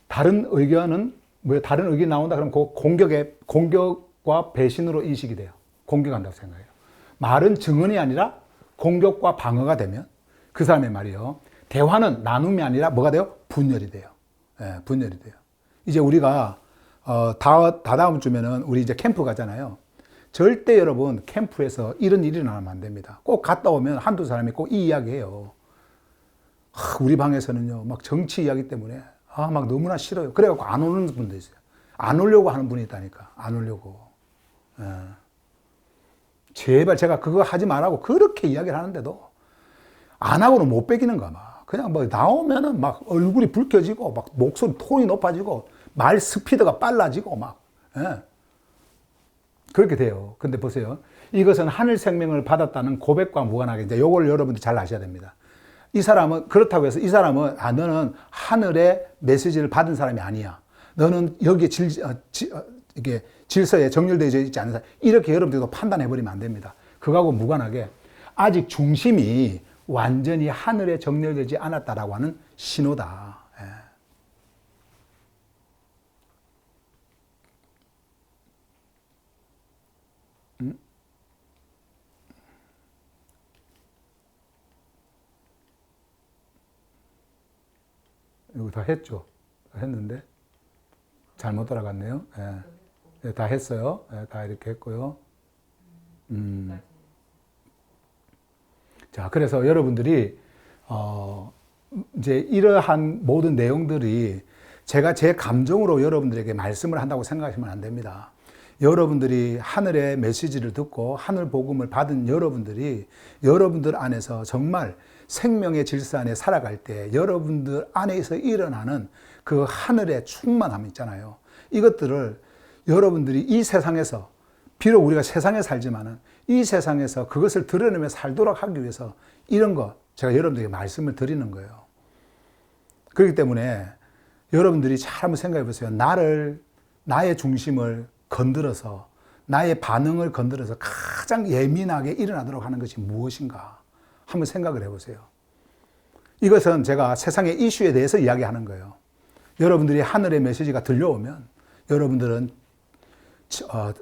다른 의견은 다른 의견이 나온다 그러면 그 공격과 배신으로 인식이 돼요. 공격한다고 생각해요. 말은 증언이 아니라 공격과 방어가 되면 그 사람의 말이요. 대화는 나눔이 아니라 뭐가 돼요? 분열이 돼요. 예, 분열이 돼요. 이제 우리가 다다음 주면은 우리 이제 캠프 가잖아요. 절대 여러분 캠프에서 이런 일이 나면 안 됩니다. 꼭 갔다 오면 한두 사람이 꼭 이 이야기해요. 우리 방에서는요, 막 정치 이야기 때문에 막 너무나 싫어요. 그래갖고 안 오는 분도 있어요. 안 오려고 하는 분이 있다니까. 안 오려고. 예. 제발 제가 그거 하지 말라고 그렇게 이야기를 하는데도 안 하고는 못 베기는가 봐. 그냥 뭐 나오면은 막 얼굴이 붉혀지고 막 목소리 톤이 높아지고 말 스피드가 빨라지고 막. 예. 그렇게 돼요. 근데 보세요. 이것은 하늘 생명을 받았다는 고백과 무관하게 이제 요걸 여러분들 잘 아셔야 됩니다. 이 사람은 그렇다고 해서 이 사람은 너는 하늘의 메시지를 받은 사람이 아니야. 너는 여기에 이게 질서에 정렬되어 있지 않은 사람. 이렇게 여러분들도 판단해버리면 안 됩니다. 그거하고 무관하게 아직 중심이 완전히 하늘에 정렬되지 않았다라고 하는 신호다. 예. 이거 다 했죠. 다 했는데 잘못 돌아갔네요. 예. 네, 다 했어요. 예, 다 이렇게 했고요. 자, 그래서 여러분들이 이제 이러한 모든 내용들이 제가 제 감정으로 여러분들에게 말씀을 한다고 생각하시면 안 됩니다. 여러분들이 하늘의 메시지를 듣고 하늘 복음을 받은 여러분들이 여러분들 안에서 정말 생명의 질서 안에 살아갈 때 여러분들 안에서 일어나는 그 하늘의 충만함 있잖아요. 이것들을 여러분들이 이 세상에서 비록 우리가 세상에 살지만은 이 세상에서 그것을 드러내며 살도록 하기 위해서 이런 거 제가 여러분들에게 말씀을 드리는 거예요. 그렇기 때문에 여러분들이 잘 한번 생각해 보세요. 나의 중심을 건드려서 나의 반응을 건드려서 가장 예민하게 일어나도록 하는 것이 무엇인가 한번 생각을 해보세요. 이것은 제가 세상의 이슈에 대해서 이야기하는 거예요. 여러분들이 하늘의 메시지가 들려오면 여러분들은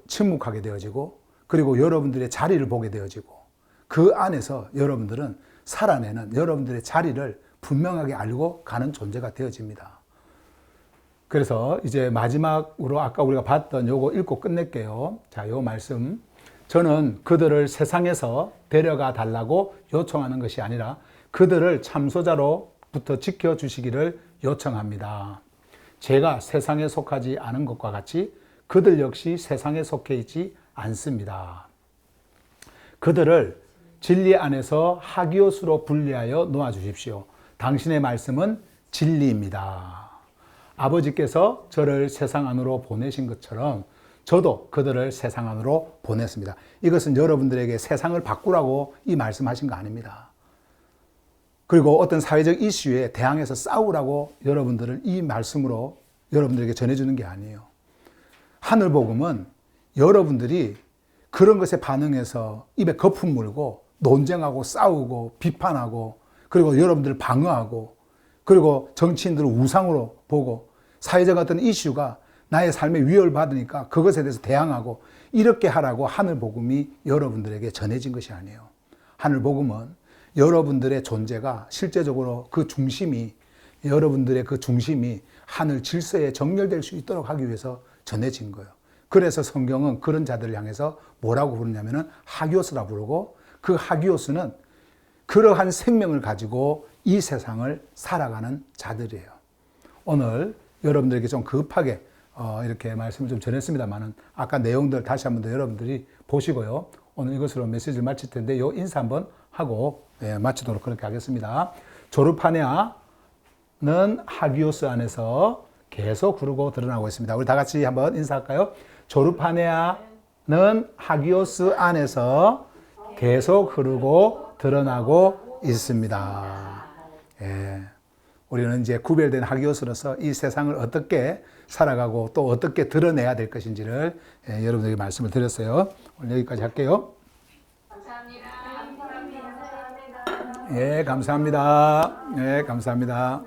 침묵하게 되어지고 그리고 여러분들의 자리를 보게 되어지고 그 안에서 여러분들은 살아내는 여러분들의 자리를 분명하게 알고 가는 존재가 되어집니다. 그래서 이제 마지막으로 아까 우리가 봤던 요거 읽고 끝낼게요. 자, 요 말씀. 저는 그들을 세상에서 데려가 달라고 요청하는 것이 아니라 그들을 참소자로부터 지켜주시기를 요청합니다. 제가 세상에 속하지 않은 것과 같이 그들 역시 세상에 속해 있지 않습니다. 그들을 진리 안에서 하기옷으로 분리하여 놓아주십시오. 당신의 말씀은 진리입니다. 아버지께서 저를 세상 안으로 보내신 것처럼 저도 그들을 세상 안으로 보냈습니다. 이것은 여러분들에게 세상을 바꾸라고 이 말씀하신 거 아닙니다. 그리고 어떤 사회적 이슈에 대항해서 싸우라고 여러분들을 이 말씀으로 여러분들에게 전해주는 게 아니에요. 하늘복음은 여러분들이 그런 것에 반응해서 입에 거품 물고 논쟁하고 싸우고 비판하고 그리고 여러분들을 방어하고 그리고 정치인들을 우상으로 보고 사회적 어떤 이슈가 나의 삶에 위협을 받으니까 그것에 대해서 대항하고 이렇게 하라고 하늘복음이 여러분들에게 전해진 것이 아니에요. 하늘복음은 여러분들의 존재가 실제적으로 그 중심이 여러분들의 그 중심이 하늘 질서에 정렬될 수 있도록 하기 위해서 전해진 거예요. 그래서 성경은 그런 자들을 향해서 뭐라고 부르냐면은 하기오스라 부르고 그 하기오스는 그러한 생명을 가지고 이 세상을 살아가는 자들이에요. 오늘 여러분들에게 좀 급하게 이렇게 말씀을 좀 전했습니다만은 아까 내용들 다시 한번 더 여러분들이 보시고요. 오늘 이것으로 메시지를 마칠 텐데 요 인사 한번 하고 마치도록 그렇게 하겠습니다. 조르파네아는 하기오스 안에서 계속 흐르고 드러나고 있습니다. 우리 다 같이 한번 인사할까요? 조르파네아는 하기오스 안에서 계속 흐르고 드러나고 있습니다. 예. 우리는 이제 구별된 하기오스로서 이 세상을 어떻게 살아가고 또 어떻게 드러내야 될 것인지를 여러분에게 말씀을 드렸어요. 오늘 여기까지 할게요. 감사합니다. 예, 감사합니다. 예, 감사합니다.